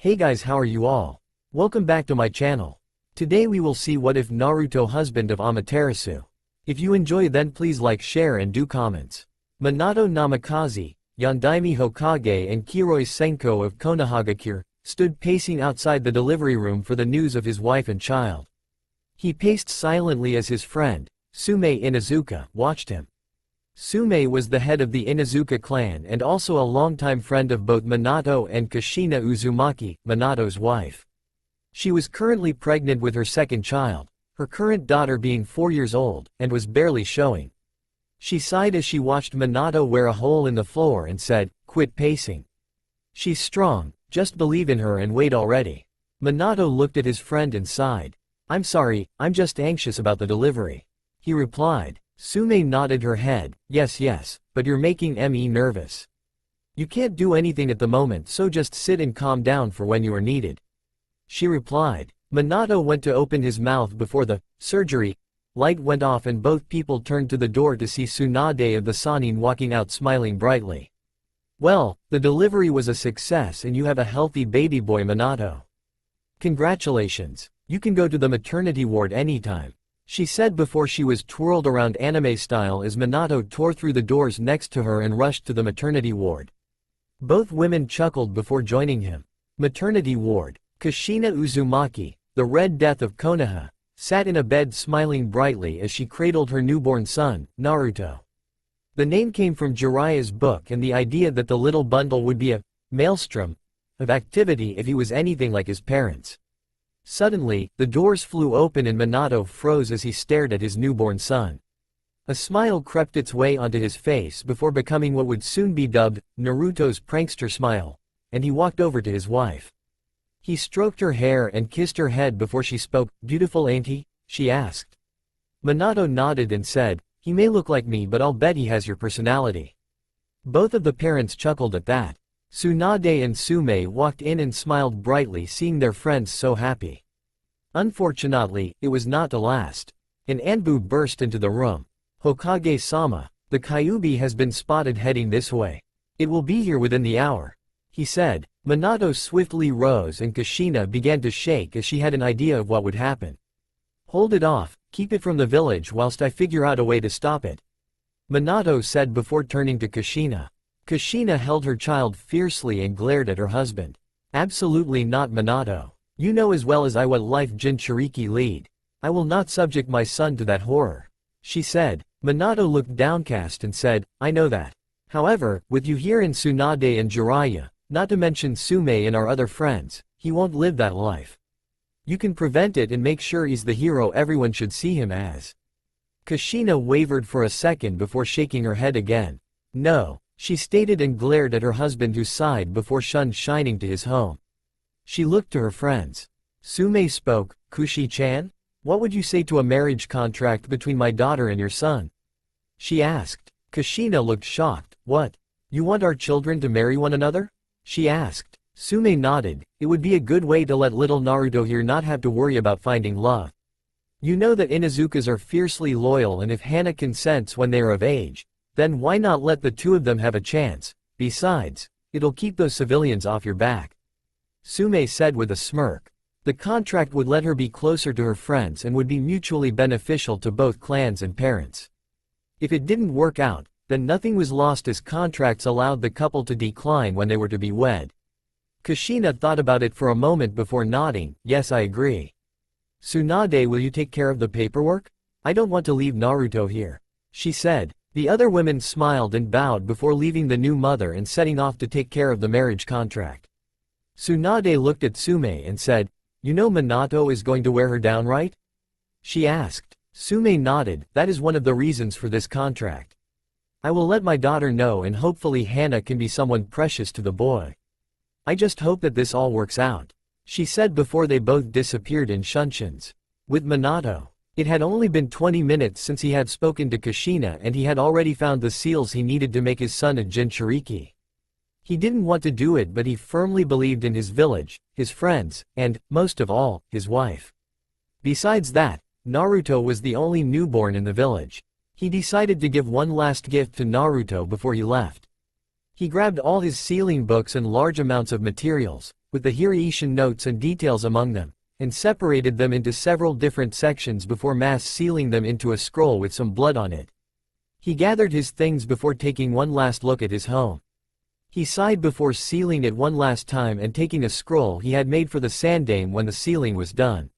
Hey guys, how are you all? Welcome back to my channel. Today we will see what if Naruto husband of Amatersu. If you enjoy then please like, share and do comments. Minato Namikaze, Yondaime Hokage and Kiroi Senko of Konohagakure, stood pacing outside the delivery room for the news of his wife and child. He paced silently as his friend, Sume Inuzuka, watched him. Sume was the head of the Inuzuka clan and also a longtime friend of both Minato and Kushina Uzumaki, Minato's wife. She was currently pregnant with her second child, her current daughter being 4 years old, and was barely showing. She sighed as she watched Minato wear a hole in the floor and said, "Quit pacing. She's strong, just believe in her and wait already." Minato looked at his friend and sighed. "I'm sorry, I'm just anxious about the delivery," he replied. Sume nodded her head, yes, but you're making me nervous. You can't do anything at the moment, so just sit and calm down for when you are needed, she replied. Minato went to open his mouth before the surgery light went off and both people turned to the door to see Tsunade of the Sannin walking out smiling brightly. "Well, the delivery was a success and you have a healthy baby boy, Minato. Congratulations. You can go to the maternity ward anytime," she said before she was twirled around anime style as Minato tore through the doors next to her and rushed to the maternity ward. Both women chuckled before joining him. Maternity ward. Kushina Uzumaki, the Red Death of Konoha, sat in a bed smiling brightly as she cradled her newborn son, Naruto. The name came from Jiraiya's book and the idea that the little bundle would be a maelstrom of activity if he was anything like his parents. Suddenly, the doors flew open and Minato froze as he stared at his newborn son. A smile crept its way onto his face before becoming what would soon be dubbed Naruto's prankster smile, and he walked over to his wife. He stroked her hair and kissed her head before she spoke. "Beautiful ain't he?" she asked. Minato nodded and said, "He may look like me but I'll bet he has your personality." Both of the parents chuckled at that. Tsunade and Sume walked in and smiled brightly seeing their friends so happy. Unfortunately, it was not to last. An Anbu burst into the room. "Hokage-sama, the Kyubi has been spotted heading this way. It will be here within the hour," he said. Minato swiftly rose and Kushina began to shake as she had an idea of what would happen. "Hold it off, keep it from the village whilst I figure out a way to stop it," Minato said before turning to Kushina. Kushina held her child fiercely and glared at her husband. "Absolutely not, Minato. You know as well as I what life jinchuriki lead. I will not subject my son to that horror," she said. Minato looked downcast and said, "I know that. However, with you here and Tsunade and Jiraiya, not to mention Sume and our other friends, he won't live that life. You can prevent it and make sure he's the hero everyone should see him as." Kushina wavered for a second before shaking her head again. "No," she stated and glared at her husband who sighed before shining to his home. She looked to her friends. Sume spoke, "Kushi-chan? What would you say to a marriage contract between my daughter and your son?" she asked. Kushina looked shocked. "What? You want our children to marry one another?" she asked. Sume nodded. "It would be a good way to let little Naruto here not have to worry about finding love. You know that Inuzukas are fiercely loyal and if Hana consents when they are of age, then why not let the two of them have a chance? Besides, it'll keep those civilians off your back," Sume said with a smirk. The contract would let her be closer to her friends and would be mutually beneficial to both clans and parents. If it didn't work out, then nothing was lost as contracts allowed the couple to decline when they were to be wed. Kushina thought about it for a moment before nodding, "Yes, I agree." "Tsunade, will you take care of the paperwork? I don't want to leave Naruto here," she said. The other women smiled and bowed before leaving the new mother and setting off to take care of the marriage contract. Tsunade looked at Sume and said, "You know Minato is going to wear her down, right?" she asked. Sume nodded. "That is one of the reasons for this contract. I will let my daughter know and hopefully Hana can be someone precious to the boy. I just hope that this all works out," she said before they both disappeared in Shunshin's. With Minato, it had only been 20 minutes since he had spoken to Kushina and he had already found the seals he needed to make his son a jinchuriki. He didn't want to do it but he firmly believed in his village, his friends, and, most of all, his wife. Besides that, Naruto was the only newborn in the village. He decided to give one last gift to Naruto before he left. He grabbed all his sealing books and large amounts of materials, with the Hiraishin notes and details among them, and separated them into several different sections before mass sealing them into a scroll with some blood on it. He gathered his things before taking one last look at his home. He sighed before sealing it one last time and taking a scroll he had made for the sandaime when the sealing was done.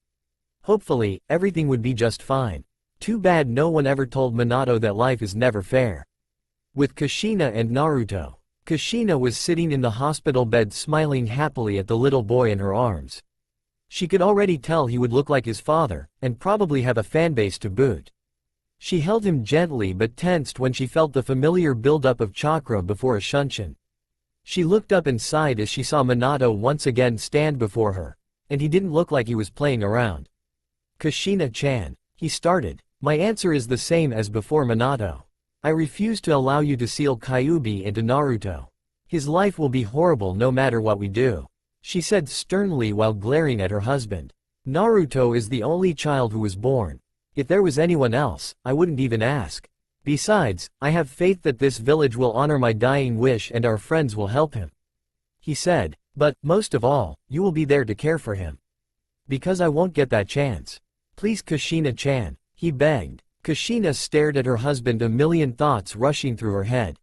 Hopefully, everything would be just fine. Too bad no one ever told Minato that life is never fair. With Kushina and Naruto. Kushina was sitting in the hospital bed smiling happily at the little boy in her arms. She could already tell he would look like his father, and probably have a fanbase to boot. She held him gently but tensed when she felt the familiar buildup of chakra before a shunshin. She looked up and sighed as she saw Minato once again stand before her, and he didn't look like he was playing around. Kushina-chan, he started. My answer is the same as before, Minato. I refuse to allow you to seal Kyubi into Naruto. His life will be horrible no matter what we do, she said sternly while glaring at her husband. Naruto is the only child who was born. If there was anyone else, I wouldn't even ask. Besides, I have faith that this village will honor my dying wish and our friends will help him, he said, but, most of all, you will be there to care for him. Because I won't get that chance. Please Kushina-chan, he begged. Kushina stared at her husband, a million thoughts rushing through her head.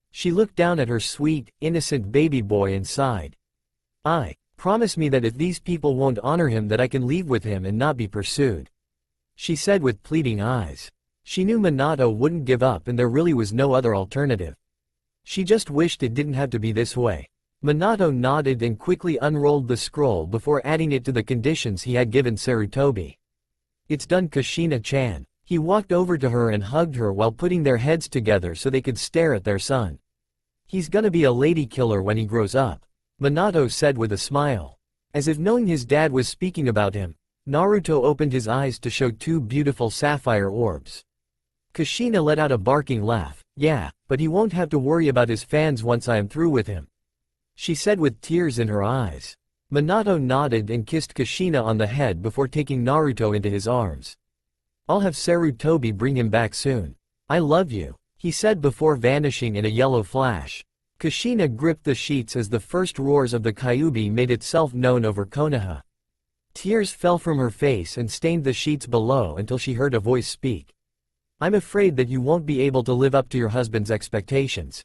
She looked down at her sweet, innocent baby boy and sighed. Promise me that if these people won't honor him that I can leave with him and not be pursued, she said with pleading eyes. She knew Minato wouldn't give up and there really was no other alternative. She just wished it didn't have to be this way. Minato nodded and quickly unrolled the scroll before adding it to the conditions he had given Sarutobi. It's done, Kushina-chan. He walked over to her and hugged her while putting their heads together so they could stare at their son. He's gonna be a lady killer when he grows up, Minato said with a smile. As if knowing his dad was speaking about him, Naruto opened his eyes to show two beautiful sapphire orbs. Kushina let out a barking laugh. Yeah, but he won't have to worry about his fans once I am through with him, she said with tears in her eyes. Minato nodded and kissed Kushina on the head before taking Naruto into his arms. I'll have Sarutobi bring him back soon. I love you, he said before vanishing in a yellow flash. Kushina gripped the sheets as the first roars of the Kyubi made itself known over Konoha. Tears fell from her face and stained the sheets below until she heard a voice speak. I'm afraid that you won't be able to live up to your husband's expectations.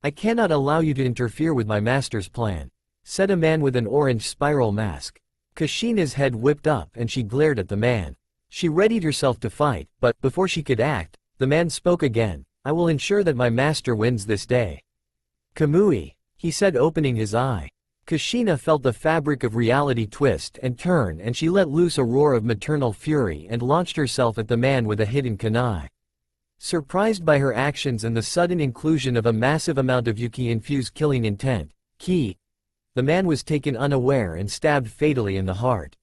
I cannot allow you to interfere with my master's plan, said a man with an orange spiral mask. Kushina's head whipped up and she glared at the man. She readied herself to fight, but, before she could act, the man spoke again. I will ensure that my master wins this day. Kamui, he said, opening his eye. Kushina felt the fabric of reality twist and turn, and she let loose a roar of maternal fury and launched herself at the man with a hidden kunai. Surprised by her actions and the sudden inclusion of a massive amount of Yuki-infused killing intent, the man was taken unaware and stabbed fatally in the heart.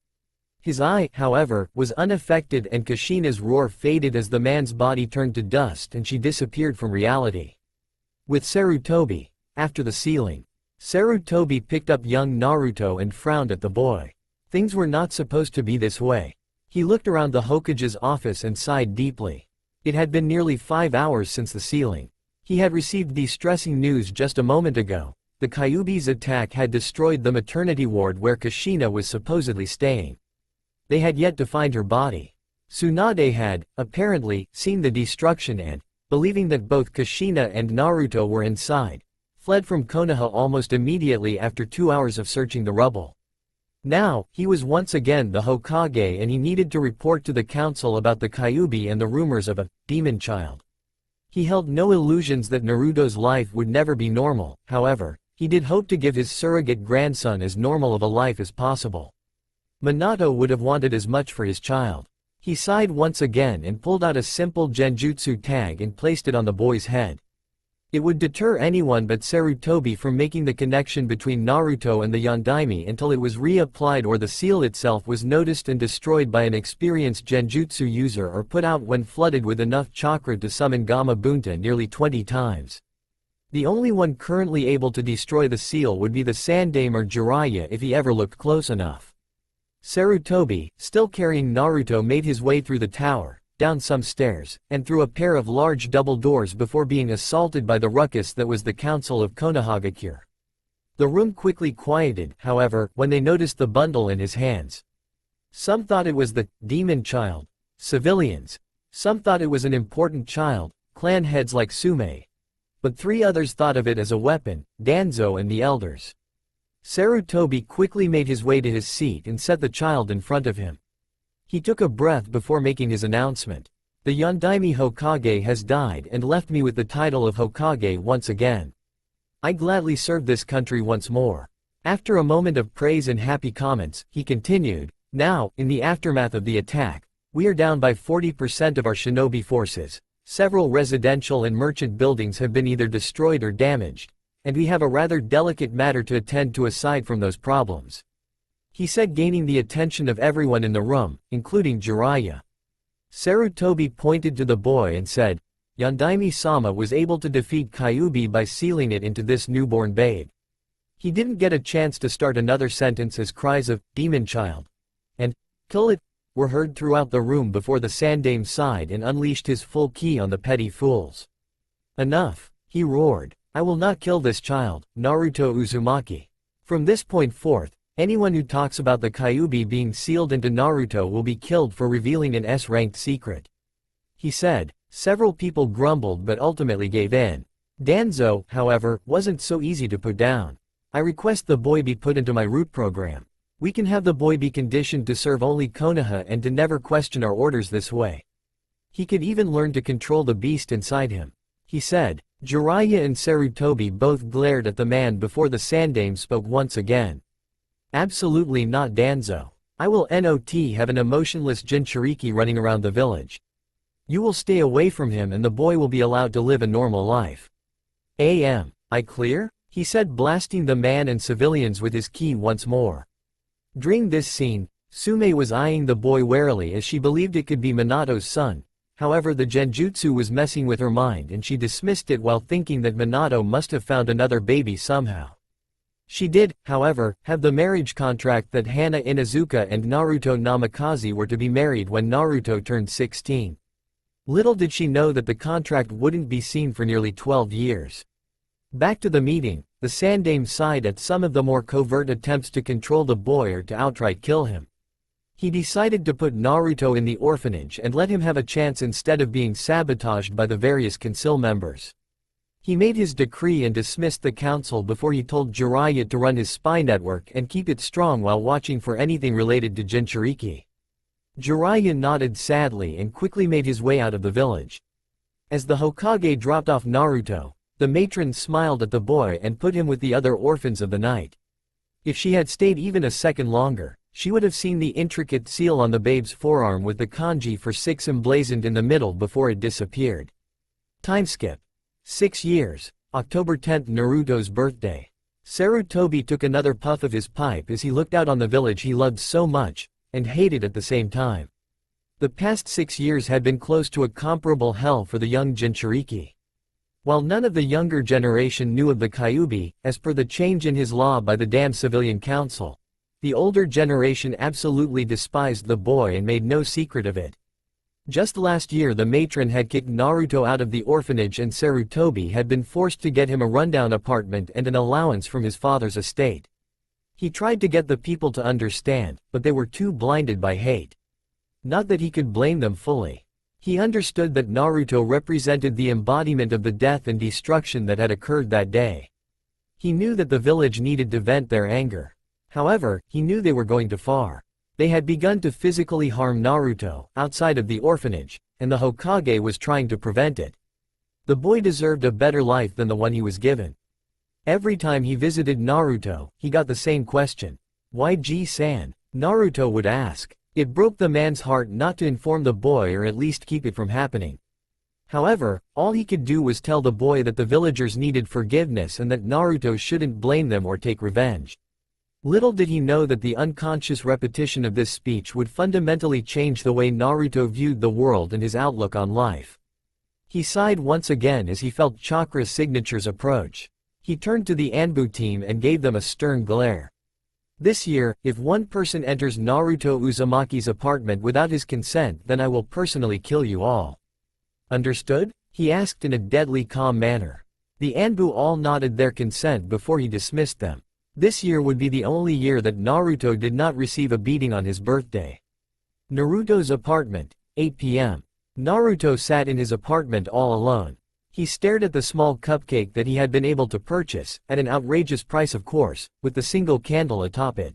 His eye, however, was unaffected and Kushina's roar faded as the man's body turned to dust and she disappeared from reality. With Sarutobi, after the sealing, Sarutobi picked up young Naruto and frowned at the boy. Things were not supposed to be this way. He looked around the Hokage's office and sighed deeply. It had been nearly 5 hours since the sealing. He had received distressing news just a moment ago. The Kyubi's attack had destroyed the maternity ward where Kushina was supposedly staying. They had yet to find her body. Tsunade had, apparently, seen the destruction and, believing that both Kushina and Naruto were inside, fled from Konoha almost immediately after 2 hours of searching the rubble. Now, he was once again the Hokage and he needed to report to the council about the Kyubi and the rumors of a demon child. He held no illusions that Naruto's life would never be normal, however, he did hope to give his surrogate grandson as normal of a life as possible. Minato would have wanted as much for his child. He sighed once again and pulled out a simple genjutsu tag and placed it on the boy's head. It would deter anyone but Sarutobi from making the connection between Naruto and the Yondaime until it was reapplied or the seal itself was noticed and destroyed by an experienced genjutsu user or put out when flooded with enough chakra to summon Gamma Bunta nearly 20 times. The only one currently able to destroy the seal would be the Sandaime or Jiraiya if he ever looked close enough. Sarutobi, still carrying Naruto, made his way through the tower, down some stairs, and through a pair of large double doors before being assaulted by the ruckus that was the Council of Konohagakure. The room quickly quieted, however, when they noticed the bundle in his hands. Some thought it was the demon child, civilians. Some thought it was an important child, clan heads like Sume. But 3 others thought of it as a weapon, Danzo and the elders. Sarutobi quickly made his way to his seat and set the child in front of him. He took a breath before making his announcement. The Yondaime Hokage has died and left me with the title of Hokage once again. I gladly serve this country once more. After a moment of praise and happy comments, he continued, now, in the aftermath of the attack, we are down by 40% of our shinobi forces. Several residential and merchant buildings have been either destroyed or damaged, and we have a rather delicate matter to attend to aside from those problems. He said, gaining the attention of everyone in the room, including Jiraiya. Sarutobi pointed to the boy and said, Yondaime-sama was able to defeat Kyubi by sealing it into this newborn babe. He didn't get a chance to start another sentence as cries of, demon child, and, kill it, were heard throughout the room before the Sandame sighed and unleashed his full ki on the petty fools. Enough, he roared. I will not kill this child, Naruto Uzumaki. From this point forth, anyone who talks about the Kyubi being sealed into Naruto will be killed for revealing an S-ranked secret. He said. Several people grumbled but ultimately gave in. Danzo, however, wasn't so easy to put down. I request the boy be put into my root program. We can have the boy be conditioned to serve only Konoha and to never question our orders this way. He could even learn to control the beast inside him. He said. Jiraiya and Sarutobi both glared at the man before the Sandame spoke once again. Absolutely not, Danzo. I will not have an emotionless jinchuriki running around the village. You will stay away from him and the boy will be allowed to live a normal life. I clear? He said, blasting the man and civilians with his ki once more. During this scene, Sume was eyeing the boy warily as she believed it could be Minato's son. However, the genjutsu was messing with her mind and she dismissed it while thinking that Minato must have found another baby somehow. She did, however, have the marriage contract that Hana Inuzuka and Naruto Namikaze were to be married when Naruto turned 16. Little did she know that the contract wouldn't be seen for nearly 12 years. Back to the meeting, the Sandame sighed at some of the more covert attempts to control the boy or to outright kill him. He decided to put Naruto in the orphanage and let him have a chance instead of being sabotaged by the various council members. He made his decree and dismissed the council before he told Jiraiya to run his spy network and keep it strong while watching for anything related to jinchuriki. Jiraiya nodded sadly and quickly made his way out of the village. As the Hokage dropped off Naruto, the matron smiled at the boy and put him with the other orphans of the night. If she had stayed even a second longer, she would have seen the intricate seal on the babe's forearm with the kanji for 6 emblazoned in the middle before it disappeared. Time skip. 6 years, October 10th, Naruto's birthday. Sarutobi took another puff of his pipe as he looked out on the village he loved so much, and hated at the same time. The past 6 years had been close to a comparable hell for the young jinchuriki. While none of the younger generation knew of the Kyubi, as per the change in his law by the damn civilian council, the older generation absolutely despised the boy and made no secret of it. Just last year the matron had kicked Naruto out of the orphanage and Sarutobi had been forced to get him a rundown apartment and an allowance from his father's estate. He tried to get the people to understand, but they were too blinded by hate. Not that he could blame them fully. He understood that Naruto represented the embodiment of the death and destruction that had occurred that day. He knew that the village needed to vent their anger. However, he knew they were going too far. They had begun to physically harm Naruto, outside of the orphanage, and the Hokage was trying to prevent it. The boy deserved a better life than the one he was given. Every time he visited Naruto, he got the same question. Why G-san? Naruto would ask. It broke the man's heart not to inform the boy or at least keep it from happening. However, all he could do was tell the boy that the villagers needed forgiveness and that Naruto shouldn't blame them or take revenge. Little did he know that the unconscious repetition of this speech would fundamentally change the way Naruto viewed the world and his outlook on life. He sighed once again as he felt chakra signatures approach. He turned to the Anbu team and gave them a stern glare. This year, if one person enters Naruto Uzumaki's apartment without his consent, then I will personally kill you all. Understood? He asked in a deadly calm manner. The Anbu all nodded their consent before he dismissed them. This year would be the only year that Naruto did not receive a beating on his birthday. Naruto's apartment, 8 p.m. Naruto sat in his apartment all alone. He stared at the small cupcake that he had been able to purchase, at an outrageous price of course, with the single candle atop it.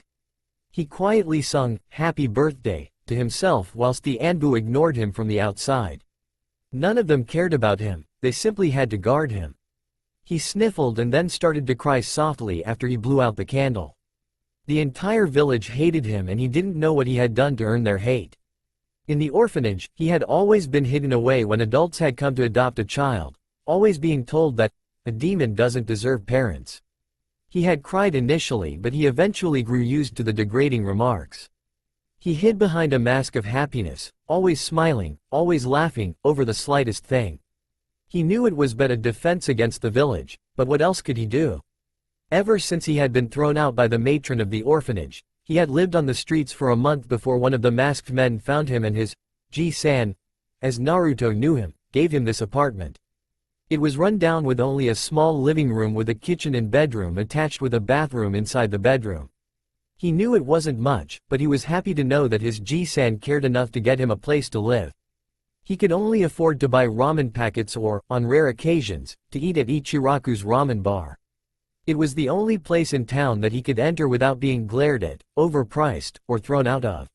He quietly sung, "Happy Birthday," to himself whilst the Anbu ignored him from the outside. None of them cared about him, they simply had to guard him. He sniffled and then started to cry softly after he blew out the candle. The entire village hated him and he didn't know what he had done to earn their hate. In the orphanage, he had always been hidden away when adults had come to adopt a child, always being told that a demon doesn't deserve parents. He had cried initially, but he eventually grew used to the degrading remarks. He hid behind a mask of happiness, always smiling, always laughing, over the slightest thing. He knew it was but a defense against the village, but what else could he do? Ever since he had been thrown out by the matron of the orphanage, he had lived on the streets for a month before one of the masked men found him and his Ji-san, as Naruto knew him, gave him this apartment. It was run down with only a small living room with a kitchen and bedroom attached with a bathroom inside the bedroom. He knew it wasn't much, but he was happy to know that his Ji-san cared enough to get him a place to live. He could only afford to buy ramen packets or, on rare occasions, to eat at Ichiraku's ramen bar. It was the only place in town that he could enter without being glared at, overpriced, or thrown out of.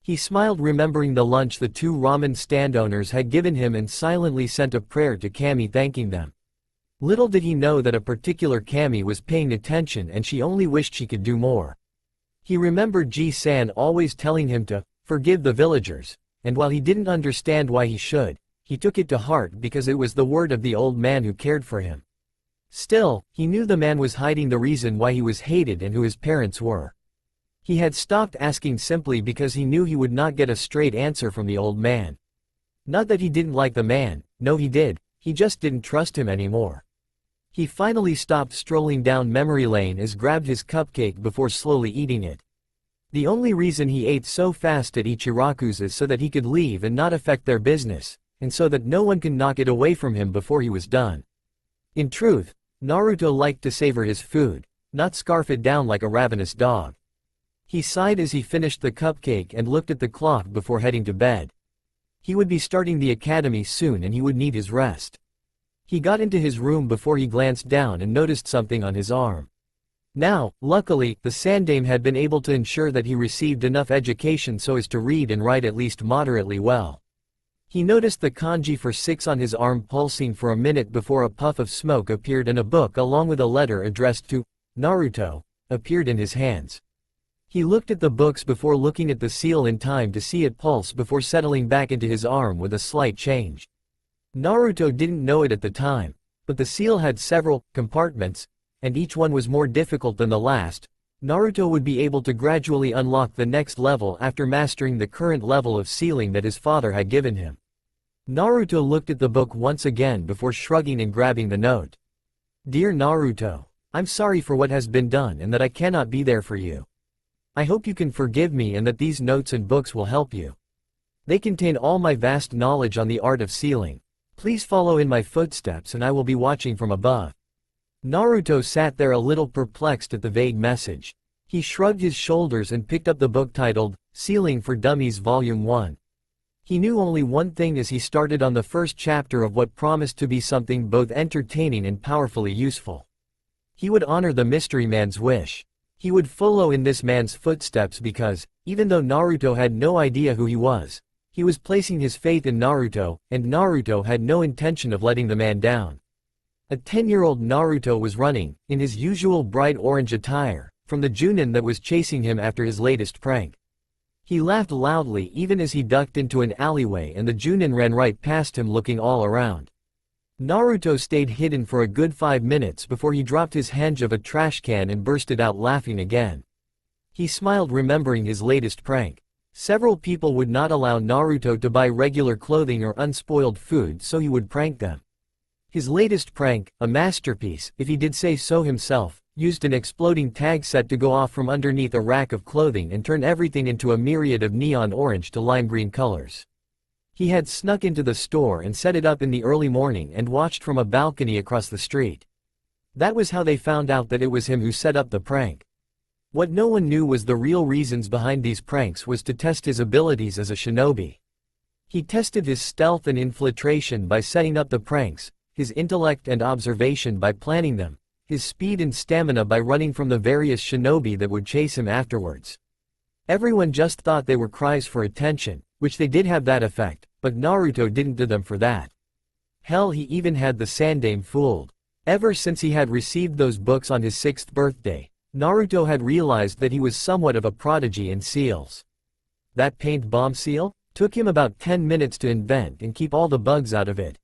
He smiled remembering the lunch the two ramen stand owners had given him and silently sent a prayer to Kami thanking them. Little did he know that a particular Kami was paying attention and she only wished she could do more. He remembered Ji-san always telling him to forgive the villagers, and while he didn't understand why he should, he took it to heart because it was the word of the old man who cared for him. Still, he knew the man was hiding the reason why he was hated and who his parents were. He had stopped asking simply because he knew he would not get a straight answer from the old man. Not that he didn't like the man, no he did, he just didn't trust him anymore. He finally stopped strolling down memory lane and grabbed his cupcake before slowly eating it. The only reason he ate so fast at Ichiraku's is so that he could leave and not affect their business, and so that no one can knock it away from him before he was done. In truth, Naruto liked to savor his food, not scarf it down like a ravenous dog. He sighed as he finished the cupcake and looked at the clock before heading to bed. He would be starting the academy soon and he would need his rest. He got into his room before he glanced down and noticed something on his arm. Now, luckily, the Sandame had been able to ensure that he received enough education so as to read and write at least moderately well. He noticed the kanji for 6 on his arm pulsing for a minute before a puff of smoke appeared and a book along with a letter addressed to Naruto appeared in his hands. He looked at the books before looking at the seal in time to see it pulse before settling back into his arm with a slight change. Naruto didn't know it at the time, but the seal had several compartments, and each one was more difficult than the last. Naruto would be able to gradually unlock the next level after mastering the current level of sealing that his father had given him. Naruto looked at the book once again before shrugging and grabbing the note. Dear Naruto, I'm sorry for what has been done and that I cannot be there for you. I hope you can forgive me and that these notes and books will help you. They contain all my vast knowledge on the art of sealing. Please follow in my footsteps and I will be watching from above. Naruto sat there a little perplexed at the vague message. He shrugged his shoulders and picked up the book titled, Sealing for Dummies Volume 1. He knew only one thing as he started on the first chapter of what promised to be something both entertaining and powerfully useful. He would honor the mystery man's wish. He would follow in this man's footsteps because, even though Naruto had no idea who he was placing his faith in Naruto, and Naruto had no intention of letting the man down. A 10-year-old Naruto was running, in his usual bright orange attire, from the Junin that was chasing him after his latest prank. He laughed loudly even as he ducked into an alleyway and the Junin ran right past him looking all around. Naruto stayed hidden for a good 5 minutes before he dropped his hange of a trash can and bursted out laughing again. He smiled remembering his latest prank. Several people would not allow Naruto to buy regular clothing or unspoiled food so he would prank them. His latest prank, a masterpiece, if he did say so himself, used an exploding tag set to go off from underneath a rack of clothing and turn everything into a myriad of neon orange to lime green colors. He had snuck into the store and set it up in the early morning and watched from a balcony across the street. That was how they found out that it was him who set up the prank. What no one knew was the real reasons behind these pranks was to test his abilities as a shinobi. He tested his stealth and infiltration by setting up the pranks, his intellect and observation by planning them, his speed and stamina by running from the various shinobi that would chase him afterwards. Everyone just thought they were cries for attention, which they did have that effect, but Naruto didn't do them for that. Hell, he even had the Sandame fooled. Ever since he had received those books on his 6th birthday, Naruto had realized that he was somewhat of a prodigy in seals. That paint bomb seal? Took him about 10 minutes to invent and keep all the bugs out of it.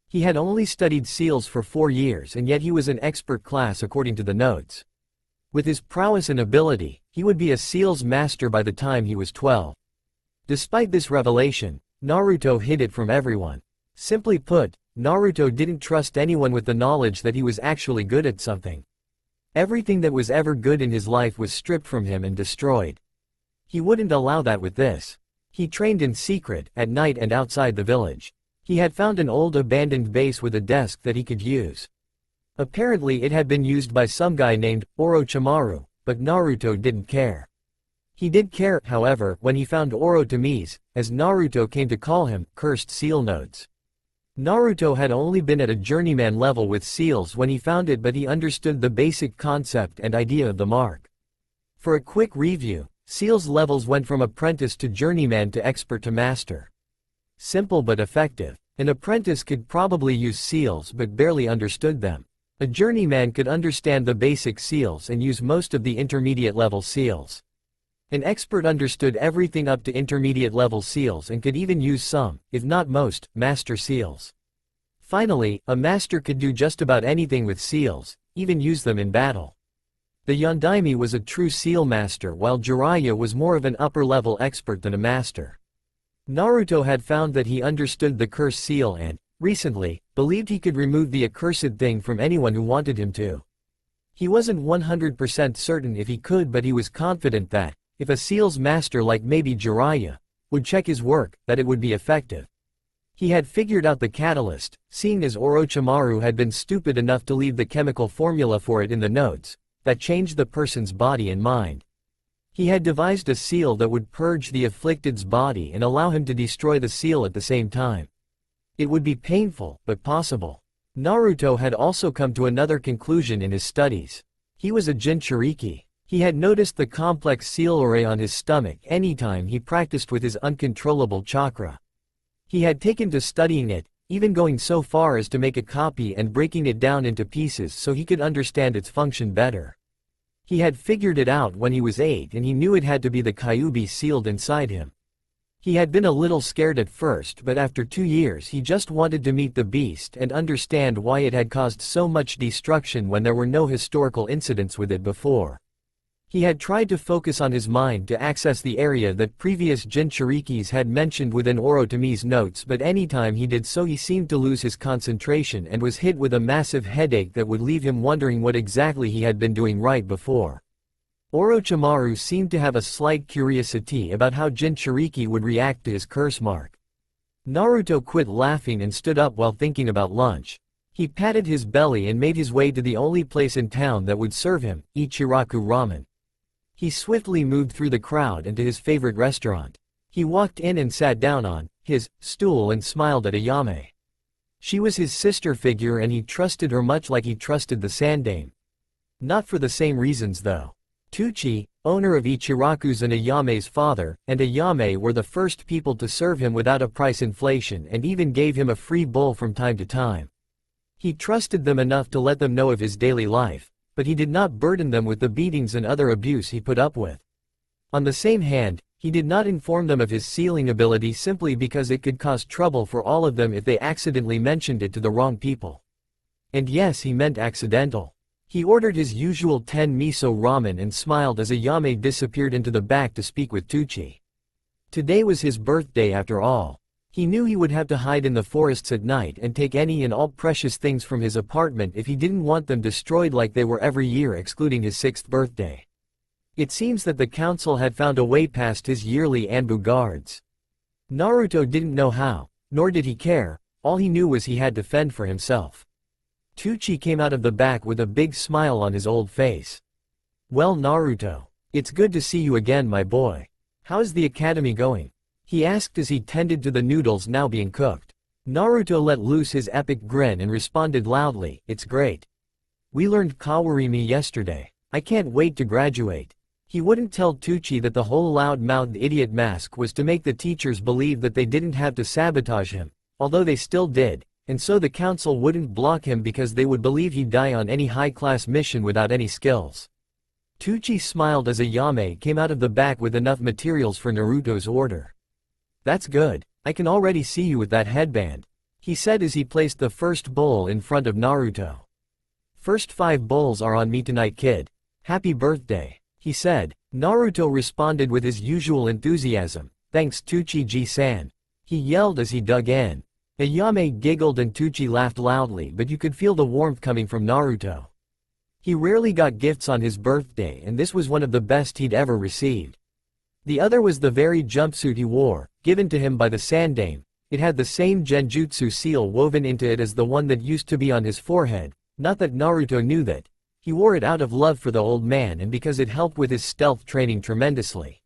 He had only studied seals for 4 years and yet he was an expert class according to the notes. With his prowess and ability, he would be a seals master by the time he was 12. Despite this revelation, Naruto hid it from everyone. Simply put, Naruto didn't trust anyone with the knowledge that he was actually good at something. Everything that was ever good in his life was stripped from him and destroyed. He wouldn't allow that with this. He trained in secret, at night and outside the village. He had found an old abandoned base with a desk that he could use. Apparently it had been used by some guy named Orochimaru, but Naruto didn't care. He did care, however, when he found Orotomi's, as Naruto came to call him, cursed seal nodes. Naruto had only been at a journeyman level with seals when he found it, but he understood the basic concept and idea of the mark. For a quick review, seals levels went from apprentice to journeyman to expert to master. Simple but effective. An apprentice could probably use seals but barely understood them. A journeyman could understand the basic seals and use most of the intermediate level seals. An expert understood everything up to intermediate level seals and could even use some, if not most, master seals. Finally, a master could do just about anything with seals, even use them in battle. The Yondaime was a true seal master while Jiraiya was more of an upper-level expert than a master. Naruto had found that he understood the curse seal and, recently, believed he could remove the accursed thing from anyone who wanted him to. He wasn't 100% certain if he could, but he was confident that, if a seals master like maybe Jiraiya would check his work, that it would be effective. He had figured out the catalyst, seeing as Orochimaru had been stupid enough to leave the chemical formula for it in the notes, that changed the person's body and mind. He had devised a seal that would purge the afflicted's body and allow him to destroy the seal at the same time. It would be painful, but possible. Naruto had also come to another conclusion in his studies. He was a jinchuriki. He had noticed the complex seal array on his stomach anytime he practiced with his uncontrollable chakra. He had taken to studying it, even going so far as to make a copy and breaking it down into pieces so he could understand its function better. He had figured it out when he was 8 and he knew it had to be the Kyubi sealed inside him. He had been a little scared at first, but after 2 years he just wanted to meet the beast and understand why it had caused so much destruction when there were no historical incidents with it before. He had tried to focus on his mind to access the area that previous jinchurikis had mentioned within Orotomi's notes, but anytime he did so he seemed to lose his concentration and was hit with a massive headache that would leave him wondering what exactly he had been doing right before. Orochimaru seemed to have a slight curiosity about how jinchuriki would react to his curse mark. Naruto quit laughing and stood up while thinking about lunch. He patted his belly and made his way to the only place in town that would serve him, Ichiraku ramen. He swiftly moved through the crowd and to his favorite restaurant. He walked in and sat down on his stool and smiled at Ayame. She was his sister figure and he trusted her much like he trusted the Sandame. Not for the same reasons though. Tucci, owner of Ichiraku's and Ayame's father, and Ayame were the first people to serve him without a price inflation and even gave him a free bowl from time to time. He trusted them enough to let them know of his daily life, but he did not burden them with the beatings and other abuse he put up with. On the same hand, he did not inform them of his sealing ability simply because it could cause trouble for all of them if they accidentally mentioned it to the wrong people. And yes, he meant accidental. He ordered his usual 10 miso ramen and smiled as Ayame disappeared into the back to speak with Tucci. Today was his birthday after all. He knew he would have to hide in the forests at night and take any and all precious things from his apartment if he didn't want them destroyed like they were every year excluding his 6th birthday. It seems that the council had found a way past his yearly Anbu guards. Naruto didn't know how, nor did he care, all he knew was he had to fend for himself. Tucci came out of the back with a big smile on his old face. "Well, Naruto. It's good to see you again, my boy. How's the academy going?" he asked as he tended to the noodles now being cooked. Naruto let loose his epic grin and responded loudly, "It's great. We learned Kawarimi yesterday. I can't wait to graduate." He wouldn't tell Tucci that the whole loud-mouthed idiot mask was to make the teachers believe that they didn't have to sabotage him, although they still did, and so the council wouldn't block him because they would believe he'd die on any high-class mission without any skills. Tucci smiled as a Yame came out of the back with enough materials for Naruto's order. "That's good. I can already see you with that headband," he said as he placed the first bowl in front of Naruto. "First 5 bowls are on me tonight, kid. Happy birthday," he said. Naruto responded with his usual enthusiasm, "Thanks Tucci-ji-san," he yelled as he dug in. Ayame giggled and Tucci laughed loudly, but you could feel the warmth coming from Naruto. He rarely got gifts on his birthday, and this was one of the best he'd ever received. The other was the very jumpsuit he wore, given to him by the Sandame. It had the same genjutsu seal woven into it as the one that used to be on his forehead, not that Naruto knew that. He wore it out of love for the old man and because it helped with his stealth training tremendously.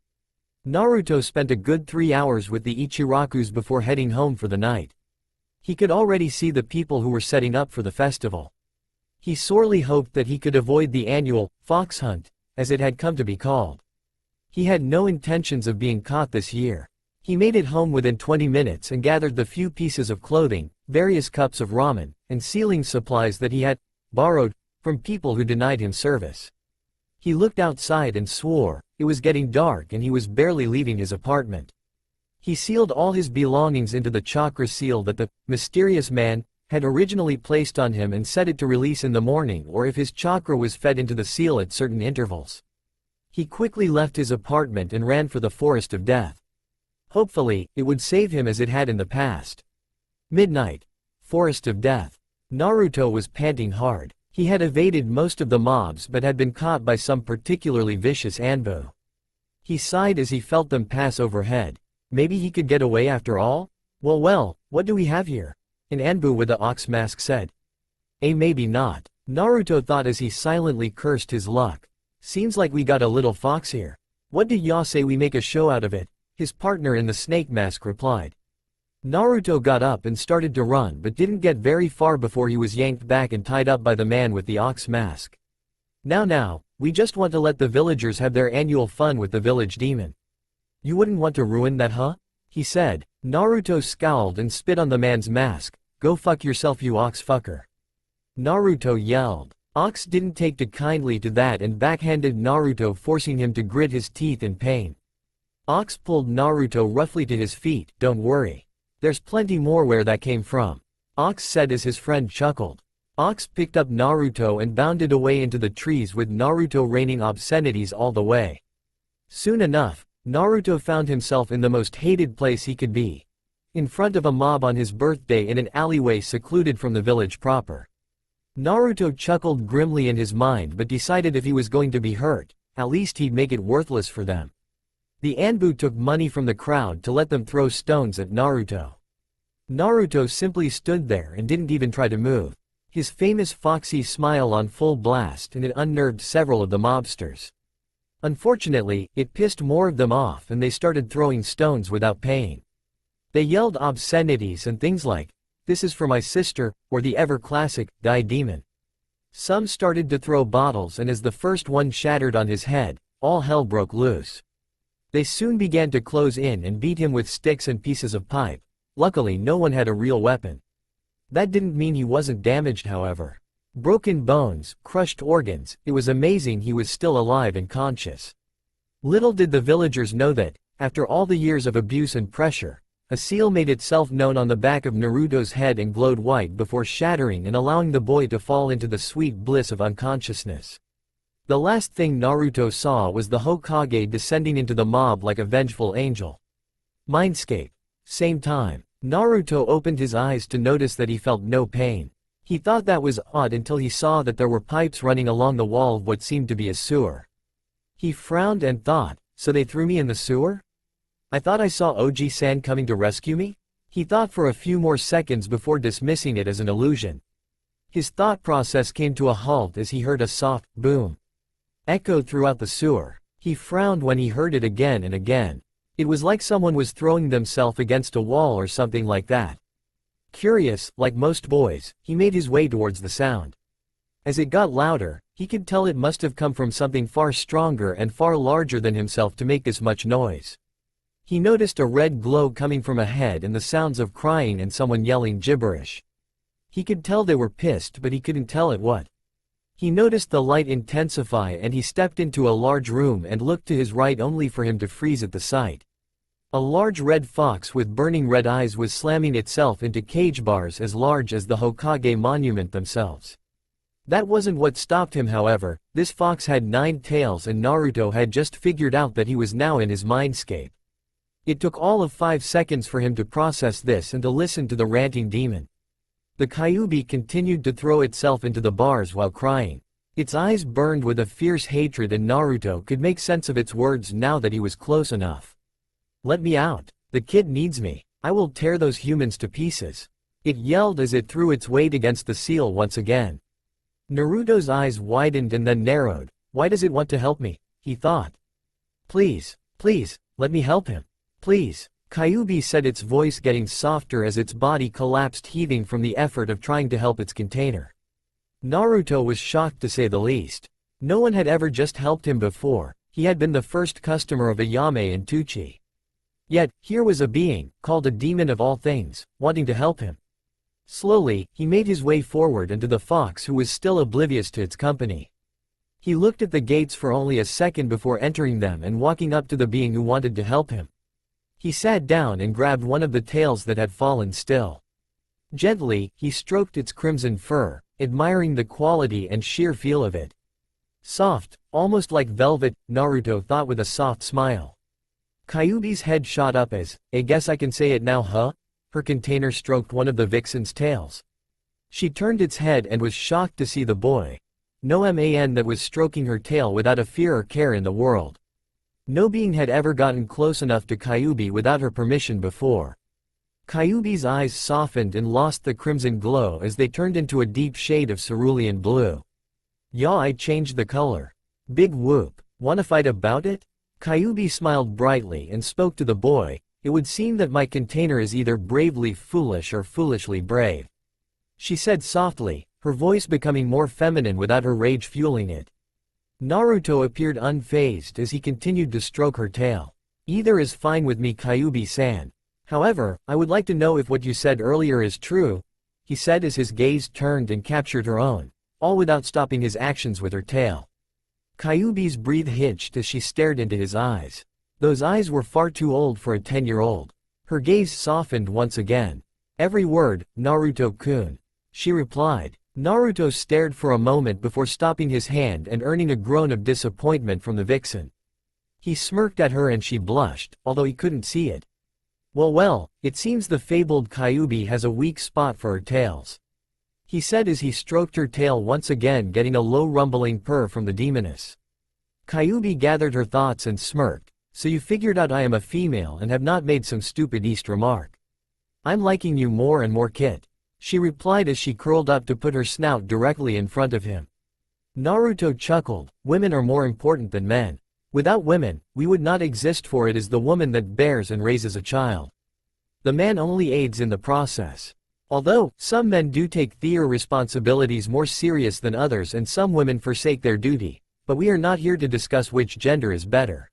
Naruto spent a good 3 hours with the Ichirakus before heading home for the night. He could already see the people who were setting up for the festival. He sorely hoped that he could avoid the annual fox hunt, as it had come to be called. He had no intentions of being caught this year. He made it home within 20 minutes and gathered the few pieces of clothing, various cups of ramen, and sealing supplies that he had borrowed from people who denied him service. He looked outside and swore. It was getting dark and he was barely leaving his apartment. He sealed all his belongings into the chakra seal that the mysterious man had originally placed on him and set it to release in the morning or if his chakra was fed into the seal at certain intervals. He quickly left his apartment and ran for the forest of death. Hopefully, it would save him as it had in the past. Midnight. Forest of Death. Naruto was panting hard. He had evaded most of the mobs but had been caught by some particularly vicious Anbu. He sighed as he felt them pass overhead. Maybe he could get away after all? Well, what do we have here? An Anbu with a ox mask said. Maybe not. Naruto thought as he silently cursed his luck. Seems like we got a little fox here. What do ya say we make a show out of it? His partner in the snake mask replied. Naruto got up and started to run but didn't get very far before he was yanked back and tied up by the man with the ox mask. Now, we just want to let the villagers have their annual fun with the village demon. You wouldn't want to ruin that, huh? He said. Naruto scowled and spit on the man's mask. Go fuck yourself, you ox fucker. Naruto yelled. Ox didn't take too kindly to that and backhanded Naruto, forcing him to grit his teeth in pain. Ox pulled Naruto roughly to his feet. Don't worry. There's plenty more where that came from, Ox said as his friend chuckled. Ox picked up Naruto and bounded away into the trees with Naruto raining obscenities all the way. Soon enough, Naruto found himself in the most hated place he could be. In front of a mob on his birthday in an alleyway secluded from the village proper. Naruto chuckled grimly in his mind but decided if he was going to be hurt, at least he'd make it worthless for them. The Anbu took money from the crowd to let them throw stones at Naruto. Naruto simply stood there and didn't even try to move, his famous foxy smile on full blast, and it unnerved several of the mobsters. Unfortunately, it pissed more of them off and they started throwing stones without paying. They yelled obscenities and things like, "This is for my sister," or the ever-classic, "Die Demon." Some started to throw bottles and as the first one shattered on his head, all hell broke loose. They soon began to close in and beat him with sticks and pieces of pipe. Luckily no one had a real weapon. That didn't mean he wasn't damaged, however. Broken bones, crushed organs, it was amazing he was still alive and conscious. Little did the villagers know that, after all the years of abuse and pressure, a seal made itself known on the back of Naruto's head and glowed white before shattering and allowing the boy to fall into the sweet bliss of unconsciousness. The last thing Naruto saw was the Hokage descending into the mob like a vengeful angel. Mindscape. Same time, Naruto opened his eyes to notice that he felt no pain. He thought that was odd until he saw that there were pipes running along the wall of what seemed to be a sewer. He frowned and thought, so they threw me in the sewer? I thought I saw Oji-san coming to rescue me? He thought for a few more seconds before dismissing it as an illusion. His thought process came to a halt as he heard a soft boom echo throughout the sewer. He frowned when he heard it again and again. It was like someone was throwing themselves against a wall or something like that. Curious, like most boys, he made his way towards the sound. As it got louder, he could tell it must have come from something far stronger and far larger than himself to make this much noise. He noticed a red glow coming from ahead and the sounds of crying and someone yelling gibberish. He could tell they were pissed, but he couldn't tell it what. He noticed the light intensify and he stepped into a large room and looked to his right only for him to freeze at the sight. A large red fox with burning red eyes was slamming itself into cage bars as large as the Hokage monument themselves. That wasn't what stopped him, however. This fox had 9 tails and Naruto had just figured out that he was now in his mindscape. It took all of 5 seconds for him to process this and to listen to the ranting demon. The Kyubi continued to throw itself into the bars while crying. Its eyes burned with a fierce hatred and Naruto could make sense of its words now that he was close enough. "Let me out. The kid needs me. I will tear those humans to pieces," it yelled as it threw its weight against the seal once again. Naruto's eyes widened and then narrowed. "Why does it want to help me?" he thought. Please, let me help him. Please." Kyubi said, its voice getting softer as its body collapsed, heaving from the effort of trying to help its container. Naruto was shocked to say the least. No one had ever just helped him before. He had been the first customer of Ayame and Tuchi. Yet, here was a being, called a demon of all things, wanting to help him. Slowly, he made his way forward and to the fox, who was still oblivious to its company. He looked at the gates for only a second before entering them and walking up to the being who wanted to help him. He sat down and grabbed one of the tails that had fallen still. Gently, he stroked its crimson fur, admiring the quality and sheer feel of it. Soft, almost like velvet, Naruto thought with a soft smile. Kyubi's head shot up as, "I guess I can say it now, huh?" Her container stroked one of the vixen's tails. She turned its head and was shocked to see the boy. No man that was stroking her tail without a fear or care in the world. No being had ever gotten close enough to Kyubi without her permission before. Kyubi's eyes softened and lost the crimson glow as they turned into a deep shade of cerulean blue. "Yeah, I changed the color. Big whoop. Wanna fight about it?" Kyubi smiled brightly and spoke to the boy. "It would seem that my container is either bravely foolish or foolishly brave," she said softly, her voice becoming more feminine without her rage fueling it. Naruto appeared unfazed as he continued to stroke her tail. "Either is fine with me, Kyubi-san. However, I would like to know if what you said earlier is true," he said as his gaze turned and captured her own, all without stopping his actions with her tail. Kyubi's breath hitched as she stared into his eyes. Those eyes were far too old for a 10-year-old. Her gaze softened once again. "Every word, Naruto-kun," she replied. Naruto stared for a moment before stopping his hand and earning a groan of disappointment from the vixen. He smirked at her and she blushed, although he couldn't see it. Well, it seems the fabled Kyubi has a weak spot for her tails," he said as he stroked her tail once again, getting a low rumbling purr from the demoness. Kyubi gathered her thoughts and smirked. "So you figured out I am a female and have not made some stupid East remark. I'm liking you more and more, Kit," she replied as she curled up to put her snout directly in front of him. Naruto chuckled. "Women are more important than men. Without women, we would not exist, for it is the woman that bears and raises a child. The man only aids in the process. Although, some men do take their responsibilities more serious than others and some women forsake their duty, but we are not here to discuss which gender is better,"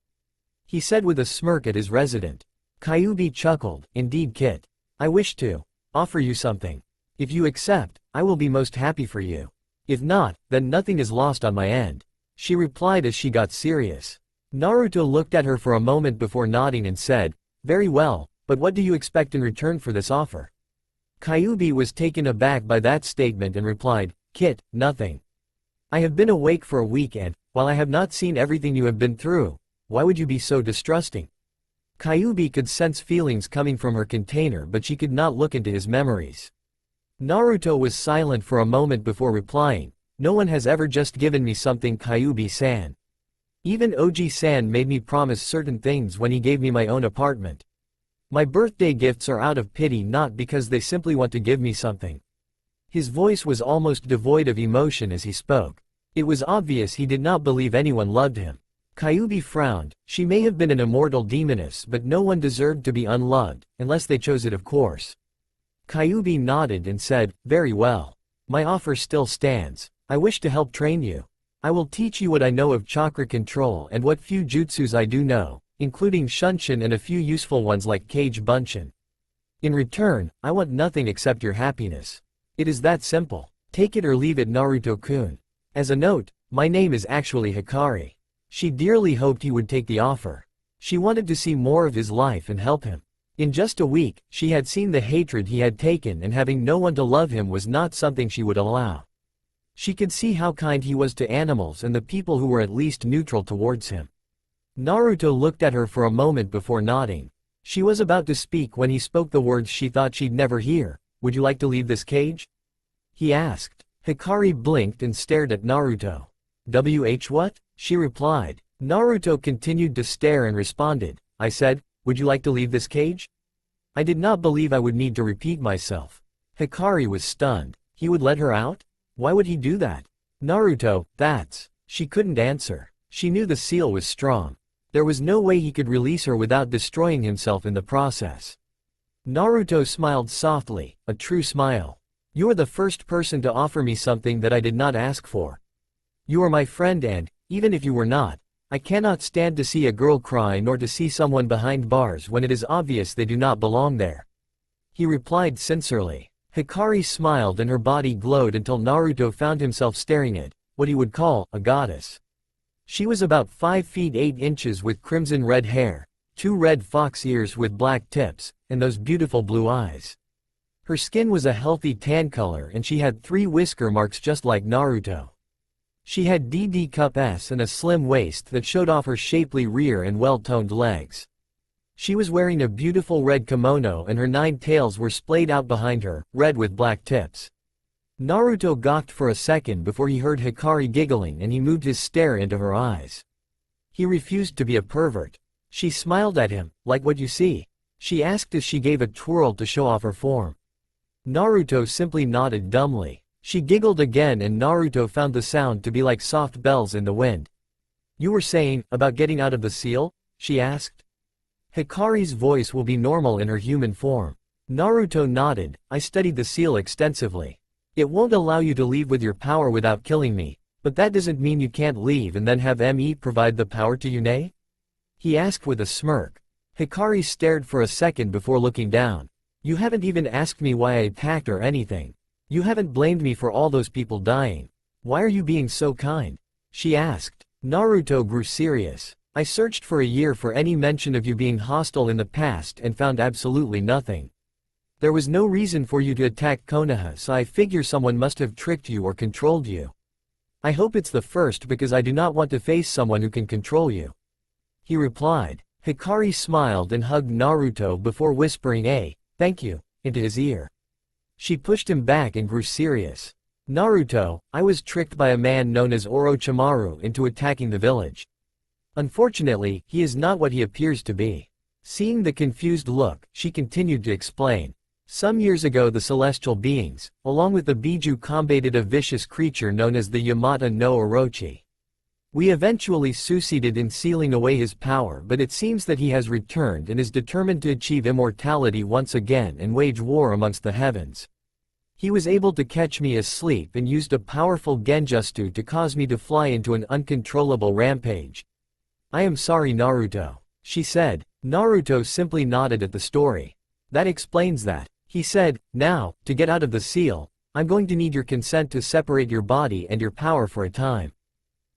he said with a smirk at his resident. Kyubi chuckled. "Indeed, Kit. I wish to offer you something. If you accept, I will be most happy for you. If not, then nothing is lost on my end," she replied as she got serious. Naruto looked at her for a moment before nodding and said, "Very well, but what do you expect in return for this offer?" Kyubi was taken aback by that statement and replied, "Kit, nothing. I have been awake for a week and, while I have not seen everything you have been through, why would you be so distrusting?" Kyubi could sense feelings coming from her container, but she could not look into his memories. Naruto was silent for a moment before replying, "No one has ever just given me something, Kyubi-san. Even Oji-san made me promise certain things when he gave me my own apartment. My birthday gifts are out of pity, not because they simply want to give me something." His voice was almost devoid of emotion as he spoke. It was obvious he did not believe anyone loved him. Kyubi frowned. She may have been an immortal demoness, but no one deserved to be unloved, unless they chose it, of course. Kyubi nodded and said, "Very well. My offer still stands. I wish to help train you. I will teach you what I know of chakra control and what few jutsus I do know, including shunshin and a few useful ones like kage bunshin. In return, I want nothing except your happiness. It is that simple. Take it or leave it, Naruto-kun. As a note, my name is actually Hikari." She dearly hoped he would take the offer. She wanted to see more of his life and help him. In just a week, she had seen the hatred he had taken, and having no one to love him was not something she would allow. She could see how kind he was to animals and the people who were at least neutral towards him. Naruto looked at her for a moment before nodding. She was about to speak when he spoke the words she thought she'd never hear. "Would you like to leave this cage?" he asked. Hikari blinked and stared at Naruto. What? She replied. Naruto continued to stare and responded, "I said, would you like to leave this cage?" I did not believe I would need to repeat myself. Hikari was stunned. He would let her out? Why would he do that? Naruto, that's... She couldn't answer. She knew the seal was strong. There was no way he could release her without destroying himself in the process. Naruto smiled softly, a true smile. "You are the first person to offer me something that I did not ask for. You are my friend and, even if you were not, I cannot stand to see a girl cry nor to see someone behind bars when it is obvious they do not belong there." He replied sincerely. Hikari smiled and her body glowed until Naruto found himself staring at what he would call a goddess. She was about 5 feet 8 inches with crimson red hair, 2 red fox ears with black tips, and those beautiful blue eyes. Her skin was a healthy tan color and she had 3 whisker marks just like Naruto. She had DD cup S and a slim waist that showed off her shapely rear and well-toned legs. She was wearing a beautiful red kimono and her 9 tails were splayed out behind her, red with black tips. Naruto gawked for a second before he heard Hikari giggling and he moved his stare into her eyes. He refused to be a pervert. She smiled at him, "Like what you see?" she asked as she gave a twirl to show off her form. Naruto simply nodded dumbly. She giggled again and Naruto found the sound to be like soft bells in the wind. "You were saying, about getting out of the seal?" she asked. Hikari's voice will be normal in her human form. Naruto nodded. "I studied the seal extensively. It won't allow you to leave with your power without killing me, but that doesn't mean you can't leave and then have me provide the power to you, nay?" he asked with a smirk. Hikari stared for a second before looking down. "You haven't even asked me why I attacked or anything. You haven't blamed me for all those people dying. Why are you being so kind?" she asked. Naruto grew serious. "I searched for a year for any mention of you being hostile in the past and found absolutely nothing. There was no reason for you to attack Konoha, so I figure someone must have tricked you or controlled you. I hope it's the first because I do not want to face someone who can control you," he replied. Hikari smiled and hugged Naruto before whispering "thank you," into his ear. She pushed him back and grew serious. "Naruto, I was tricked by a man known as Orochimaru into attacking the village. Unfortunately, he is not what he appears to be." Seeing the confused look, she continued to explain. "Some years ago the celestial beings, along with the Biju, combated a vicious creature known as the Yamata no Orochi. We eventually succeeded in sealing away his power, but it seems that he has returned and is determined to achieve immortality once again and wage war amongst the heavens. He was able to catch me asleep and used a powerful genjutsu to cause me to fly into an uncontrollable rampage. I am sorry, Naruto," she said. Naruto simply nodded at the story. "That explains that," he said. "Now, to get out of the seal, I'm going to need your consent to separate your body and your power for a time.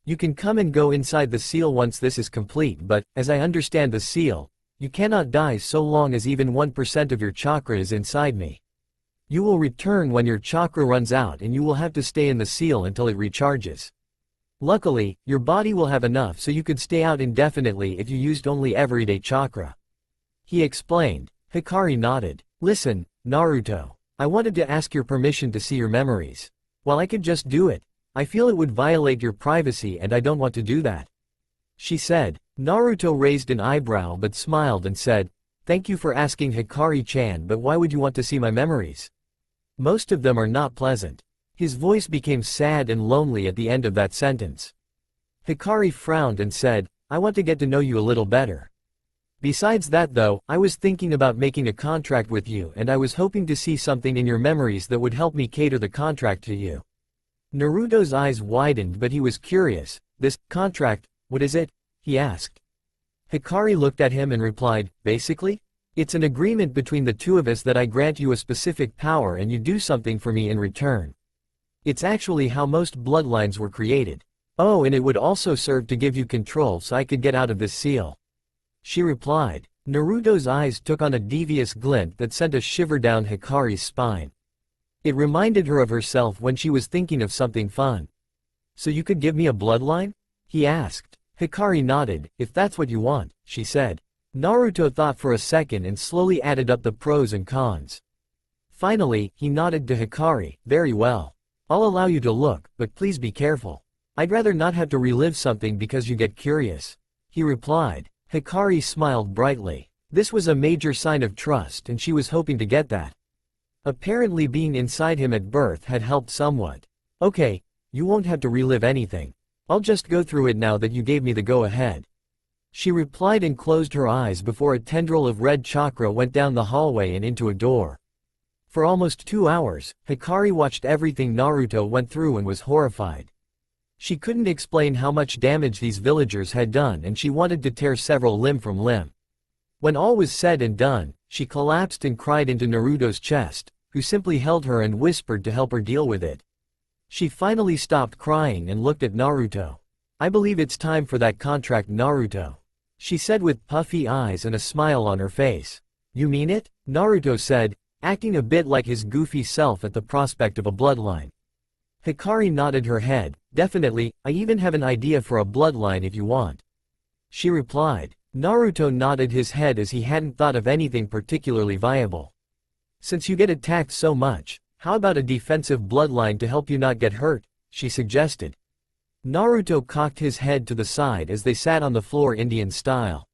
You can come and go inside the seal once this is complete, but, as I understand the seal, you cannot die so long as even 1% of your chakra is inside me. You will return when your chakra runs out and you will have to stay in the seal until it recharges. Luckily, your body will have enough so you could stay out indefinitely if you used only everyday chakra," he explained. Hikari nodded. "Listen, Naruto. I wanted to ask your permission to see your memories. While I could just do it, I feel it would violate your privacy and I don't want to do that," she said. Naruto raised an eyebrow but smiled and said, "Thank you for asking, Hikari-chan, but why would you want to see my memories?" Most of them are not pleasant. His voice became sad and lonely at the end of that sentence. Hikari frowned and said, I want to get to know you a little better. Besides that though, I was thinking about making a contract with you and I was hoping to see something in your memories that would help me cater the contract to you. Naruto's eyes widened but he was curious. This contract, what is it? He asked. Hikari looked at him and replied, basically? It's an agreement between the two of us that I grant you a specific power and you do something for me in return. It's actually how most bloodlines were created. Oh, and it would also serve to give you control so I could get out of this seal. She replied. Naruto's eyes took on a devious glint that sent a shiver down Hikari's spine. It reminded her of herself when she was thinking of something fun. So you could give me a bloodline? He asked. Hikari nodded. If that's what you want, she said. Naruto thought for a second and slowly added up the pros and cons. Finally, he nodded to Hikari. Very well. I'll allow you to look, but please be careful. I'd rather not have to relive something because you get curious. He replied. Hikari smiled brightly. This was a major sign of trust and she was hoping to get that. Apparently being inside him at birth had helped somewhat. Okay, you won't have to relive anything. I'll just go through it now that you gave me the go-ahead. She replied and closed her eyes before a tendril of red chakra went down the hallway and into a door. For almost 2 hours, Hikari watched everything Naruto went through and was horrified. She couldn't explain how much damage these villagers had done and she wanted to tear several limb from limb. When all was said and done, she collapsed and cried into Naruto's chest, who simply held her and whispered to help her deal with it. She finally stopped crying and looked at Naruto. I believe it's time for that contract, Naruto. She said with puffy eyes and a smile on her face. You mean it? Naruto said, acting a bit like his goofy self at the prospect of a bloodline. Hikari nodded her head. Definitely, I even have an idea for a bloodline if you want. She replied. Naruto nodded his head as he hadn't thought of anything particularly viable. Since you get attacked so much, how about a defensive bloodline to help you not get hurt? She suggested. Naruto cocked his head to the side as they sat on the floor Indian style.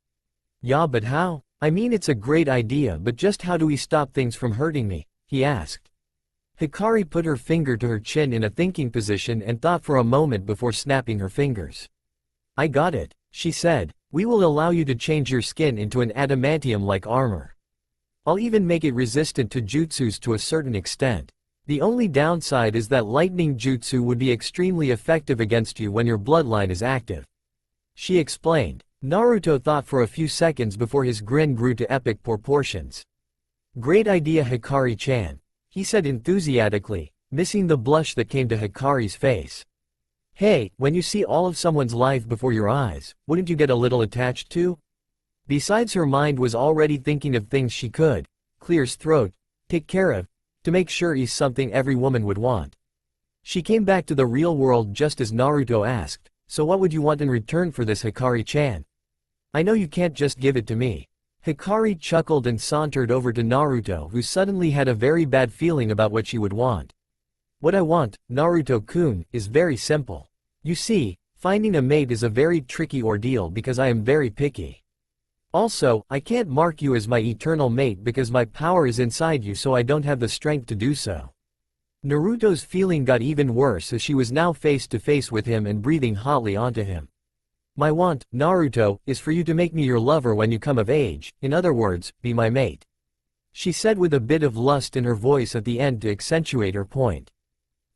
Yeah, but how? I mean, it's a great idea, but just how do we stop things from hurting me? He asked. Hikari put her finger to her chin in a thinking position and thought for a moment before snapping her fingers. I got it, she said. We will allow you to change your skin into an adamantium-like armor. I'll even make it resistant to jutsus to a certain extent. The only downside is that lightning jutsu would be extremely effective against you when your bloodline is active. She explained. Naruto thought for a few seconds before his grin grew to epic proportions. Great idea, Hikari-chan, he said enthusiastically, missing the blush that came to Hikari's face. Hey, when you see all of someone's life before your eyes, wouldn't you get a little attached too? Besides, her mind was already thinking of things she could clear his throat, take care of, to make sure he's something every woman would want. She came back to the real world just as Naruto asked, so what would you want in return for this, Hikari-chan? I know you can't just give it to me. Hikari chuckled and sauntered over to Naruto, who suddenly had a very bad feeling about what she would want. What I want, Naruto-kun, is very simple. You see, finding a mate is a very tricky ordeal because I am very picky. Also, I can't mark you as my eternal mate because my power is inside you, so I don't have the strength to do so. Naruto's feeling got even worse as she was now face to face with him and breathing hotly onto him. My want, Naruto, is for you to make me your lover when you come of age, in other words, be my mate. She said with a bit of lust in her voice at the end to accentuate her point.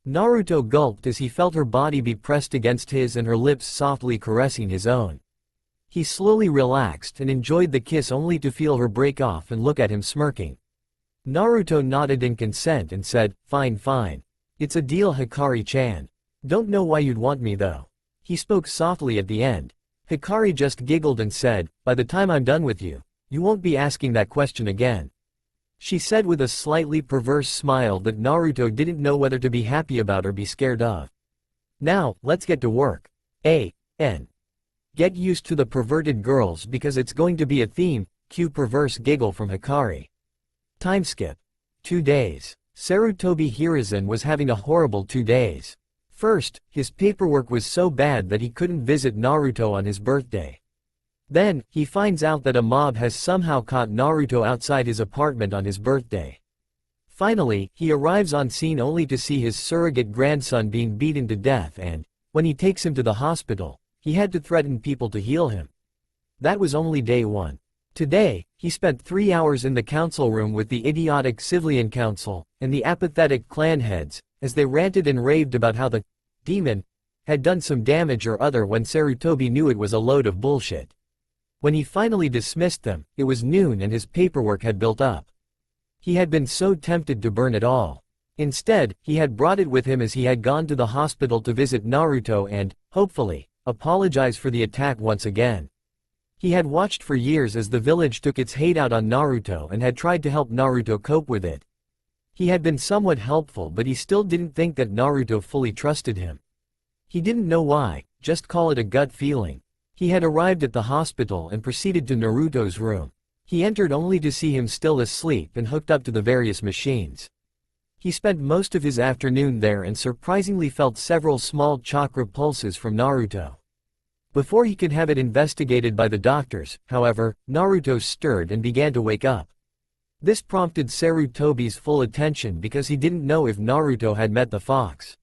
Naruto gulped as he felt her body be pressed against his and her lips softly caressing his own. He slowly relaxed and enjoyed the kiss only to feel her break off and look at him smirking. Naruto nodded in consent and said, fine fine. It's a deal, Hikari-chan. Don't know why you'd want me though. He spoke softly at the end. Hikari just giggled and said, by the time I'm done with you, you won't be asking that question again. She said with a slightly perverse smile that Naruto didn't know whether to be happy about or be scared of. Now, let's get to work. A.N. Get used to the perverted girls because it's going to be a theme. Cue perverse giggle from Hikari. Time skip. 2 days. Sarutobi Hiruzen was having a horrible 2 days. First, his paperwork was so bad that he couldn't visit Naruto on his birthday. Then, he finds out that a mob has somehow caught Naruto outside his apartment on his birthday. Finally, he arrives on scene only to see his surrogate grandson being beaten to death and, when he takes him to the hospital, he had to threaten people to heal him. That was only day 1. Today, he spent 3 hours in the council room with the idiotic civilian council and the apathetic clan heads, as they ranted and raved about how the demon had done some damage or other when Sarutobi knew it was a load of bullshit. When he finally dismissed them, it was noon and his paperwork had built up. He had been so tempted to burn it all. Instead, he had brought it with him as he had gone to the hospital to visit Naruto and, hopefully, apologize for the attack once again. He had watched for years as the village took its hate out on Naruto and had tried to help Naruto cope with it. He had been somewhat helpful, but he still didn't think that Naruto fully trusted him. He didn't know why, just call it a gut feeling. He had arrived at the hospital and proceeded to Naruto's room. He entered only to see him still asleep and hooked up to the various machines. He spent most of his afternoon there and surprisingly felt several small chakra pulses from Naruto. Before he could have it investigated by the doctors, however, Naruto stirred and began to wake up. This prompted Sarutobi's full attention because he didn't know if Naruto had met the fox.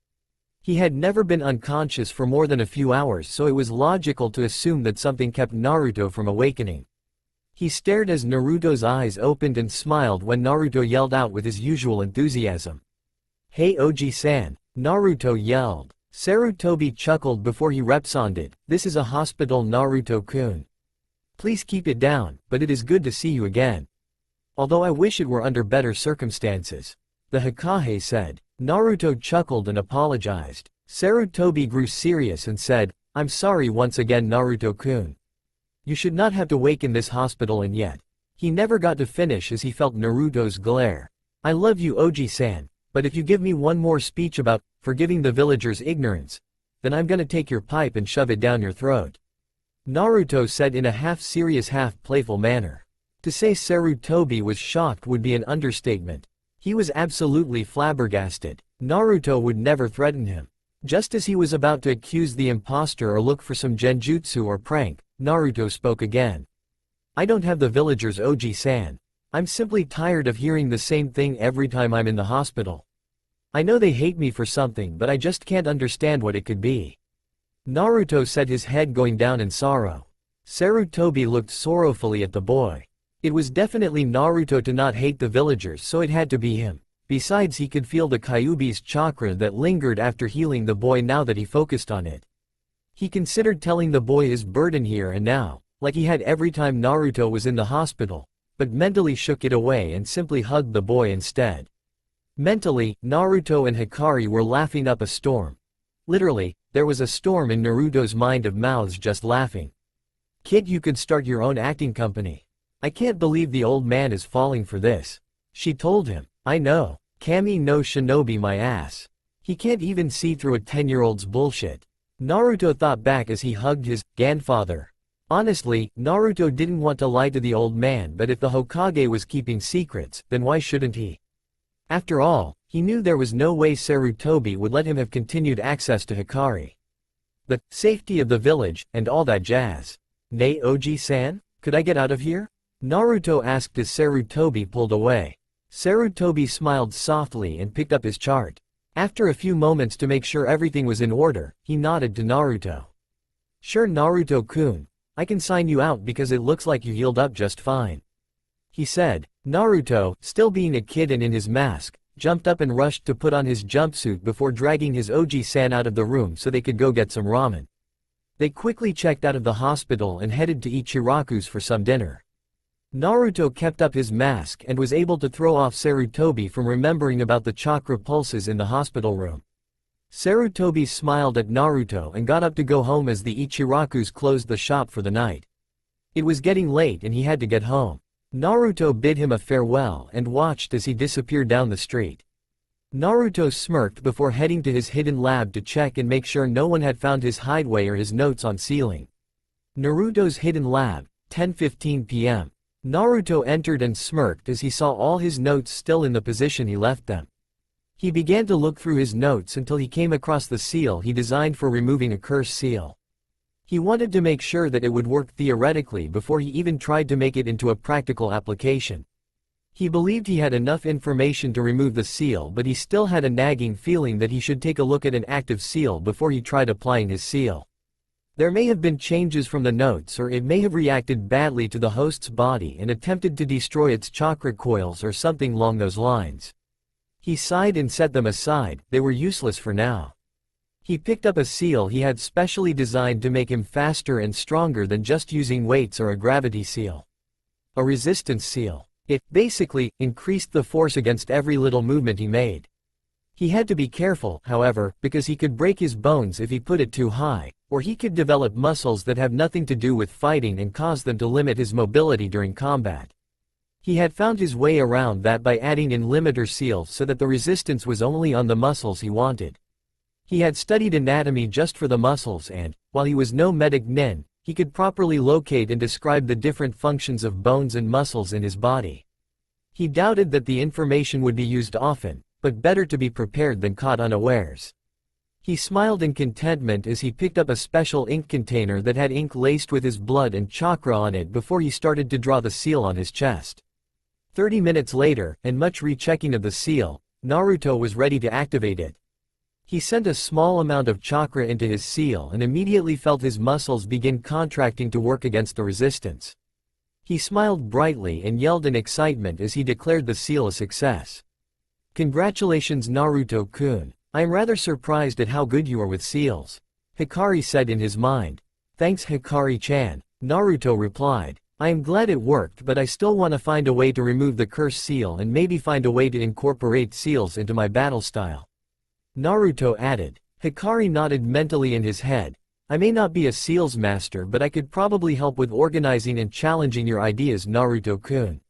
He had never been unconscious for more than a few hours, so it was logical to assume that something kept Naruto from awakening. He stared as Naruto's eyes opened and smiled when Naruto yelled out with his usual enthusiasm. "Hey Oji-san," Naruto yelled. Sarutobi chuckled before he responded, "This is a hospital, Naruto-kun. Please keep it down, but it is good to see you again. Although I wish it were under better circumstances," the Hokage said. Naruto chuckled and apologized. Sarutobi grew serious and said, "I'm sorry once again, Naruto-kun. You should not have to wake in this hospital," and yet he never got to finish as he felt Naruto's glare. "I love you, Oji-san, but if you give me one more speech about forgiving the villagers' ignorance, then I'm gonna take your pipe and shove it down your throat," Naruto said in a half-serious half-playful manner. To say Sarutobi was shocked would be an understatement. He was absolutely flabbergasted. Naruto would never threaten him. Just as he was about to accuse the impostor or look for some genjutsu or prank, Naruto spoke again. "I don't have the villagers, Oji-san. I'm simply tired of hearing the same thing every time I'm in the hospital. I know they hate me for something, but I just can't understand what it could be." Naruto said, his head going down in sorrow. Sarutobi looked sorrowfully at the boy. It was definitely Naruto to not hate the villagers, so it had to be him. Besides, he could feel the Kyubi's chakra that lingered after healing the boy now that he focused on it. He considered telling the boy his burden here and now, like he had every time Naruto was in the hospital, but mentally shook it away and simply hugged the boy instead. Mentally, Naruto and Hikari were laughing up a storm. Literally, there was a storm in Naruto's mind of mouths just laughing. "Kid, you could start your own acting company. I can't believe the old man is falling for this," she told him. "I know. Kami no shinobi my ass. He can't even see through a 10-year-old's bullshit," Naruto thought back as he hugged his grandfather. Honestly, Naruto didn't want to lie to the old man, but if the Hokage was keeping secrets, then why shouldn't he? After all, he knew there was no way Sarutobi would let him have continued access to Hikari. The safety of the village, and all that jazz. "Nay, Oji-san, could I get out of here?" Naruto asked as Sarutobi pulled away. Sarutobi smiled softly and picked up his chart. After a few moments to make sure everything was in order, he nodded to Naruto. "Sure, Naruto-kun, I can sign you out because it looks like you healed up just fine," he said. Naruto, still being a kid and in his mask, jumped up and rushed to put on his jumpsuit before dragging his Oji-san out of the room so they could go get some ramen. They quickly checked out of the hospital and headed to Ichiraku's for some dinner. Naruto kept up his mask and was able to throw off Sarutobi from remembering about the chakra pulses in the hospital room. Sarutobi smiled at Naruto and got up to go home as the Ichirakus closed the shop for the night. It was getting late and he had to get home. Naruto bid him a farewell and watched as he disappeared down the street. Naruto smirked before heading to his hidden lab to check and make sure no one had found his hideaway or his notes on ceiling. Naruto's hidden lab, 10:15 p.m. Naruto entered and smirked as he saw all his notes still in the position he left them. He began to look through his notes until he came across the seal he designed for removing a curse seal. He wanted to make sure that it would work theoretically before he even tried to make it into a practical application. He believed he had enough information to remove the seal, but he still had a nagging feeling that he should take a look at an active seal before he tried applying his seal. There may have been changes from the notes, or it may have reacted badly to the host's body and attempted to destroy its chakra coils or something along those lines. He sighed and set them aside, they were useless for now. He picked up a seal he had specially designed to make him faster and stronger than just using weights or a gravity seal. A resistance seal. It, basically, increased the force against every little movement he made. He had to be careful, however, because he could break his bones if he put it too high, or he could develop muscles that have nothing to do with fighting and cause them to limit his mobility during combat. He had found his way around that by adding in limiter seals so that the resistance was only on the muscles he wanted. He had studied anatomy just for the muscles and, while he was no medic nin, he could properly locate and describe the different functions of bones and muscles in his body. He doubted that the information would be used often, but better to be prepared than caught unawares. He smiled in contentment as he picked up a special ink container that had ink laced with his blood and chakra on it before he started to draw the seal on his chest. 30 minutes later, and much rechecking of the seal, Naruto was ready to activate it. He sent a small amount of chakra into his seal and immediately felt his muscles begin contracting to work against the resistance. He smiled brightly and yelled in excitement as he declared the seal a success. "Congratulations, Naruto-kun. I am rather surprised at how good you are with seals," Hikari said in his mind. "Thanks, Hikari-chan," Naruto replied. "I am glad it worked, but I still want to find a way to remove the curse seal and maybe find a way to incorporate seals into my battle style," Naruto added. Hikari nodded mentally in his head. "I may not be a seals master, but I could probably help with organizing and challenging your ideas, Naruto-kun,"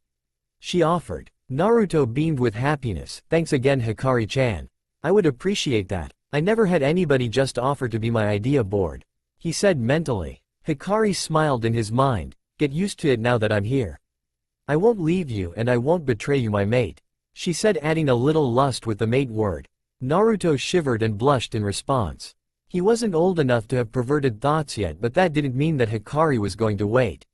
she offered. Naruto beamed with happiness. "Thanks again, Hikari-chan. I would appreciate that. I never had anybody just offer to be my idea board," he said mentally. Hikari smiled in his mind. "Get used to it now that I'm here. I won't leave you and I won't betray you, my mate," she said, adding a little lust with the mate word. Naruto shivered and blushed in response. He wasn't old enough to have perverted thoughts yet, but that didn't mean that Hikari was going to wait.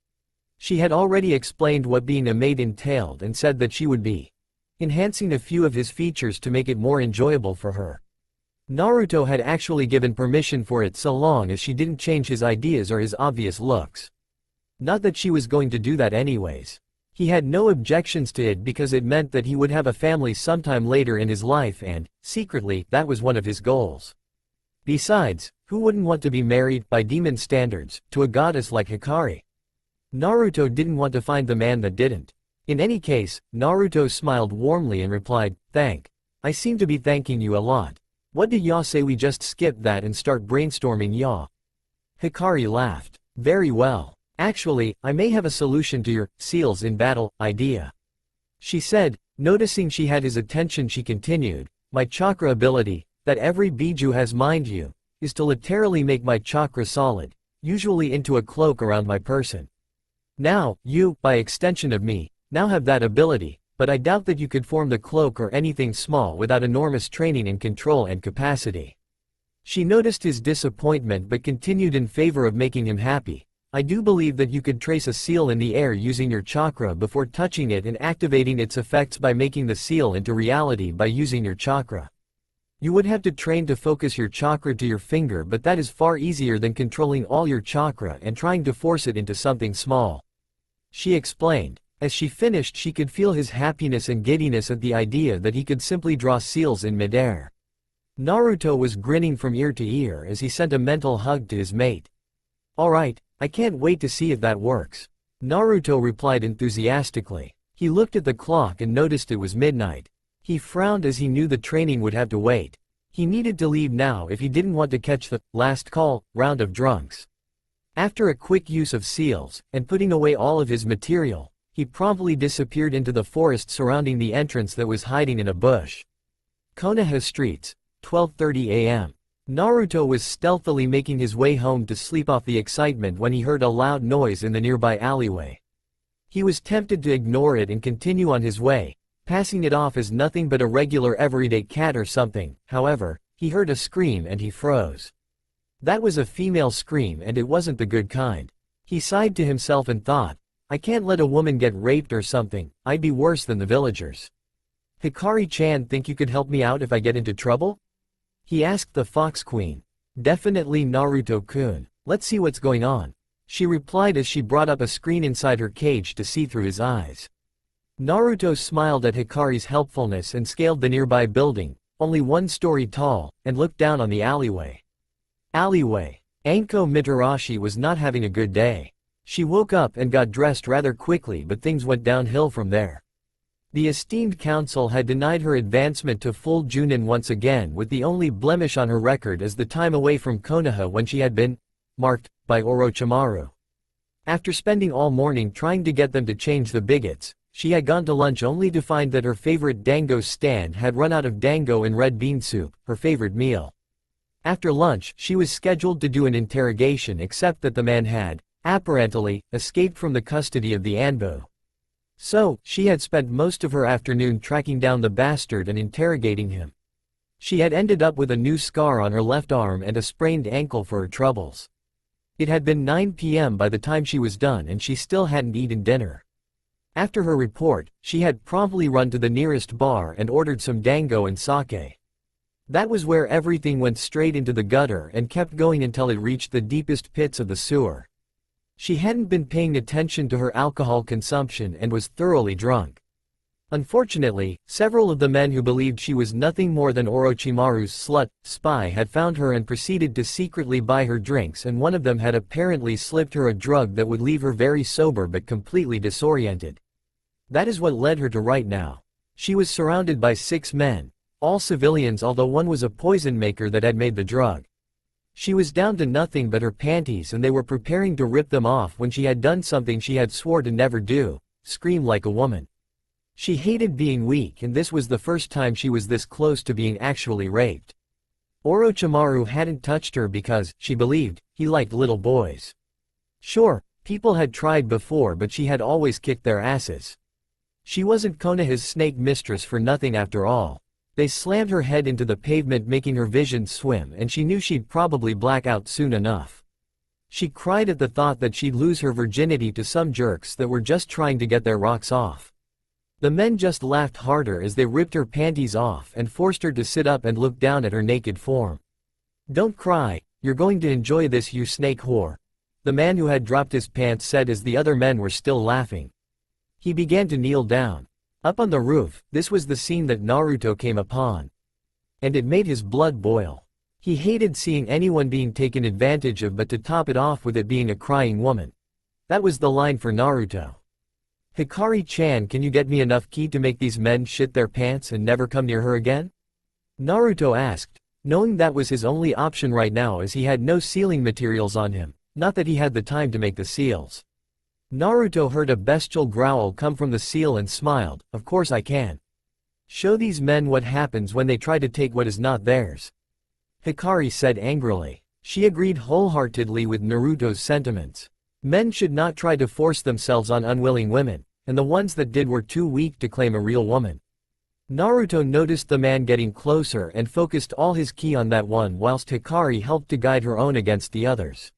She had already explained what being a mate entailed and said that she would be enhancing a few of his features to make it more enjoyable for her. Naruto had actually given permission for it so long as she didn't change his ideas or his obvious looks. Not that she was going to do that anyways. He had no objections to it because it meant that he would have a family sometime later in his life and, secretly, that was one of his goals. Besides, who wouldn't want to be married, by demon standards, to a goddess like Hikari? Naruto didn't want to find the man that didn't. In any case, Naruto smiled warmly and replied, I seem to be thanking you a lot. What do ya say we just skip that and start brainstorming ya?" Hikari laughed. "Very well. Actually, I may have a solution to your seals in battle idea," she said. Noticing she had his attention, she continued, "My chakra ability, that every biju has, mind you, is to literally make my chakra solid, usually into a cloak around my person. Now, you, by extension of me, now have that ability, but I doubt that you could form the cloak or anything small without enormous training in control and capacity." She noticed his disappointment but continued in favor of making him happy. "I do believe that you could trace a seal in the air using your chakra before touching it and activating its effects by making the seal into reality by using your chakra. You would have to train to focus your chakra to your finger, but that is far easier than controlling all your chakra and trying to force it into something small," she explained. As she finished, she could feel his happiness and giddiness at the idea that he could simply draw seals in midair. Naruto was grinning from ear to ear as he sent a mental hug to his mate. "Alright, I can't wait to see if that works," Naruto replied enthusiastically. He looked at the clock and noticed it was midnight. He frowned as he knew the training would have to wait. He needed to leave now if he didn't want to catch the last call round of drunks. After a quick use of seals, and putting away all of his material, he promptly disappeared into the forest surrounding the entrance that was hiding in a bush. Konoha Streets, 12:30 a.m. Naruto was stealthily making his way home to sleep off the excitement when he heard a loud noise in the nearby alleyway. He was tempted to ignore it and continue on his way, passing it off as nothing but a regular everyday cat or something. However, he heard a scream and he froze. That was a female scream, and it wasn't the good kind. He sighed to himself and thought, I can't let a woman get raped or something, I'd be worse than the villagers. Hikari-chan, think you could help me out if I get into trouble? He asked the Fox Queen. Definitely Naruto-kun, let's see what's going on. She replied as she brought up a screen inside her cage to see through his eyes. Naruto smiled at Hikari's helpfulness and scaled the nearby building, only 1 story tall, and looked down on the alleyway. Anko Mitarashi was not having a good day. She woke up and got dressed rather quickly, but things went downhill from there. The esteemed council had denied her advancement to full Junin once again, with the only blemish on her record as the time away from Konoha when she had been marked by Orochimaru. After spending all morning trying to get them to change the bigots, she had gone to lunch only to find that her favorite dango stand had run out of dango and red bean soup, her favorite meal. After lunch, she was scheduled to do an interrogation, except that the man had, apparently, escaped from the custody of the Anbo. So, she had spent most of her afternoon tracking down the bastard and interrogating him. She had ended up with a new scar on her left arm and a sprained ankle for her troubles. It had been 9 p.m. by the time she was done, and she still hadn't eaten dinner. After her report, she had promptly run to the nearest bar and ordered some dango and sake. That was where everything went straight into the gutter and kept going until it reached the deepest pits of the sewer. She hadn't been paying attention to her alcohol consumption and was thoroughly drunk. Unfortunately, several of the men who believed she was nothing more than Orochimaru's spy had found her and proceeded to secretly buy her drinks, and one of them had apparently slipped her a drug that would leave her very sober but completely disoriented. That is what led her to right now. She was surrounded by 6 men, all civilians, although one was a poison maker that had made the drug. She was down to nothing but her panties, and they were preparing to rip them off when she had done something she had swore to never do: scream like a woman. She hated being weak, and this was the first time she was this close to being actually raped. Orochimaru hadn't touched her because, she believed, he liked little boys. Sure, people had tried before, but she had always kicked their asses. She wasn't Konoha's snake mistress for nothing after all. They slammed her head into the pavement, making her vision swim, and she knew she'd probably black out soon enough. She cried at the thought that she'd lose her virginity to some jerks that were just trying to get their rocks off. The men just laughed harder as they ripped her panties off and forced her to sit up and look down at her naked form. "Don't cry, you're going to enjoy this, you snake whore," the man who had dropped his pants said as the other men were still laughing. He began to kneel down. Up on the roof, this was the scene that Naruto came upon. And it made his blood boil. He hated seeing anyone being taken advantage of, but to top it off with it being a crying woman. That was the line for Naruto. "Hikari-chan, can you get me enough ki to make these men shit their pants and never come near her again?" Naruto asked, knowing that was his only option right now as he had no sealing materials on him, not that he had the time to make the seals. Naruto heard a bestial growl come from the seal and smiled. "Of course I can. Show these men what happens when they try to take what is not theirs," Hikari said angrily. She agreed wholeheartedly with Naruto's sentiments. Men should not try to force themselves on unwilling women, and the ones that did were too weak to claim a real woman. Naruto noticed the man getting closer and focused all his ki on that one, whilst Hikari helped to guide her own against the others.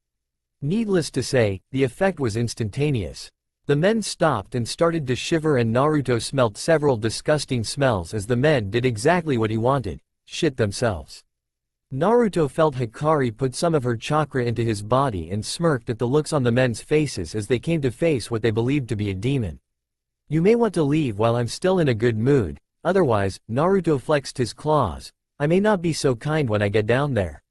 Needless to say, the effect was instantaneous. The men stopped and started to shiver, and Naruto smelled several disgusting smells as the men did exactly what he wanted: shit themselves. Naruto felt Hikari put some of her chakra into his body and smirked at the looks on the men's faces as they came to face what they believed to be a demon. "You may want to leave while I'm still in a good mood, otherwise," Naruto flexed his claws, "I may not be so kind when I get down there,"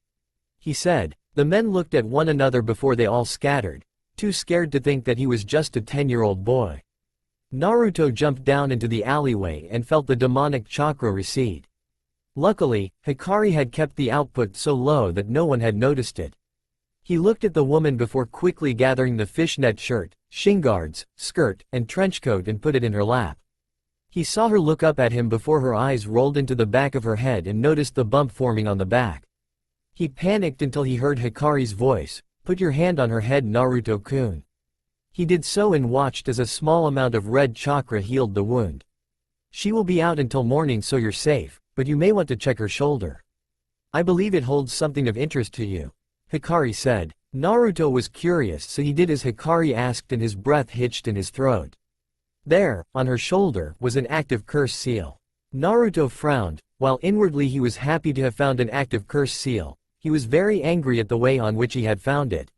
he said. The men looked at one another before they all scattered, too scared to think that he was just a 10-year-old boy. Naruto jumped down into the alleyway and felt the demonic chakra recede. Luckily, Hikari had kept the output so low that no one had noticed it. He looked at the woman before quickly gathering the fishnet shirt, shin guards, skirt, and trenchcoat and put it in her lap. He saw her look up at him before her eyes rolled into the back of her head and noticed the bump forming on the back. He panicked until he heard Hikari's voice, "Put your hand on her head, Naruto-kun." He did so and watched as a small amount of red chakra healed the wound. "She will be out until morning, so you're safe, but you may want to check her shoulder. I believe it holds something of interest to you," Hikari said. Naruto was curious, so he did as Hikari asked and his breath hitched in his throat. There, on her shoulder, was an active curse seal. Naruto frowned. While inwardly he was happy to have found an active curse seal, he was very angry at the way on which he had found it.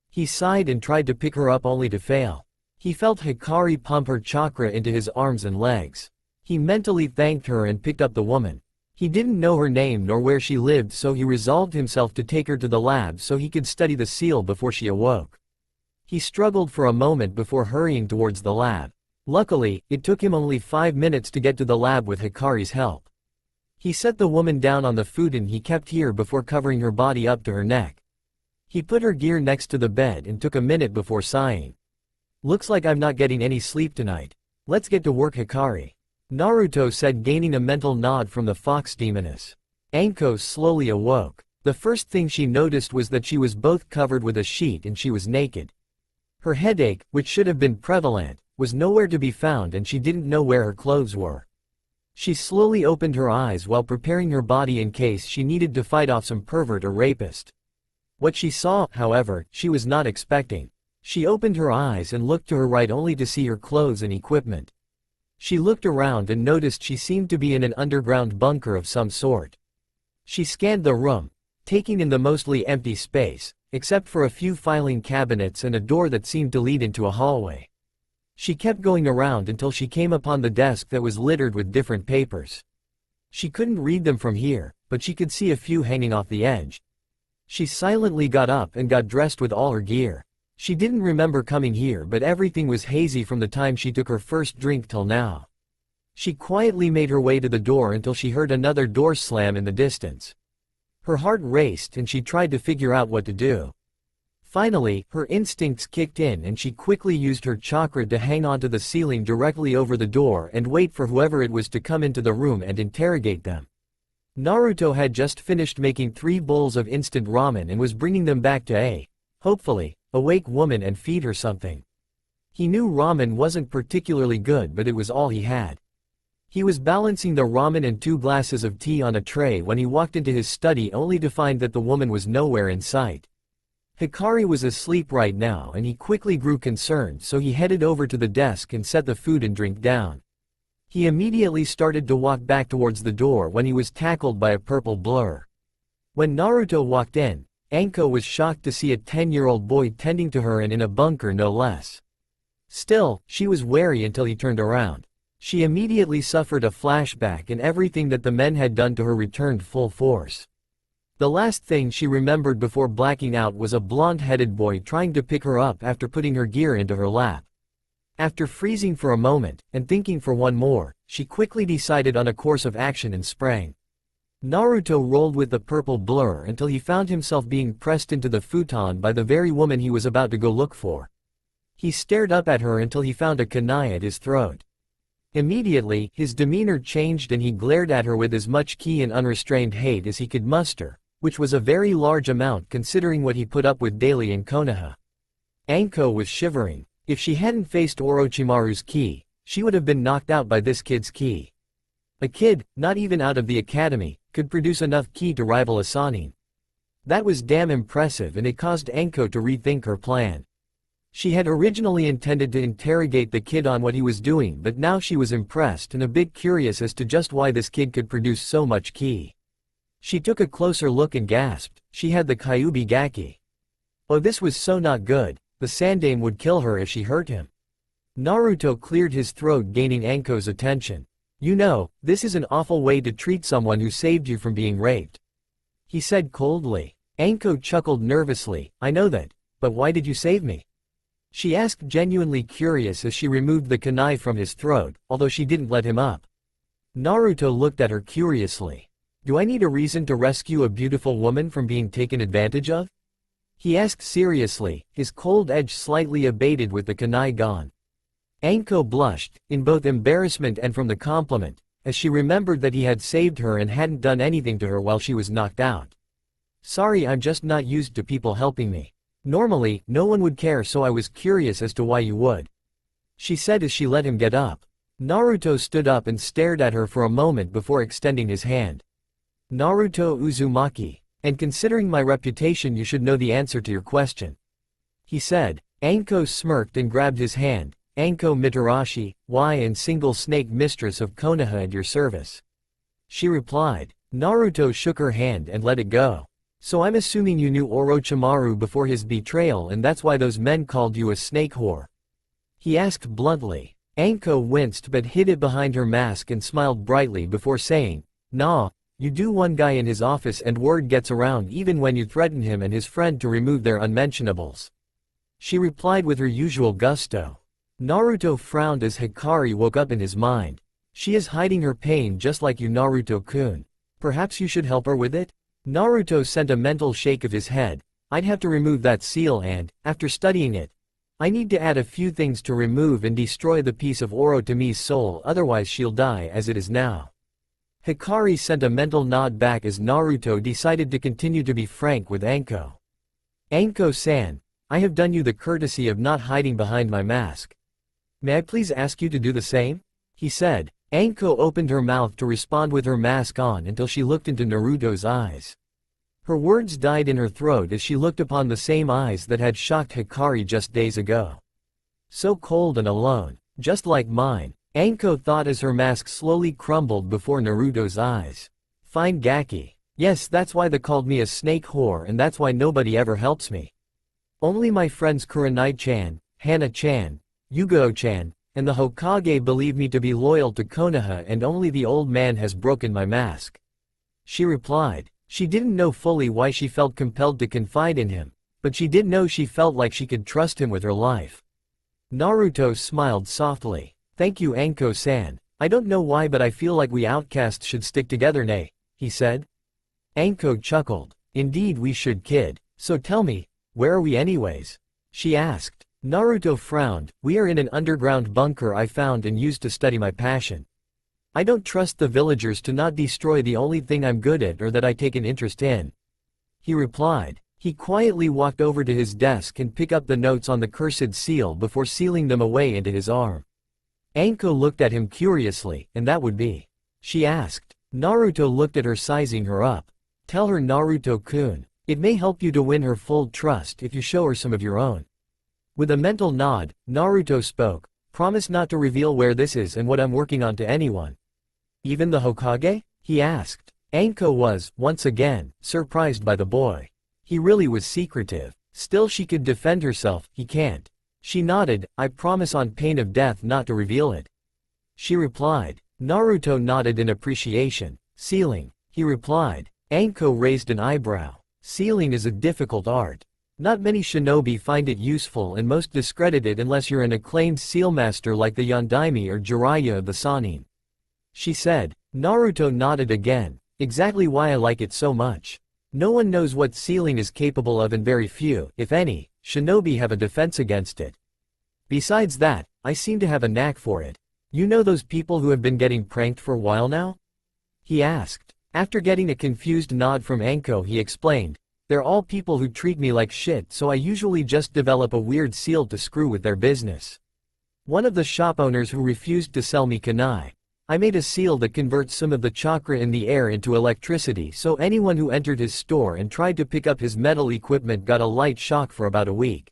He sighed and tried to pick her up only to fail. He felt Hikari pump her chakra into his arms and legs. He mentally thanked her and picked up the woman. He didn't know her name nor where she lived, so he resolved himself to take her to the lab so he could study the seal before she awoke. He struggled for a moment before hurrying towards the lab. Luckily, it took him only 5 minutes to get to the lab with Hikari's help. He set the woman down on the futon he kept here before covering her body up to her neck. He put her gear next to the bed and took a minute before sighing. "Looks like I'm not getting any sleep tonight. Let's get to work, Hikari," Naruto said, gaining a mental nod from the fox demoness. Anko slowly awoke. The first thing she noticed was that she was both covered with a sheet and she was naked. Her headache, which should have been prevalent, was nowhere to be found and she didn't know where her clothes were. She slowly opened her eyes while preparing her body in case she needed to fight off some pervert or rapist. What she saw, however, she was not expecting. She opened her eyes and looked to her right only to see her clothes and equipment. She looked around and noticed she seemed to be in an underground bunker of some sort. She scanned the room, taking in the mostly empty space, except for a few filing cabinets and a door that seemed to lead into a hallway. She kept going around until she came upon the desk that was littered with different papers. She couldn't read them from here, but she could see a few hanging off the edge. She silently got up and got dressed with all her gear. She didn't remember coming here, but everything was hazy from the time she took her first drink till now. She quietly made her way to the door until she heard another door slam in the distance. Her heart raced and she tried to figure out what to do. Finally, her instincts kicked in and she quickly used her chakra to hang onto the ceiling directly over the door and wait for whoever it was to come into the room and interrogate them. Naruto had just finished making 3 bowls of instant ramen and was bringing them back to hopefully, awake woman and feed her something. He knew ramen wasn't particularly good, but it was all he had. He was balancing the ramen and 2 glasses of tea on a tray when he walked into his study only to find that the woman was nowhere in sight. Hikari was asleep right now and he quickly grew concerned, so he headed over to the desk and set the food and drink down. He immediately started to walk back towards the door when he was tackled by a purple blur. When Naruto walked in, Anko was shocked to see a 10-year-old boy tending to her and in a bunker no less. Still, she was wary until he turned around. She immediately suffered a flashback and everything that the men had done to her returned full force. The last thing she remembered before blacking out was a blonde-headed boy trying to pick her up after putting her gear into her lap. After freezing for a moment, and thinking for one more, she quickly decided on a course of action and sprang. Naruto rolled with the purple blur until he found himself being pressed into the futon by the very woman he was about to go look for. He stared up at her until he found a kunai at his throat. Immediately, his demeanor changed and he glared at her with as much ki and unrestrained hate as he could muster, which was a very large amount considering what he put up with daily in Konoha. Anko was shivering. If she hadn't faced Orochimaru's ki, she would have been knocked out by this kid's ki. A kid, not even out of the academy, could produce enough ki to rival a Sannin. That was damn impressive and it caused Anko to rethink her plan. She had originally intended to interrogate the kid on what he was doing, but now she was impressed and a bit curious as to just why this kid could produce so much ki. She took a closer look and gasped. She had the Kyubi gaki. Oh, this was so not good. The Sandaime would kill her if she hurt him. Naruto cleared his throat, gaining Anko's attention. "You know, this is an awful way to treat someone who saved you from being raped," he said coldly. Anko chuckled nervously. "I know that. But why did you save me?" she asked, genuinely curious as she removed the kunai from his throat, although she didn't let him up. Naruto looked at her curiously. "Do I need a reason to rescue a beautiful woman from being taken advantage of?" he asked seriously, his cold edge slightly abated with the kunai gone. Anko blushed, in both embarrassment and from the compliment, as she remembered that he had saved her and hadn't done anything to her while she was knocked out. "Sorry, I'm just not used to people helping me. Normally, no one would care, so I was curious as to why you would," she said as she let him get up. Naruto stood up and stared at her for a moment before extending his hand. "Naruto Uzumaki, And considering my reputation, you should know the answer to your question," he said. Anko smirked and grabbed his hand. "Anko Mitarashi, Y and single snake mistress of Konoha at your service," she replied. Naruto shook her hand and let it go. "So I'm assuming you knew Orochimaru before his betrayal, and that's why those men called you a snake whore?" he asked bluntly. Anko winced but hid it behind her mask and smiled brightly before saying, "Nah, you do one guy in his office and word gets around even when you threaten him and his friend to remove their unmentionables," she replied with her usual gusto. Naruto frowned as Hikari woke up in his mind. "She is hiding her pain just like you, Naruto-kun. Perhaps you should help her with it?" Naruto sent a mental shake of his head. "I'd have to remove that seal and, after studying it, I need to add a few things to remove and destroy the piece of Orotomi's soul, otherwise she'll die as it is now." Hikari sent a mental nod back as Naruto decided to continue to be frank with Anko. "Anko-san, I have done you the courtesy of not hiding behind my mask. May I please ask you to do the same?" he said. Anko opened her mouth to respond with her mask on until she looked into Naruto's eyes. Her words died in her throat as she looked upon the same eyes that had shocked Hikari just days ago. "So cold and alone, just like mine," Anko thought as her mask slowly crumbled before Naruto's eyes. "Fine Gaki. Yes, that's why they called me a snake whore, and that's why nobody ever helps me. Only my friends Kurenai-chan, Hana-chan, Yugo-chan, and the Hokage believe me to be loyal to Konoha, and only the old man has broken my mask," she replied. She didn't know fully why she felt compelled to confide in him, but she did know she felt like she could trust him with her life. Naruto smiled softly. "Thank you, Anko-san. I don't know why, but I feel like we outcasts should stick together, nay," he said. Anko chuckled. "Indeed we should, kid. So tell me, where are we anyways?" she asked. Naruto frowned. "We are in an underground bunker I found and used to study my passion. I don't trust the villagers to not destroy the only thing I'm good at or that I take an interest in," he replied. He quietly walked over to his desk and picked up the notes on the cursed seal before sealing them away into his arm. Anko looked at him curiously. "And that would be?" she asked. Naruto looked at her, sizing her up. "Tell her, Naruto-kun. It may help you to win her full trust if you show her some of your own." With a mental nod, Naruto spoke. "Promise not to reveal where this is and what I'm working on to anyone." "Even the Hokage?" he asked. Anko was, once again, surprised by the boy. He really was secretive. Still she could defend herself. "He can't." She nodded. "I promise on pain of death not to reveal it," she replied. Naruto nodded in appreciation. "Sealing," he replied. Anko raised an eyebrow. "Sealing is a difficult art. Not many shinobi find it useful, and most discredit it unless you're an acclaimed sealmaster like the Yondaime or Jiraiya of the Sannin," she said. Naruto nodded again. "Exactly why I like it so much. No one knows what sealing is capable of, and very few, if any, shinobi have a defense against it. Besides that, I seem to have a knack for it. You know those people who have been getting pranked for a while now?" he asked. After getting a confused nod from Anko, he explained. "They're all people who treat me like shit, so I usually just develop a weird seal to screw with their business. One of the shop owners who refused to sell me kunai, I made a seal that converts some of the chakra in the air into electricity, so anyone who entered his store and tried to pick up his metal equipment got a light shock for about a week,"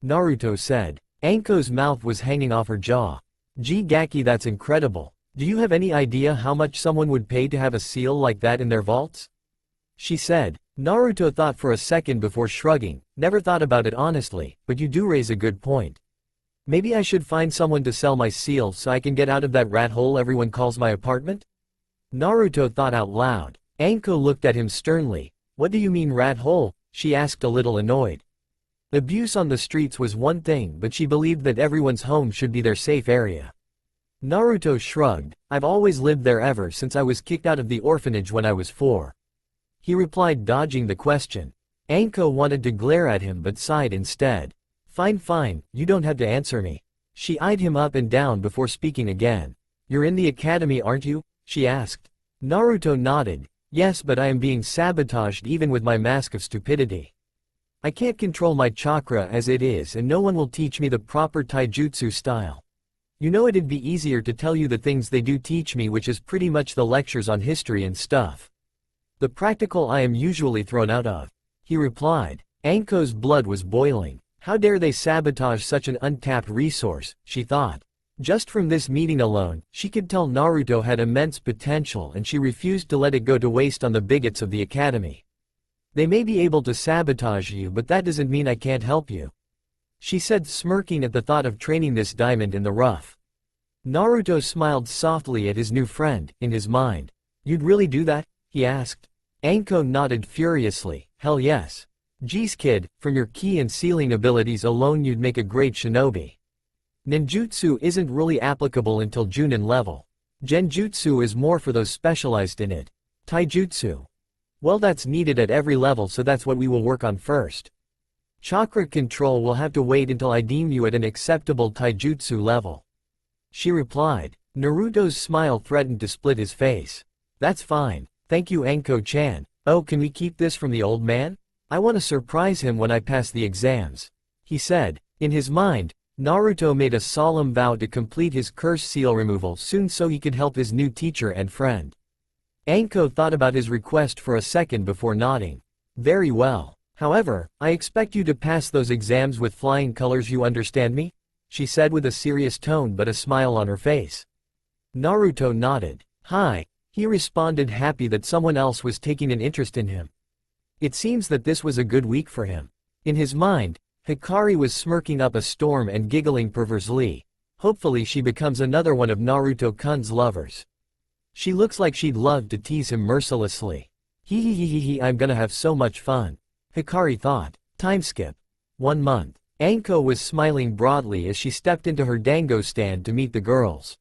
Naruto said. Anko's mouth was hanging off her jaw. "Gee Gaki, that's incredible. Do you have any idea how much someone would pay to have a seal like that in their vaults?" she said. Naruto thought for a second before shrugging. "Never thought about it honestly, but you do raise a good point. Maybe I should find someone to sell my seal so I can get out of that rat hole everyone calls my apartment?" Naruto thought out loud. Anko looked at him sternly. "What do you mean rat hole?" she asked, a little annoyed. Abuse on the streets was one thing, but she believed that everyone's home should be their safe area. Naruto shrugged. "I've always lived there ever since I was kicked out of the orphanage when I was 4. He replied, dodging the question. Anko wanted to glare at him but sighed instead. "Fine fine, you don't have to answer me." She eyed him up and down before speaking again. "You're in the academy, aren't you?" she asked. Naruto nodded. "Yes, but I am being sabotaged even with my mask of stupidity. I can't control my chakra as it is, and no one will teach me the proper taijutsu style. You know, it'd be easier to tell you the things they do teach me, which is pretty much the lectures on history and stuff." The practical I am usually thrown out of. He replied. Anko's blood was boiling. How dare they sabotage such an untapped resource, she thought. Just from this meeting alone, she could tell Naruto had immense potential and she refused to let it go to waste on the bigots of the academy. They may be able to sabotage you, but that doesn't mean I can't help you, she said, smirking at the thought of training this diamond in the rough. Naruto smiled softly at his new friend. In his mind, you'd really do that? He asked. Anko nodded furiously. Hell yes. Geez kid, from your ki and sealing abilities alone you'd make a great shinobi. Ninjutsu isn't really applicable until Junin level. Genjutsu is more for those specialized in it. Taijutsu. Well, that's needed at every level, so that's what we will work on first. Chakra control will have to wait until I deem you at an acceptable taijutsu level, she replied. Naruto's smile threatened to split his face. That's fine. Thank you, Anko-chan. Oh, can we keep this from the old man? I want to surprise him when I pass the exams, he said. In his mind, Naruto made a solemn vow to complete his curse seal removal soon so he could help his new teacher and friend. Anko thought about his request for a second before nodding. Very well. However, I expect you to pass those exams with flying colors, you understand me? She said with a serious tone but a smile on her face. Naruto nodded. Hi, he responded, happy that someone else was taking an interest in him. It seems that this was a good week for him. In his mind, Hikari was smirking up a storm and giggling perversely. Hopefully she becomes another one of Naruto-kun's lovers. She looks like she'd love to tease him mercilessly. Hee, I'm gonna have so much fun, Hikari thought. Time skip. 1 month. Anko was smiling broadly as she stepped into her dango stand to meet the girls.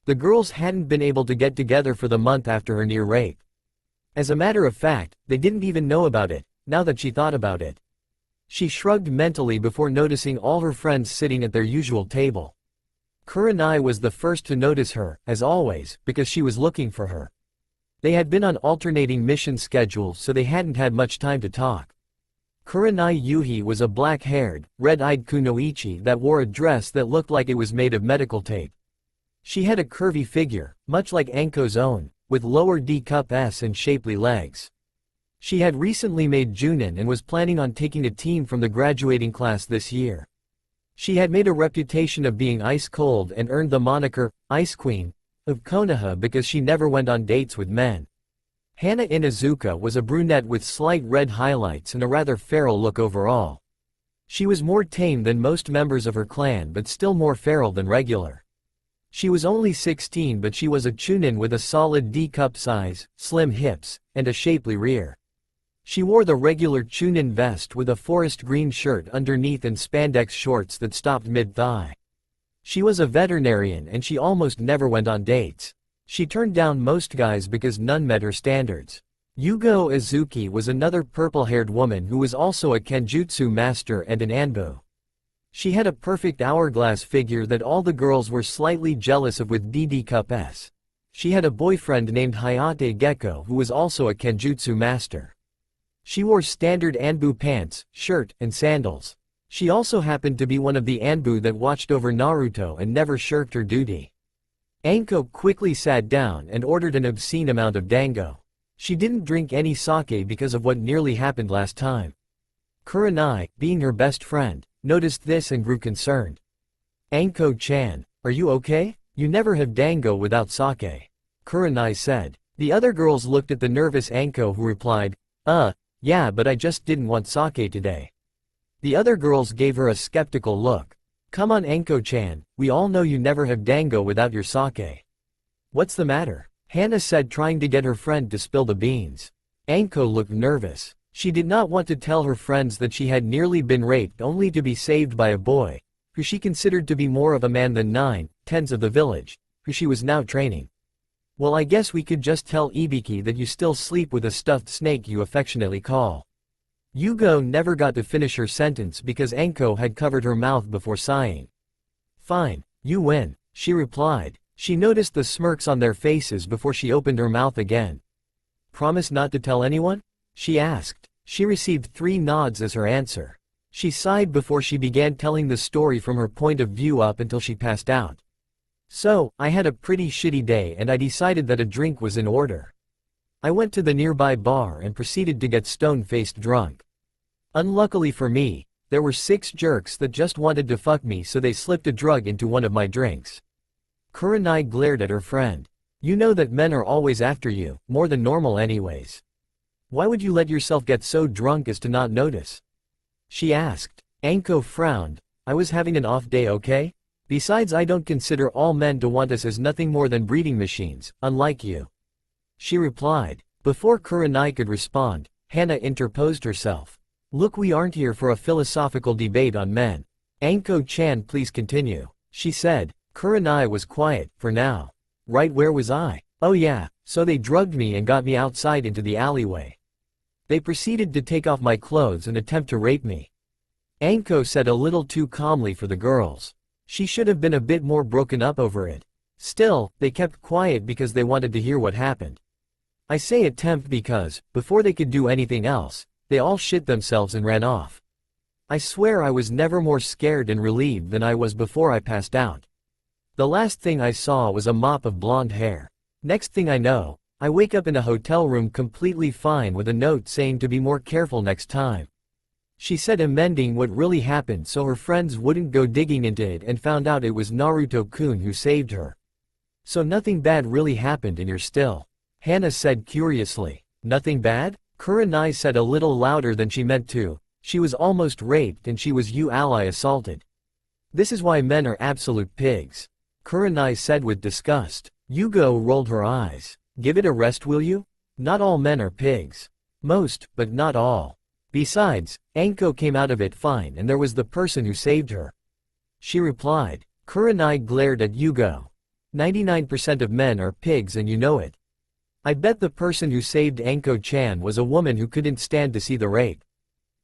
The girls hadn't been able to get together for the month after her near rape. As a matter of fact, they didn't even know about it, now that she thought about it. She shrugged mentally before noticing all her friends sitting at their usual table. Kurenai was the first to notice her, as always, because she was looking for her. They had been on alternating mission schedules, so they hadn't had much time to talk. Kurenai Yuhi was a black-haired, red-eyed kunoichi that wore a dress that looked like it was made of medical tape. She had a curvy figure, much like Anko's own, with lower D-cup S and shapely legs. She had recently made Junin and was planning on taking a team from the graduating class this year. She had made a reputation of being ice-cold and earned the moniker, Ice Queen, of Konoha because she never went on dates with men. Hana Inuzuka was a brunette with slight red highlights and a rather feral look overall. She was more tame than most members of her clan but still more feral than regular. She was only 16 but she was a chunin with a solid D-cup size, slim hips, and a shapely rear. She wore the regular chunin vest with a forest green shirt underneath and spandex shorts that stopped mid-thigh. She was a veterinarian and she almost never went on dates. She turned down most guys because none met her standards. Yugo Izuki was another purple-haired woman who was also a kenjutsu master and an anbu. She had a perfect hourglass figure that all the girls were slightly jealous of with DD Cup S. She had a boyfriend named Hayate Gecko who was also a kenjutsu master. She wore standard anbu pants, shirt, and sandals. She also happened to be one of the anbu that watched over Naruto and never shirked her duty. Anko quickly sat down and ordered an obscene amount of dango. She didn't drink any sake because of what nearly happened last time. Kurenai, being her best friend, noticed this and grew concerned. Anko-chan, are you okay? You never have dango without sake, Kurenai said. The other girls looked at the nervous Anko who replied, yeah, but I just didn't want sake today. The other girls gave her a skeptical look. Come on, Anko-chan, we all know you never have dango without your sake. What's the matter? Hana said, trying to get her friend to spill the beans. Anko looked nervous. She did not want to tell her friends that she had nearly been raped only to be saved by a boy, who she considered to be more of a man than 9/10 of the village, who she was now training. Well, I guess we could just tell Ibiki that you still sleep with a stuffed snake you affectionately call. Yugo never got to finish her sentence because Anko had covered her mouth before sighing. Fine, you win, she replied. She noticed the smirks on their faces before she opened her mouth again. Promise not to tell anyone? She asked. She received 3 nods as her answer. She sighed before she began telling the story from her point of view up until she passed out. So, I had a pretty shitty day and I decided that a drink was in order. I went to the nearby bar and proceeded to get stone-faced drunk. Unluckily for me, there were 6 jerks that just wanted to fuck me, so they slipped a drug into one of my drinks. Kurenai glared at her friend. You know that men are always after you, more than normal anyways. Why would you let yourself get so drunk as to not notice? She asked. Anko frowned. I was having an off day, okay? Besides, I don't consider all men to want us as nothing more than breeding machines, unlike you. She replied. Before Kurenai could respond, Hana interposed herself. Look, we aren't here for a philosophical debate on men. Anko-chan, please continue, she said. Kurenai was quiet, for now. Right, where was I? Oh yeah, so they drugged me and got me outside into the alleyway. They proceeded to take off my clothes and attempt to rape me. Anko said a little too calmly for the girls. She should have been a bit more broken up over it. Still, they kept quiet because they wanted to hear what happened. I say attempt because, before they could do anything else, they all shit themselves and ran off. I swear I was never more scared and relieved than I was before I passed out. The last thing I saw was a mop of blonde hair. Next thing I know, I wake up in a hotel room completely fine with a note saying to be more careful next time. She said amending what really happened so her friends wouldn't go digging into it and found out it was Naruto-kun who saved her. So nothing bad really happened and you're still? Hana said curiously. Nothing bad? Kurenai said a little louder than she meant to. She was almost raped and she was ally assaulted. This is why men are absolute pigs. Kurenai said with disgust. Yugo rolled her eyes. Give it a rest, will you? Not all men are pigs. Most, but not all. Besides, Anko came out of it fine and there was the person who saved her. She replied. Kurenai glared at Yugo. 99% of men are pigs and you know it. I bet the person who saved Anko-chan was a woman who couldn't stand to see the rape.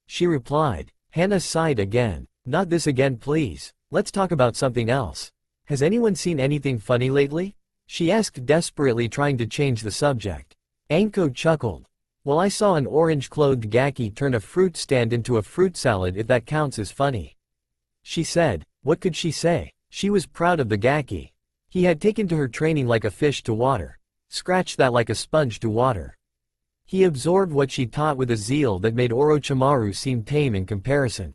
She replied. Hana sighed again. Not this again, please. Let's talk about something else. Has anyone seen anything funny lately? She asked desperately, trying to change the subject. Anko chuckled. Well, I saw an orange-clothed gaki turn a fruit stand into a fruit salad, if that counts as funny. She said. What could she say? She was proud of the gaki. He had taken to her training like a fish to water. Scratch that, like a sponge to water. He absorbed what she taught with a zeal that made Orochimaru seem tame in comparison.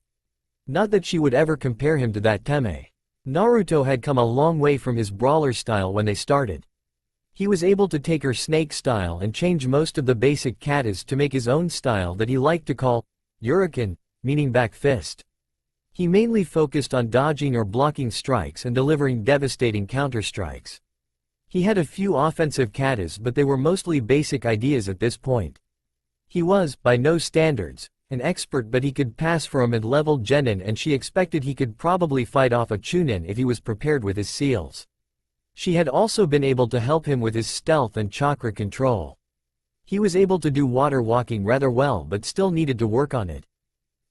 Not that she would ever compare him to that Teme. Naruto had come a long way from his brawler style when they started. He was able to take her snake style and change most of the basic katas to make his own style that he liked to call Yuriken, meaning back fist. He mainly focused on dodging or blocking strikes and delivering devastating counter-strikes. He had a few offensive katas, but they were mostly basic ideas at this point. He was, by no standards, an expert, but he could pass for a mid-level genin and she expected he could probably fight off a chunin if he was prepared with his seals. She had also been able to help him with his stealth and chakra control. He was able to do water walking rather well but still needed to work on it.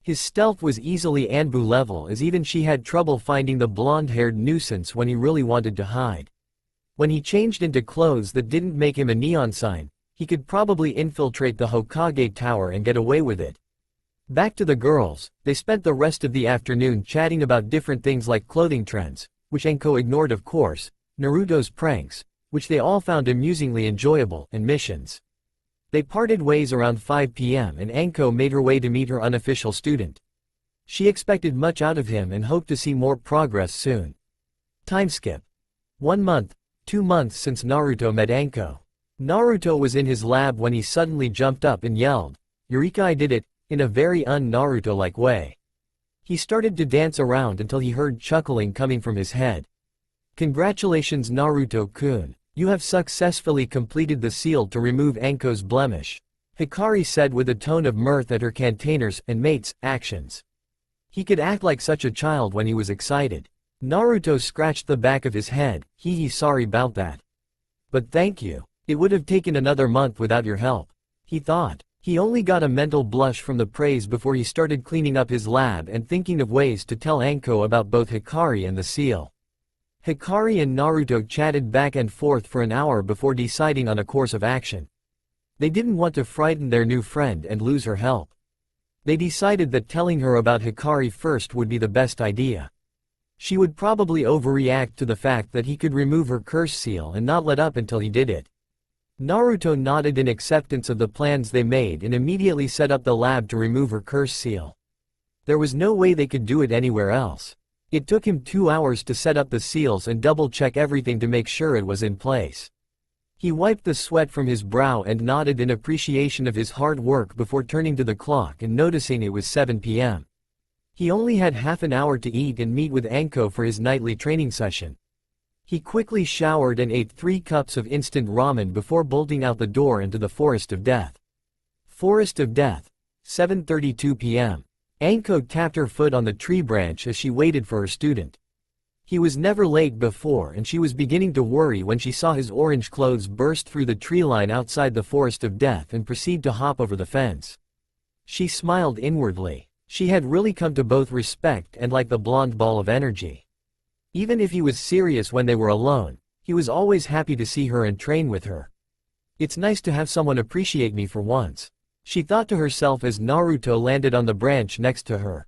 His stealth was easily Anbu level, as even she had trouble finding the blonde-haired nuisance when he really wanted to hide. When he changed into clothes that didn't make him a neon sign, he could probably infiltrate the Hokage tower and get away with it. Back to the girls, they spent the rest of the afternoon chatting about different things like clothing trends, which Anko ignored of course, Naruto's pranks, which they all found amusingly enjoyable, and missions. They parted ways around 5 p.m. and Anko made her way to meet her unofficial student. She expected much out of him and hoped to see more progress soon. Time skip. 1 month, 2 months since Naruto met Anko. Naruto was in his lab when he suddenly jumped up and yelled, "Eureka, I did it," in a very un-Naruto-like way. He started to dance around until he heard chuckling coming from his head. Congratulations Naruto-kun, you have successfully completed the seal to remove Anko's blemish, Hikari said with a tone of mirth at her cantainers and mates' actions. He could act like such a child when he was excited. Naruto scratched the back of his head. Hee sorry about that. But thank you. It would have taken another month without your help, he thought. He only got a mental blush from the praise before he started cleaning up his lab and thinking of ways to tell Anko about both Hikari and the seal. Hikari and Naruto chatted back and forth for an hour before deciding on a course of action. They didn't want to frighten their new friend and lose her help. They decided that telling her about Hikari first would be the best idea. She would probably overreact to the fact that he could remove her curse seal and not let up until he did it. Naruto nodded in acceptance of the plans they made and immediately set up the lab to remove her curse seal. There was no way they could do it anywhere else. It took him 2 hours to set up the seals and double-check everything to make sure it was in place. He wiped the sweat from his brow and nodded in appreciation of his hard work before turning to the clock and noticing it was 7 p.m. He only had half an hour to eat and meet with Anko for his nightly training session. He quickly showered and ate 3 cups of instant ramen before bolting out the door into the Forest of Death. Forest of Death. 7:32 p.m. Anko tapped her foot on the tree branch as she waited for her student. He was never late before and she was beginning to worry when she saw his orange clothes burst through the tree line outside the Forest of Death and proceed to hop over the fence. She smiled inwardly. She had really come to both respect and like the blonde ball of energy. Even if he was serious when they were alone, he was always happy to see her and train with her. It's nice to have someone appreciate me for once, she thought to herself as Naruto landed on the branch next to her.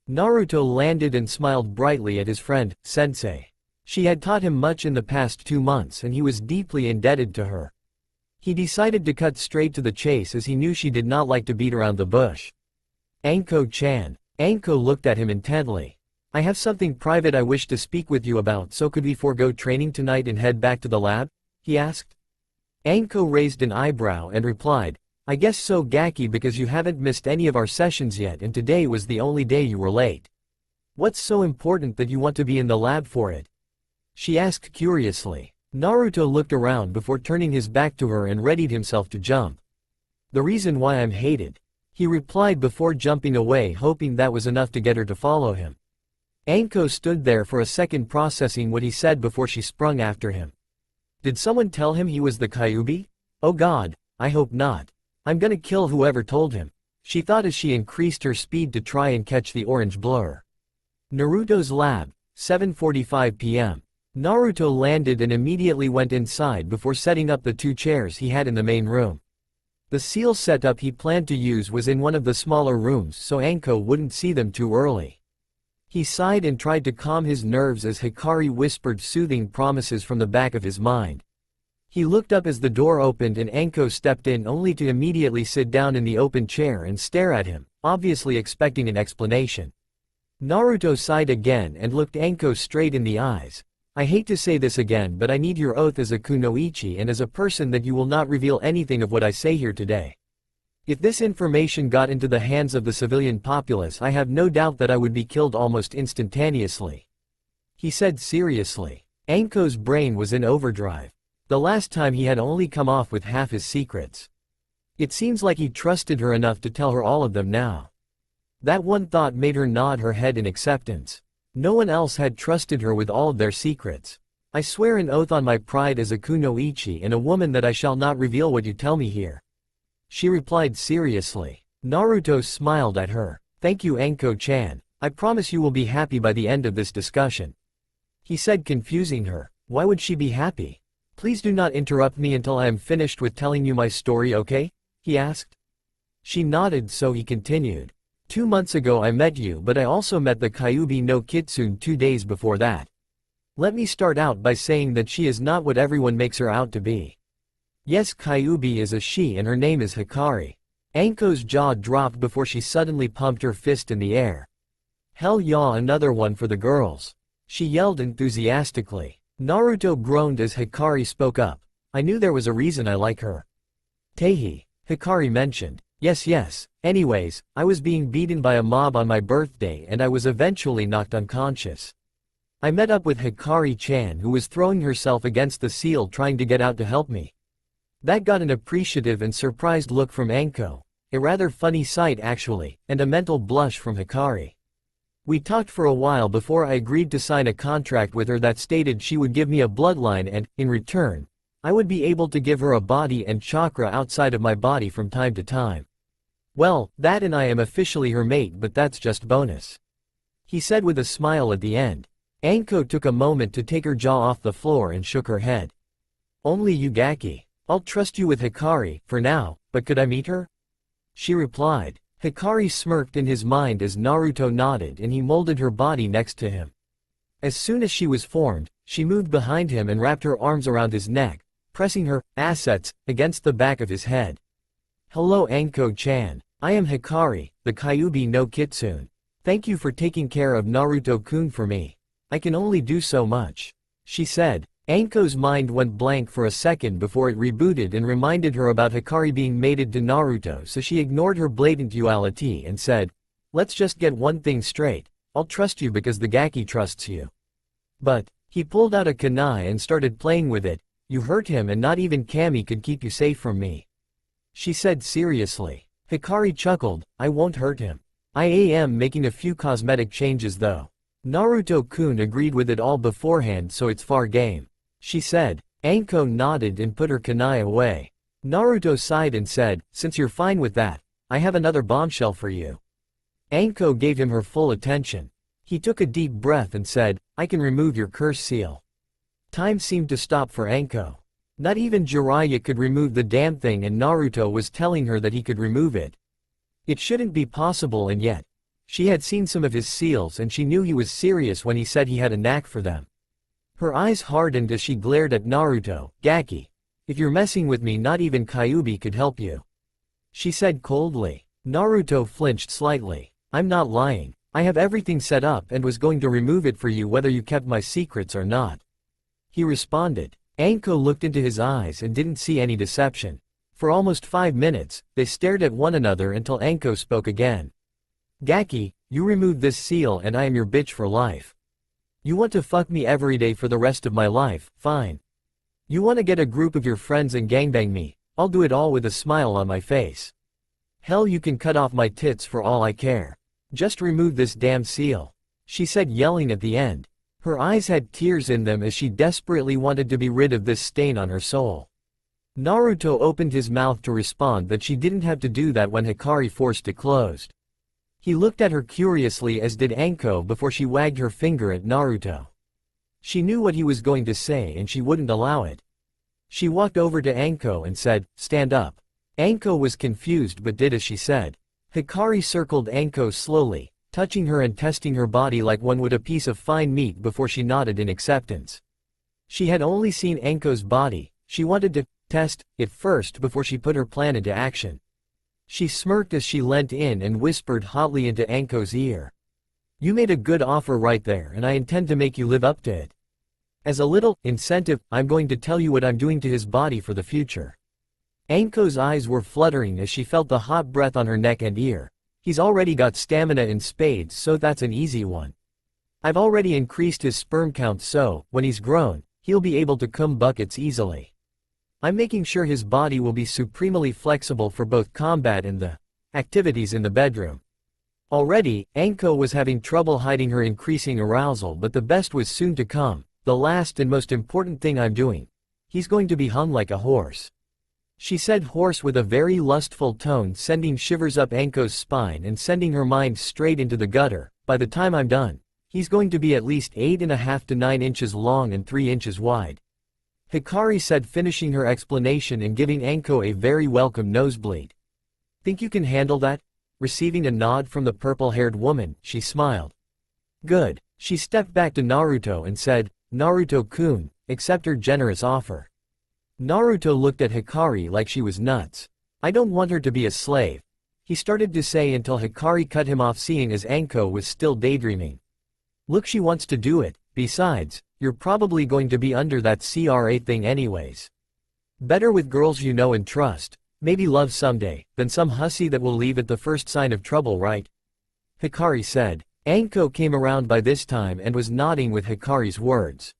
Naruto landed and smiled brightly at his friend, Sensei. She had taught him much in the past 2 months and he was deeply indebted to her. He decided to cut straight to the chase as he knew she did not like to beat around the bush. Anko-chan. Anko looked at him intently. I have something private I wish to speak with you about, so could we forego training tonight and head back to the lab? He asked. Anko raised an eyebrow and replied, I guess so Gaki, because you haven't missed any of our sessions yet and today was the only day you were late. What's so important that you want to be in the lab for it? She asked curiously. Naruto looked around before turning his back to her and readied himself to jump. The reason why I'm hated, he replied before jumping away, hoping that was enough to get her to follow him. Anko stood there for a second processing what he said before she sprung after him. Did someone tell him he was the Kyubi? Oh god, I hope not. I'm gonna kill whoever told him, she thought as she increased her speed to try and catch the orange blur. Naruto's lab. 7:45 p.m. Naruto landed and immediately went inside before setting up the 2 chairs he had in the main room. The seal setup he planned to use was in one of the smaller rooms so Anko wouldn't see them too early. He sighed and tried to calm his nerves as Hikari whispered soothing promises from the back of his mind. He looked up as the door opened and Anko stepped in only to immediately sit down in the open chair and stare at him, obviously expecting an explanation. Naruto sighed again and looked Anko straight in the eyes. I hate to say this again, but I need your oath as a kunoichi and as a person that you will not reveal anything of what I say here today. If this information got into the hands of the civilian populace, I have no doubt that I would be killed almost instantaneously. He said seriously. Anko's brain was in overdrive. The last time he had only come off with half his secrets. It seems like he trusted her enough to tell her all of them now. That one thought made her nod her head in acceptance. No one else had trusted her with all of their secrets. I swear an oath on my pride as a kunoichi and a woman that I shall not reveal what you tell me here. She replied seriously. Naruto smiled at her. Thank you Anko-chan, I promise you will be happy by the end of this discussion. He said, confusing her. Why would she be happy? Please do not interrupt me until I am finished with telling you my story, okay? He asked. She nodded, so he continued. 2 months ago I met you, but I also met the Kyubi no Kitsune 2 days before that. Let me start out by saying that she is not what everyone makes her out to be. Yes, Kyubi is a she and her name is Hikari. Anko's jaw dropped before she suddenly pumped her fist in the air. Hell yeah, another one for the girls. She yelled enthusiastically. Naruto groaned as Hikari spoke up. I knew there was a reason I like her. Tehi, Hikari mentioned. Yes. Anyways, I was being beaten by a mob on my birthday and I was eventually knocked unconscious. I met up with Hikari-chan, who was throwing herself against the seal trying to get out to help me. That got an appreciative and surprised look from Anko, a rather funny sight actually, and a mental blush from Hikari. We talked for a while before I agreed to sign a contract with her that stated she would give me a bloodline and, in return, I would be able to give her a body and chakra outside of my body from time to time. Well, that and I am officially her mate, but that's just bonus. He said with a smile at the end. Anko took a moment to take her jaw off the floor and shook her head. Only you Gaki. I'll trust you with Hikari, for now, but could I meet her? She replied. Hikari smirked in his mind as Naruto nodded and he molded her body next to him. As soon as she was formed, she moved behind him and wrapped her arms around his neck, pressing her assets against the back of his head. "Hello Anko-chan. I am Hikari, the Kyubi no Kitsune. Thank you for taking care of Naruto-kun for me. I can only do so much," she said. Anko's mind went blank for a second before it rebooted and reminded her about Hikari being mated to Naruto, so she ignored her blatant duality and said, "Let's just get one thing straight. I'll trust you because the Gaki trusts you." But, he pulled out a kunai and started playing with it. "You hurt him and not even Kami could keep you safe from me," she said seriously. Hikari chuckled, "I won't hurt him. I am making a few cosmetic changes though." Naruto-kun agreed with it all beforehand, so it's fair game, she said. Anko nodded and put her kunai away. Naruto sighed and said, "Since you're fine with that, I have another bombshell for you." Anko gave him her full attention. He took a deep breath and said, "I can remove your curse seal." Time seemed to stop for Anko. Not even Jiraiya could remove the damn thing, and Naruto was telling her that he could remove it. It shouldn't be possible, and yet, she had seen some of his seals and she knew he was serious when he said he had a knack for them. Her eyes hardened as she glared at Naruto. "Gaki, if you're messing with me, not even Kyubi could help you," she said coldly. Naruto flinched slightly. "I'm not lying. I have everything set up and was going to remove it for you whether you kept my secrets or not," he responded. Anko looked into his eyes and didn't see any deception. For almost 5 minutes, they stared at one another until Anko spoke again. "Gaki, you removed this seal and I am your bitch for life. You want to fuck me every day for the rest of my life, fine. You want to get a group of your friends and gangbang me, I'll do it all with a smile on my face. Hell, you can cut off my tits for all I care. Just remove this damn seal," she said, yelling at the end. Her eyes had tears in them as she desperately wanted to be rid of this stain on her soul. Naruto opened his mouth to respond that she didn't have to do that when Hikari forced it closed. He looked at her curiously, as did Anko, before she wagged her finger at Naruto. She knew what he was going to say and she wouldn't allow it. She walked over to Anko and said, "Stand up." Anko was confused but did as she said. Hikari circled Anko slowly, touching her and testing her body like one would a piece of fine meat before she nodded in acceptance. She had only seen Anko's body, she wanted to test it first before she put her plan into action. She smirked as she leant in and whispered hotly into Anko's ear. "You made a good offer right there and I intend to make you live up to it. As a little incentive, I'm going to tell you what I'm doing to his body for the future." Anko's eyes were fluttering as she felt the hot breath on her neck and ear. "He's already got stamina in spades, so that's an easy one. I've already increased his sperm count, so, when he's grown, he'll be able to cum buckets easily. I'm making sure his body will be supremely flexible for both combat and the activities in the bedroom." Already, Anko was having trouble hiding her increasing arousal, but the best was soon to come. "The last and most important thing I'm doing. He's going to be hung like a horse," she said, hoarse with a very lustful tone, sending shivers up Anko's spine and sending her mind straight into the gutter. "By the time I'm done, he's going to be at least 8.5 to 9 inches long and 3 inches wide," Hikari said, finishing her explanation and giving Anko a very welcome nosebleed. "Think you can handle that?" Receiving a nod from the purple-haired woman, she smiled. "Good." She stepped back to Naruto and said, "Naruto-kun, accept her generous offer." Naruto looked at Hikari like she was nuts. "I don't want her to be a slave," he started to say until Hikari cut him off, seeing as Anko was still daydreaming. "Look, she wants to do it. Besides, you're probably going to be under that CRA thing anyways. Better with girls you know and trust, maybe love someday, than some hussy that will leave at the first sign of trouble, right?" Hikari said. Anko came around by this time and was nodding with Hikari's words.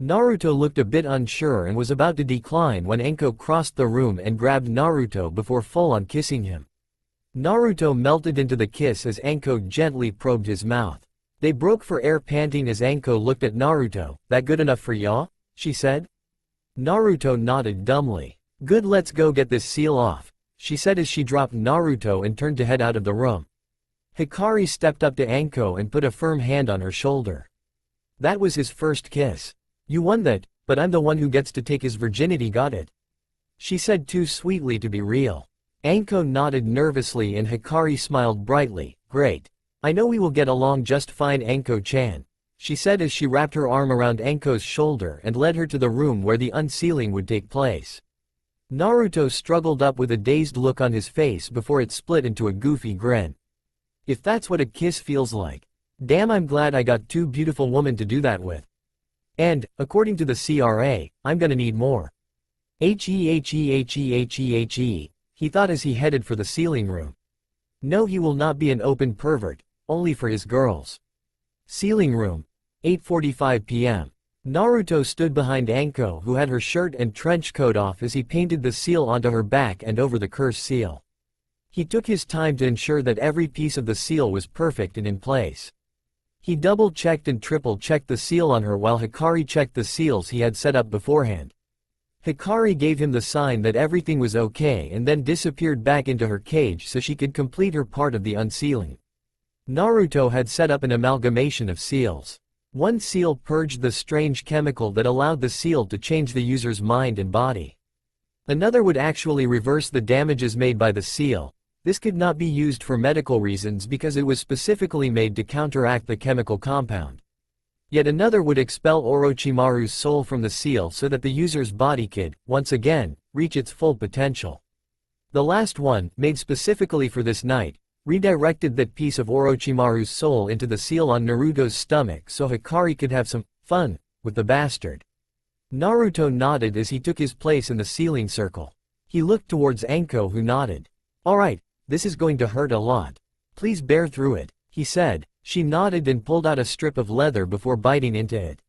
Naruto looked a bit unsure and was about to decline when Anko crossed the room and grabbed Naruto before full-on kissing him. Naruto melted into the kiss as Anko gently probed his mouth. They broke for air, panting as Anko looked at Naruto. "That good enough for ya?" she said. Naruto nodded dumbly. "Good, let's go get this seal off," she said as she dropped Naruto and turned to head out of the room. Hikari stepped up to Anko and put a firm hand on her shoulder. "That was his first kiss. You won that, but I'm the one who gets to take his virginity, got it?" she said, too sweetly to be real. Anko nodded nervously and Hikari smiled brightly. "Great. I know we will get along just fine, Anko-chan," she said as she wrapped her arm around Anko's shoulder and led her to the room where the unsealing would take place. Naruto struggled up with a dazed look on his face before it split into a goofy grin. If that's what a kiss feels like. Damn, I'm glad I got two beautiful women to do that with. And, according to the CRA, I'm gonna need more. He thought as he headed for the sealing room. No, he will not be an open pervert, only for his girls. Sealing room, 8:45 p.m. Naruto stood behind Anko, who had her shirt and trench coat off as he painted the seal onto her back and over the curse seal. He took his time to ensure that every piece of the seal was perfect and in place. He double-checked and triple-checked the seal on her while Hikari checked the seals he had set up beforehand. Hikari gave him the sign that everything was okay and then disappeared back into her cage so she could complete her part of the unsealing. Naruto had set up an amalgamation of seals. One seal purged the strange chemical that allowed the seal to change the user's mind and body. Another would actually reverse the damages made by the seal. This could not be used for medical reasons because it was specifically made to counteract the chemical compound. Yet another would expel Orochimaru's soul from the seal so that the user's body could, once again, reach its full potential. The last one, made specifically for this night, redirected that piece of Orochimaru's soul into the seal on Naruto's stomach so Hikari could have some fun with the bastard. Naruto nodded as he took his place in the sealing circle. He looked towards Anko, who nodded. Alright, this is going to hurt a lot. Please bear through it, he said. She nodded and pulled out a strip of leather before biting into it.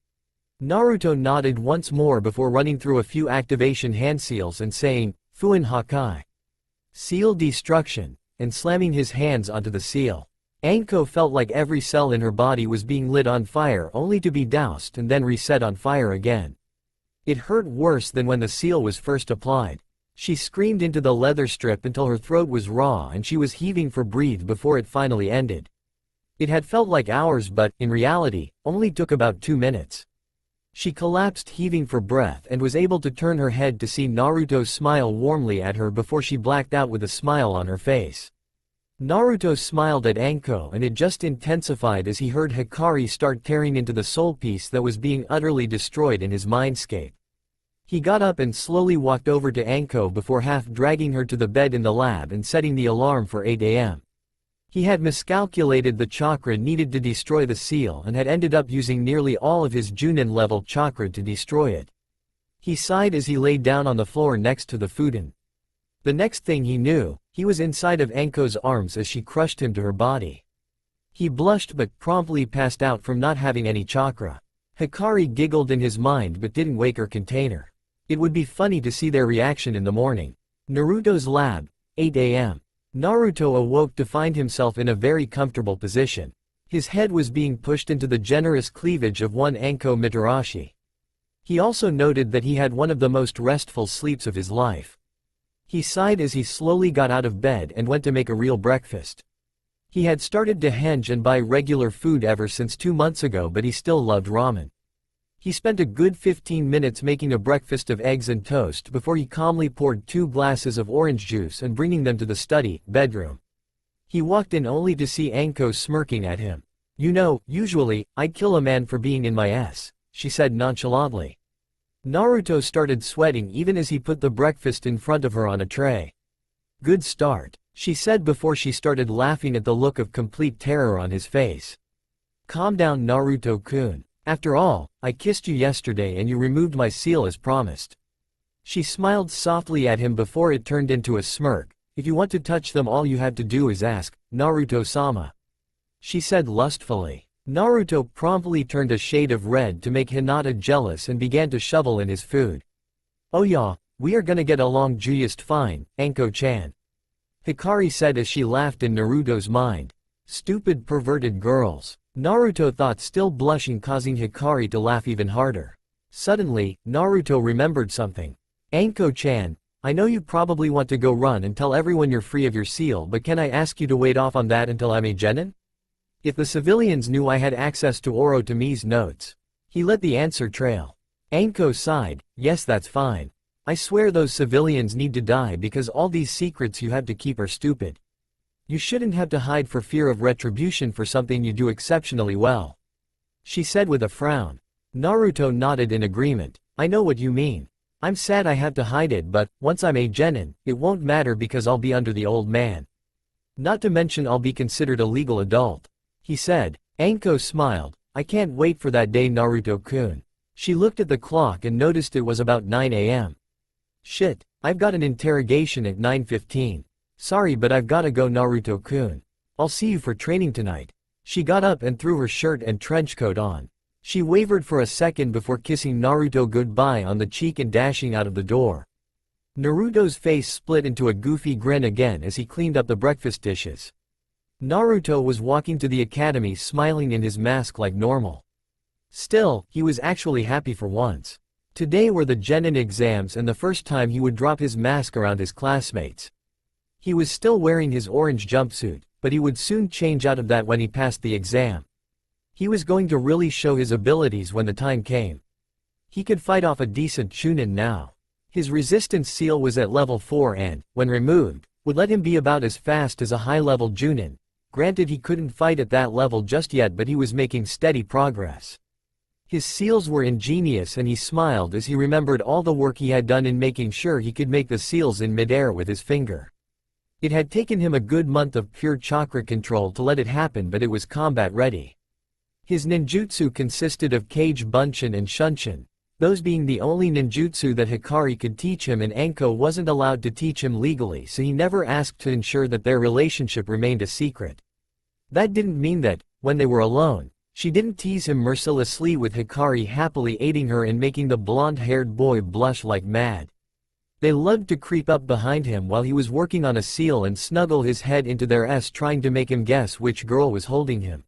Naruto nodded once more before running through a few activation hand seals and saying, Fuin Hakai. Seal destruction, and slamming his hands onto the seal. Anko felt like every cell in her body was being lit on fire only to be doused and then reset on fire again. It hurt worse than when the seal was first applied. She screamed into the leather strip until her throat was raw and she was heaving for breath before it finally ended. It had felt like hours but, in reality, only took about 2 minutes. She collapsed heaving for breath and was able to turn her head to see Naruto smile warmly at her before she blacked out with a smile on her face. Naruto smiled at Anko and it just intensified as he heard Hikari start tearing into the soul piece that was being utterly destroyed in his mindscape. He got up and slowly walked over to Anko before half dragging her to the bed in the lab and setting the alarm for 8 a.m. He had miscalculated the chakra needed to destroy the seal and had ended up using nearly all of his Junin-level chakra to destroy it. He sighed as he laid down on the floor next to the futon. The next thing he knew, he was inside of Anko's arms as she crushed him to her body. He blushed but promptly passed out from not having any chakra. Hikari giggled in his mind but didn't wake her container. It would be funny to see their reaction in the morning. Naruto's lab, 8 a.m. Naruto awoke to find himself in a very comfortable position. His head was being pushed into the generous cleavage of one Anko Mitarashi. He also noted that he had one of the most restful sleeps of his life. He sighed as he slowly got out of bed and went to make a real breakfast. He had started to henge and buy regular food ever since 2 months ago, but he still loved ramen. He spent a good 15 minutes making a breakfast of eggs and toast before he calmly poured 2 glasses of orange juice and bringing them to the bedroom. He walked in only to see Anko smirking at him. You know, usually, I'd kill a man for being in my ass, she said nonchalantly. Naruto started sweating even as he put the breakfast in front of her on a tray. Good start, she said before she started laughing at the look of complete terror on his face. Calm down, Naruto-kun. After all, I kissed you yesterday and you removed my seal as promised. She smiled softly at him before it turned into a smirk. If you want to touch them, all you have to do is ask, Naruto-sama. She said lustfully. Naruto promptly turned a shade of red to make Hinata jealous and began to shovel in his food. Oh yeah, we are gonna get along just fine, Anko-chan. Hikari said as she laughed in Naruto's mind. Stupid perverted girls. Naruto thought, still blushing, causing Hikari to laugh even harder. Suddenly, Naruto remembered something. Anko-chan, I know you probably want to go run and tell everyone you're free of your seal, but can I ask you to wait off on that until I'm a genin? If the civilians knew I had access to Orotomi's notes. He let the answer trail. Anko sighed, yes, that's fine. I swear those civilians need to die because all these secrets you have to keep are stupid. You shouldn't have to hide for fear of retribution for something you do exceptionally well. she said with a frown. Naruto nodded in agreement. I know what you mean. I'm sad I have to hide it, but once I'm a genin, it won't matter because I'll be under the old man. Not to mention I'll be considered a legal adult, he said. Anko smiled. I can't wait for that day, Naruto-kun. She looked at the clock and noticed it was about 9 a.m. Shit, I've got an interrogation at 9:15. Sorry, but I've gotta go, Naruto-kun. I'll see you for training tonight. She got up and threw her shirt and trench coat on. She wavered for a second before kissing Naruto goodbye on the cheek and dashing out of the door. Naruto's face split into a goofy grin again as he cleaned up the breakfast dishes. Naruto was walking to the academy smiling in his mask like normal. Still, he was actually happy for once. Today were the genin exams and the first time he would drop his mask around his classmates. He was still wearing his orange jumpsuit, but he would soon change out of that when he passed the exam. He was going to really show his abilities when the time came. He could fight off a decent chunin now. His resistance seal was at level 4 and, when removed, would let him be about as fast as a high-level junin. Granted, he couldn't fight at that level just yet, but he was making steady progress. His seals were ingenious and he smiled as he remembered all the work he had done in making sure he could make the seals in midair with his finger. It had taken him a good month of pure chakra control to let it happen, but it was combat ready. His ninjutsu consisted of Kage Bunshin and Shunshin, those being the only ninjutsu that Hikari could teach him, and Anko wasn't allowed to teach him legally, so he never asked to ensure that their relationship remained a secret. That didn't mean that, when they were alone, she didn't tease him mercilessly, with Hikari happily aiding her in making the blonde-haired boy blush like mad. They loved to creep up behind him while he was working on a seal and snuggle his head into theirs, trying to make him guess which girl was holding him.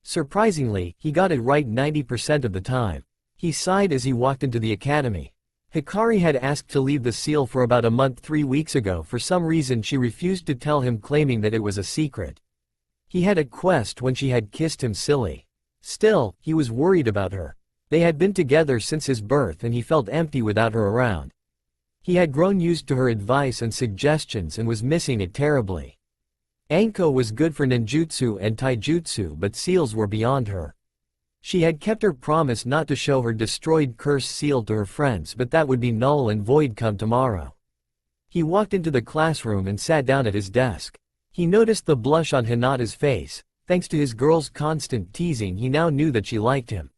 Surprisingly, he got it right 90% of the time. He sighed as he walked into the academy. Hikari had asked to leave the seal for about a month 3 weeks ago. For some reason she refused to tell him, claiming that it was a secret. He had a quest when she had kissed him silly. Still, he was worried about her. They had been together since his birth and he felt empty without her around. He had grown used to her advice and suggestions and was missing it terribly. Anko was good for ninjutsu and taijutsu, but seals were beyond her. She had kept her promise not to show her destroyed cursed seal to her friends, but that would be null and void come tomorrow. He walked into the classroom and sat down at his desk. He noticed the blush on Hinata's face. Thanks to his girl's constant teasing, he now knew that she liked him.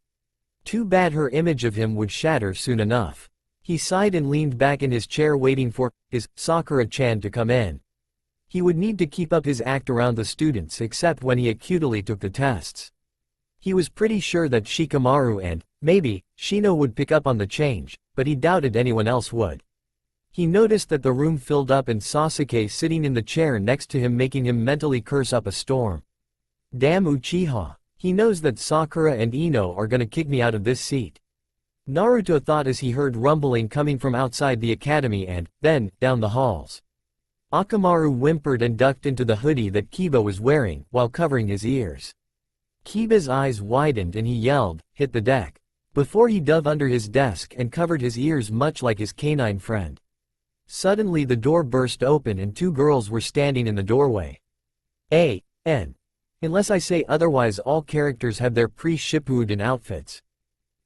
Too bad her image of him would shatter soon enough. He sighed and leaned back in his chair, waiting for his Sakura-chan to come in. He would need to keep up his act around the students, except when he acutely took the tests. He was pretty sure that Shikamaru and, maybe, Shino would pick up on the change, but he doubted anyone else would. He noticed that the room filled up and Sasuke sitting in the chair next to him, making him mentally curse up a storm. Damn Uchiha. He knows that Sakura and Ino are gonna kick me out of this seat. Naruto thought as he heard rumbling coming from outside the academy and, then, down the halls. Akamaru whimpered and ducked into the hoodie that Kiba was wearing, while covering his ears. Kiba's eyes widened and he yelled, "Hit the deck," before he dove under his desk and covered his ears much like his canine friend. Suddenly the door burst open and 2 girls were standing in the doorway. Unless I say otherwise, all characters have their pre-Shippuden outfits.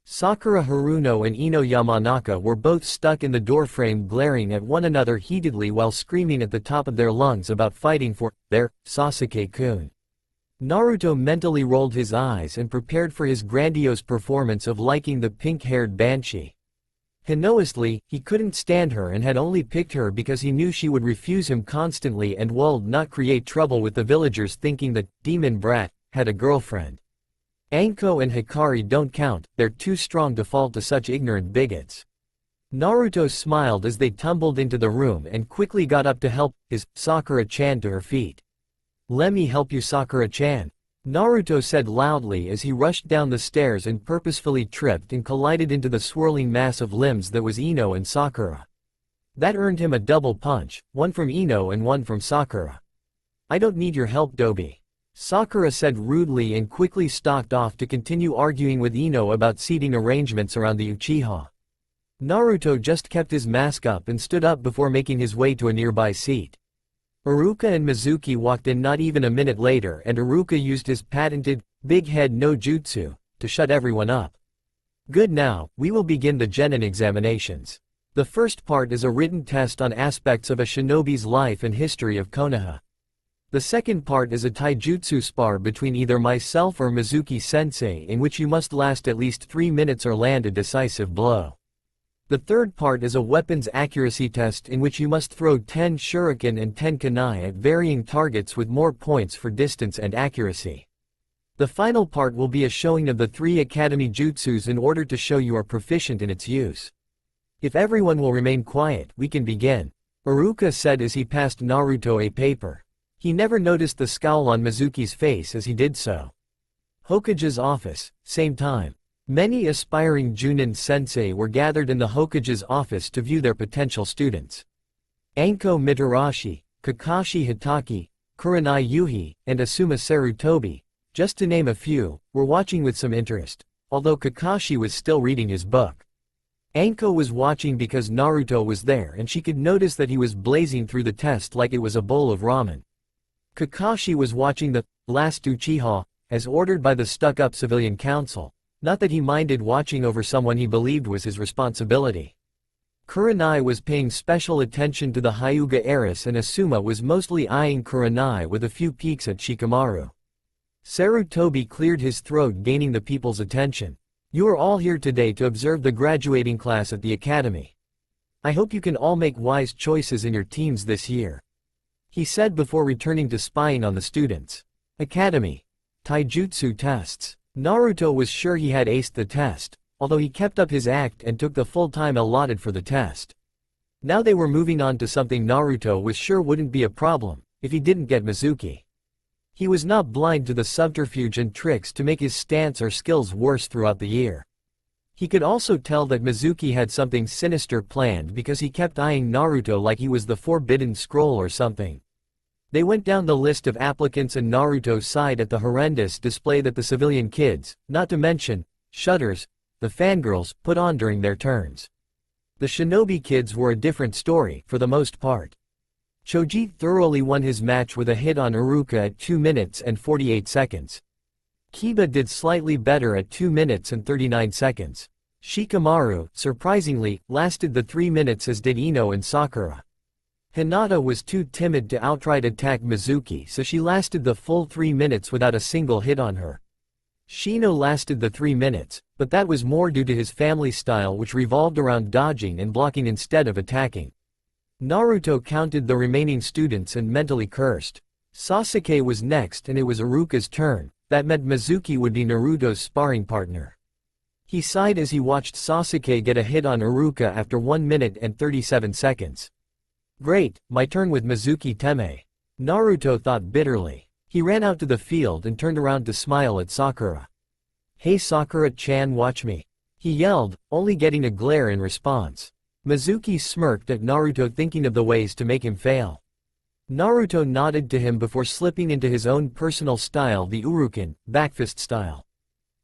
Sakura Haruno and Ino Yamanaka were both stuck in the doorframe, glaring at one another heatedly while screaming at the top of their lungs about fighting for their Sasuke-kun. Naruto mentally rolled his eyes and prepared for his grandiose performance of liking the pink-haired banshee. Hinoisly, he couldn't stand her and had only picked her because he knew she would refuse him constantly and would not create trouble with the villagers, thinking that demon brat had a girlfriend. Anko and Hikari don't count, they're too strong to fall to such ignorant bigots. Naruto smiled as they tumbled into the room and quickly got up to help his Sakura-chan to her feet. "Let me help you, Sakura-chan," Naruto said loudly as he rushed down the stairs and purposefully tripped and collided into the swirling mass of limbs that was Ino and Sakura. That earned him a double punch, one from Ino and one from Sakura. "I don't need your help, Dobi," Sakura said rudely and quickly stalked off to continue arguing with Ino about seating arrangements around the Uchiha. Naruto just kept his mask up and stood up before making his way to a nearby seat. Iruka and Mizuki walked in not even a minute later, and Iruka used his patented, big head no jutsu, to shut everyone up. Good, now, we will begin the genin examinations. The first part is a written test on aspects of a shinobi's life and history of Konoha. The second part is a taijutsu spar between either myself or Mizuki-sensei, in which you must last at least 3 minutes or land a decisive blow. The third part is a weapons accuracy test in which you must throw 10 shuriken and 10 kunai at varying targets with more points for distance and accuracy. The final part will be a showing of the 3 academy jutsus in order to show you are proficient in its use. If everyone will remain quiet, we can begin, Iruka said as he passed Naruto a paper. He never noticed the scowl on Mizuki's face as he did so. Hokage's office, same time. Many aspiring Junin sensei were gathered in the Hokage's office to view their potential students. Anko Mitarashi, Kakashi Hitaki, Kurenai Yuhi, and Asuma Sarutobi, just to name a few, were watching with some interest, although Kakashi was still reading his book. Anko was watching because Naruto was there and she could notice that he was blazing through the test like it was a bowl of ramen. Kakashi was watching the last Uchiha, as ordered by the stuck-up civilian council, not that he minded watching over someone he believed was his responsibility. Kurenai was paying special attention to the Hyuga heiress and Asuma was mostly eyeing Kurenai with a few peeks at Shikamaru. Sarutobi cleared his throat, gaining the people's attention. You are all here today to observe the graduating class at the academy. I hope you can all make wise choices in your teams this year, he said before returning to spying on the students. Academy. Taijutsu tests. Naruto was sure he had aced the test, although he kept up his act and took the full time allotted for the test. Now they were moving on to something Naruto was sure wouldn't be a problem, if he didn't get Mizuki. He was not blind to the subterfuge and tricks to make his stance or skills worse throughout the year. He could also tell that Mizuki had something sinister planned because he kept eyeing Naruto like he was the Forbidden Scroll or something. They went down the list of applicants and Naruto sighed at the horrendous display that the civilian kids, not to mention, shudders, the fangirls, put on during their turns. The shinobi kids were a different story, for the most part. Choji thoroughly won his match with a hit on Iruka at 2 minutes and 48 seconds. Kiba did slightly better at 2 minutes and 39 seconds. Shikamaru, surprisingly, lasted the 3 minutes as did Ino and Sakura. Hinata was too timid to outright attack Mizuki, so she lasted the full 3 minutes without a single hit on her. Shino lasted the 3 minutes, but that was more due to his family style which revolved around dodging and blocking instead of attacking. Naruto counted the remaining students and mentally cursed. Sasuke was next and it was Iruka's turn. That meant Mizuki would be Naruto's sparring partner. He sighed as he watched Sasuke get a hit on Iruka after 1 minute and 37 seconds. Great, my turn with Mizuki Teme. Naruto thought bitterly. He ran out to the field and turned around to smile at Sakura. Hey Sakura-chan, watch me, he yelled, only getting a glare in response. Mizuki smirked at Naruto, thinking of the ways to make him fail. Naruto nodded to him before slipping into his own personal style, the Uruken, backfist style.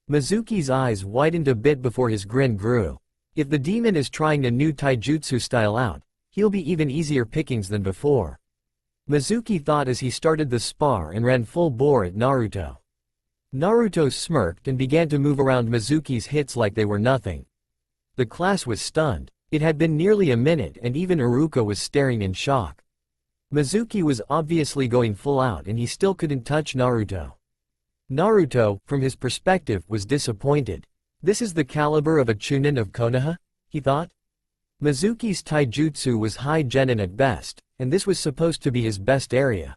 Mizuki's eyes widened a bit before his grin grew. If the demon is trying a new taijutsu style out, he'll be even easier pickings than before. Mizuki thought as he started the spar and ran full bore at Naruto. Naruto smirked and began to move around Mizuki's hits like they were nothing. The class was stunned. It had been nearly a minute and even Iruka was staring in shock. Mizuki was obviously going full out and he still couldn't touch Naruto. Naruto, from his perspective, was disappointed. This is the caliber of a chunin of Konoha? He thought. Mizuki's taijutsu was high genin at best, and this was supposed to be his best area.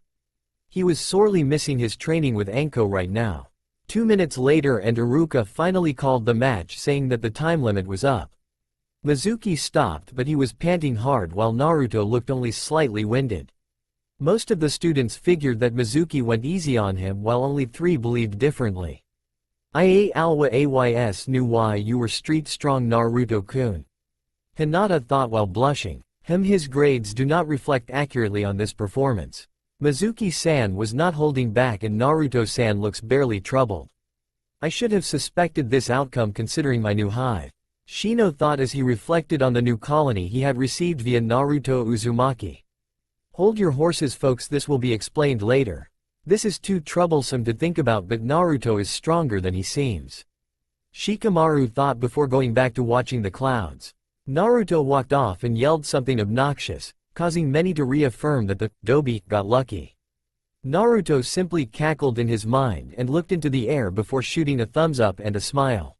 He was sorely missing his training with Anko right now. 2 minutes later and Iruka finally called the match, saying that the time limit was up. Mizuki stopped, but he was panting hard while Naruto looked only slightly winded. Most of the students figured that Mizuki went easy on him while only 3 believed differently. Ia Alwa Ays knew why you were street strong Naruto-kun. Hinata thought while blushing. His grades do not reflect accurately on this performance. Mizuki-san was not holding back and Naruto-san looks barely troubled. I should have suspected this outcome considering my new hive. Shino thought as he reflected on the new colony he had received via Naruto Uzumaki. Hold your horses folks, this will be explained later. This is too troublesome to think about, but Naruto is stronger than he seems. Shikamaru thought before going back to watching the clouds. Naruto walked off and yelled something obnoxious, causing many to reaffirm that the Dobi got lucky. Naruto simply cackled in his mind and looked into the air before shooting a thumbs up and a smile.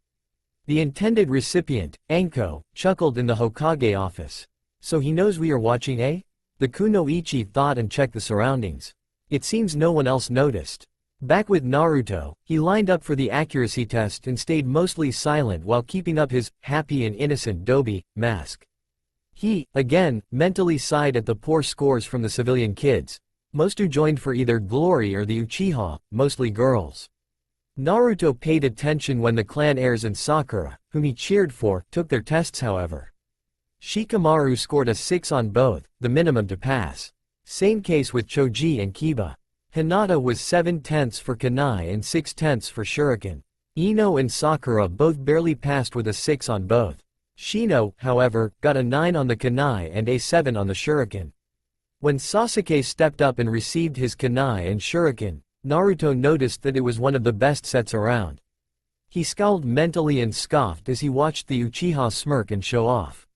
The intended recipient, Anko, chuckled in the Hokage office. So he knows we are watching, eh? The kunoichi thought and checked the surroundings. It seems no one else noticed. Back with Naruto, he lined up for the accuracy test and stayed mostly silent while keeping up his happy and innocent Dobi mask. He, again, mentally sighed at the poor scores from the civilian kids, most who joined for either glory or the Uchiha, mostly girls. Naruto paid attention when the clan heirs and Sakura, whom he cheered for, took their tests however. Shikamaru scored a 6 on both, the minimum to pass. Same case with Choji and Kiba. Hinata was 7/10 for kunai and 6/10 for shuriken. Ino and Sakura both barely passed with a 6 on both. Shino, however, got a 9 on the kunai and a 7 on the shuriken. When Sasuke stepped up and received his kunai and shuriken, Naruto noticed that it was one of the best sets around. He scowled mentally and scoffed as he watched the Uchiha smirk and show off.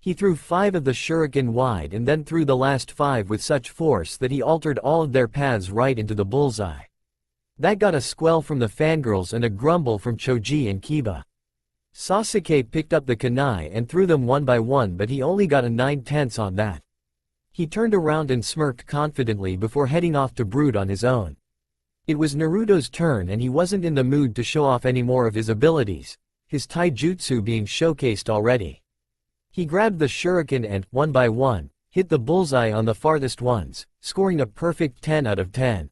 He threw 5 of the shuriken wide and then threw the last 5 with such force that he altered all of their paths right into the bullseye. That got a squeal from the fangirls and a grumble from Choji and Kiba. Sasuke picked up the kunai and threw them one by one, but he only got a 9/10 on that. He turned around and smirked confidently before heading off to brood on his own. It was Naruto's turn and he wasn't in the mood to show off any more of his abilities, his taijutsu being showcased already. He grabbed the shuriken and, one by one, hit the bullseye on the farthest ones, scoring a perfect 10 out of 10.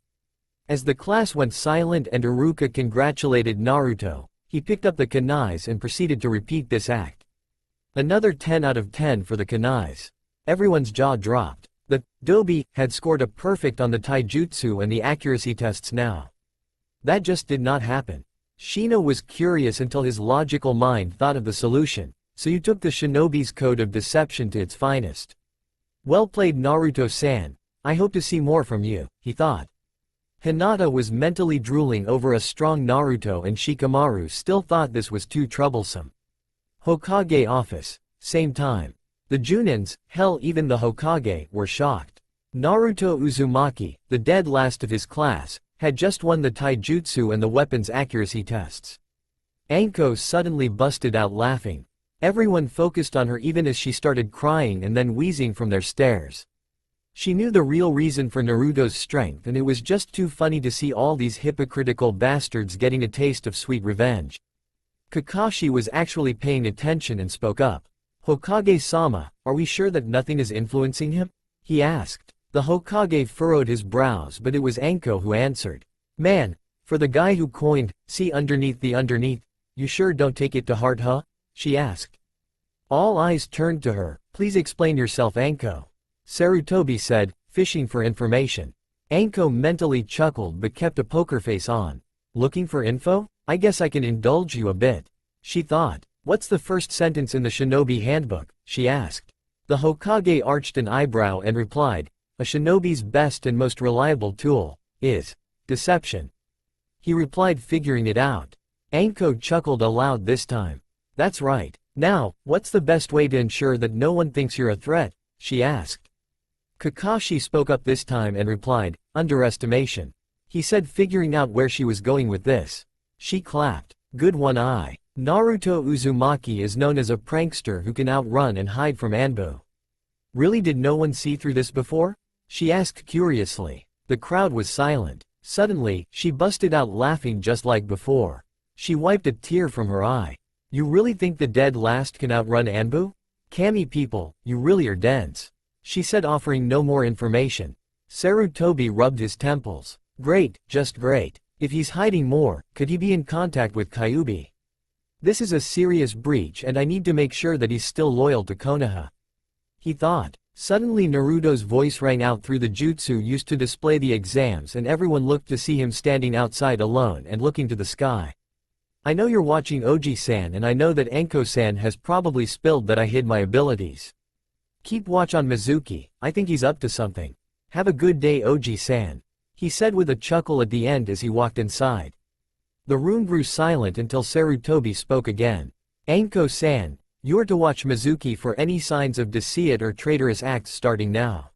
As the class went silent and Iruka congratulated Naruto, he picked up the kunais and proceeded to repeat this act. Another 10 out of 10 for the kunais. Everyone's jaw dropped. The Dobi had scored a perfect on the taijutsu and the accuracy tests now. That just did not happen. Shino was curious until his logical mind thought of the solution. So you took the shinobi's code of deception to its finest. Well played, Naruto-san. I hope to see more from you, he thought. Hinata was mentally drooling over a strong Naruto and Shikamaru still thought this was too troublesome. Hokage office. Same time. The Junins, hell even the Hokage, were shocked. Naruto Uzumaki, the dead last of his class, had just won the taijutsu and the weapons accuracy tests. Anko suddenly busted out laughing. Everyone focused on her even as she started crying and then wheezing from their stares. She knew the real reason for Naruto's strength and it was just too funny to see all these hypocritical bastards getting a taste of sweet revenge. Kakashi was actually paying attention and spoke up. Hokage-sama, are we sure that nothing is influencing him? He asked. The Hokage furrowed his brows, but it was Anko who answered. Man, for the guy who coined, see underneath the underneath, you sure don't take it to heart, huh? She asked. All eyes turned to her. Please explain yourself, Anko. Sarutobi said, fishing for information. Anko mentally chuckled but kept a poker face on. Looking for info? I guess I can indulge you a bit. She thought. What's the first sentence in the shinobi handbook? She asked. The Hokage arched an eyebrow and replied, a shinobi's best and most reliable tool is deception. He replied, figuring it out. Anko chuckled aloud this time. That's right. Now, what's the best way to ensure that no one thinks you're a threat? She asked. Kakashi spoke up this time and replied, underestimation. He said, figuring out where she was going with this. She clapped. Good one. Naruto Uzumaki is known as a prankster who can outrun and hide from Anbu. Really, did no one see through this before? She asked curiously. The crowd was silent. Suddenly, she busted out laughing just like before. She wiped a tear from her eye. You really think the dead last can outrun Anbu? Kami people, you really are dense. She said, offering no more information. Sarutobi rubbed his temples. Great, just great. If he's hiding more, could he be in contact with Kyubi? This is a serious breach and I need to make sure that he's still loyal to Konoha. He thought. Suddenly Naruto's voice rang out through the jutsu used to display the exams and everyone looked to see him standing outside alone and looking to the sky. I know you're watching Oji-san and I know that Anko-san has probably spilled that I hid my abilities. Keep watch on Mizuki, I think he's up to something. Have a good day, Oji-san. He said with a chuckle at the end as he walked inside. The room grew silent until Sarutobi spoke again. Anko-san, you're to watch Mizuki for any signs of deceit or traitorous acts starting now.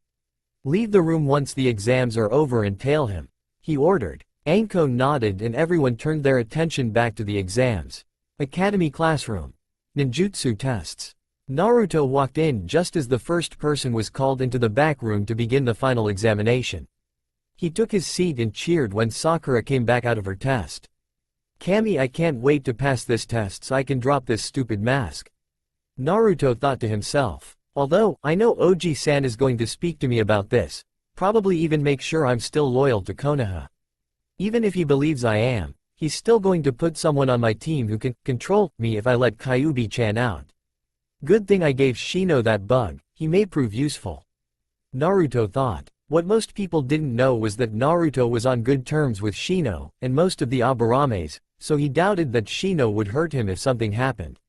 Leave the room once the exams are over and tail him, he ordered. Anko nodded and everyone turned their attention back to the exams. Academy classroom. Ninjutsu tests. Naruto walked in just as the first person was called into the back room to begin the final examination. He took his seat and cheered when Sakura came back out of her test. Kami, I can't wait to pass this test so I can drop this stupid mask. Naruto thought to himself. Although, I know Oji-san is going to speak to me about this, probably even make sure I'm still loyal to Konoha. Even if he believes I am, he's still going to put someone on my team who can control me if I let Kyubi-chan out. Good thing I gave Shino that bug, he may prove useful. Naruto thought. What most people didn't know was that Naruto was on good terms with Shino and most of the Abarames, so he doubted that Shino would hurt him if something happened.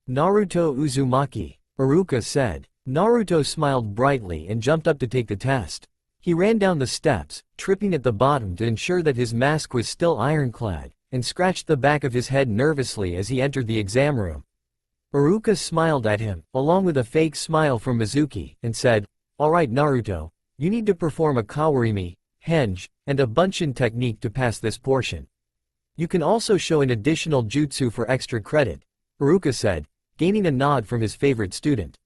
Naruto Uzumaki, Iruka said. Naruto smiled brightly and jumped up to take the test. He ran down the steps, tripping at the bottom to ensure that his mask was still ironclad, and scratched the back of his head nervously as he entered the exam room. Iruka smiled at him, along with a fake smile from Mizuki, and said, "Alright Naruto, you need to perform a kawarimi, henge, and a bunshin technique to pass this portion. You can also show an additional jutsu for extra credit," Iruka said, gaining a nod from his favorite student.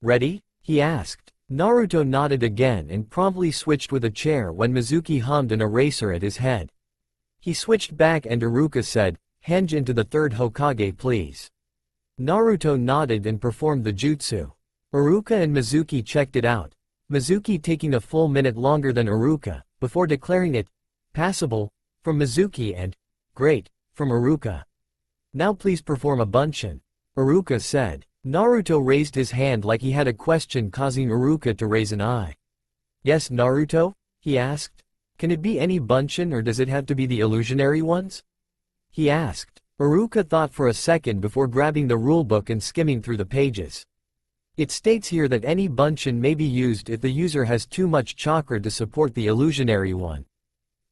"Ready?" he asked. Naruto nodded again and promptly switched with a chair when Mizuki hummed an eraser at his head. He switched back and Iruka said, "Henge into the third Hokage please." Naruto nodded and performed the jutsu. Iruka and Mizuki checked it out, Mizuki taking a full minute longer than Iruka, before declaring it passable from Mizuki and great from Iruka. "Now please perform a bunshin," Iruka said. Naruto raised his hand like he had a question, causing Iruka to raise an eye. "Yes Naruto?" he asked. "Can it be any bunshin or does it have to be the illusionary ones?" he asked. Iruka thought for a second before grabbing the rulebook and skimming through the pages. "It states here that any bunshin may be used if the user has too much chakra to support the illusionary one,"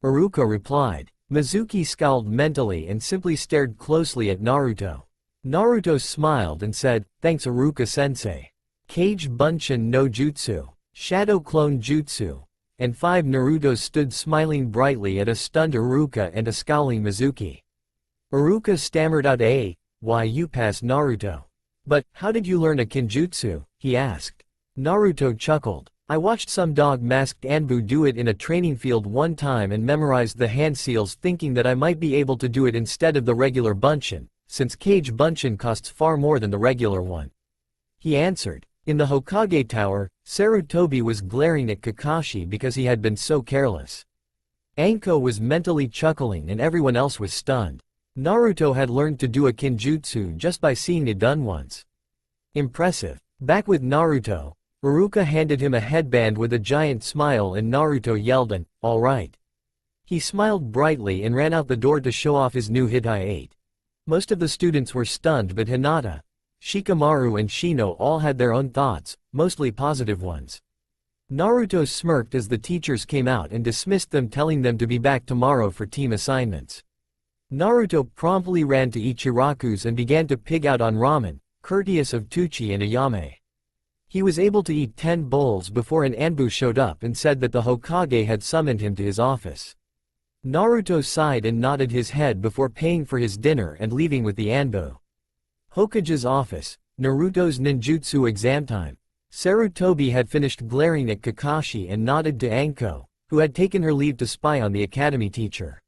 Iruka replied. Mizuki scowled mentally and simply stared closely at Naruto. Naruto smiled and said, "Thanks Iruka-sensei." Kage Bunshin no Jutsu, Shadow Clone Jutsu, and 5 Narutos stood smiling brightly at a stunned Iruka and a scowling Mizuki. Iruka stammered out why you passed Naruto. "But, how did you learn a kinjutsu?" he asked. Naruto chuckled. "I watched some dog-masked Anbu do it in a training field one time and memorized the hand seals thinking that I might be able to do it instead of the regular bunshin, since Kage Bunshin costs far more than the regular one," he answered. In the Hokage Tower, Sarutobi was glaring at Kakashi because he had been so careless. Anko was mentally chuckling and everyone else was stunned. Naruto had learned to do a kinjutsu just by seeing it done once. Impressive. Back with Naruto, Iruka handed him a headband with a giant smile and Naruto yelled an, "All right." He smiled brightly and ran out the door to show off his new Hitai 8. Most of the students were stunned, but Hinata, Shikamaru and Shino all had their own thoughts, mostly positive ones. Naruto smirked as the teachers came out and dismissed them, telling them to be back tomorrow for team assignments. Naruto promptly ran to Ichiraku's and began to pig out on ramen, courteous of Tuchi and Ayame. He was able to eat 10 bowls before an Anbu showed up and said that the Hokage had summoned him to his office. Naruto sighed and nodded his head before paying for his dinner and leaving with the Anbu. Hokage's office, Naruto's ninjutsu exam time. Sarutobi had finished glaring at Kakashi and nodded to Anko, who had taken her leave to spy on the academy teacher.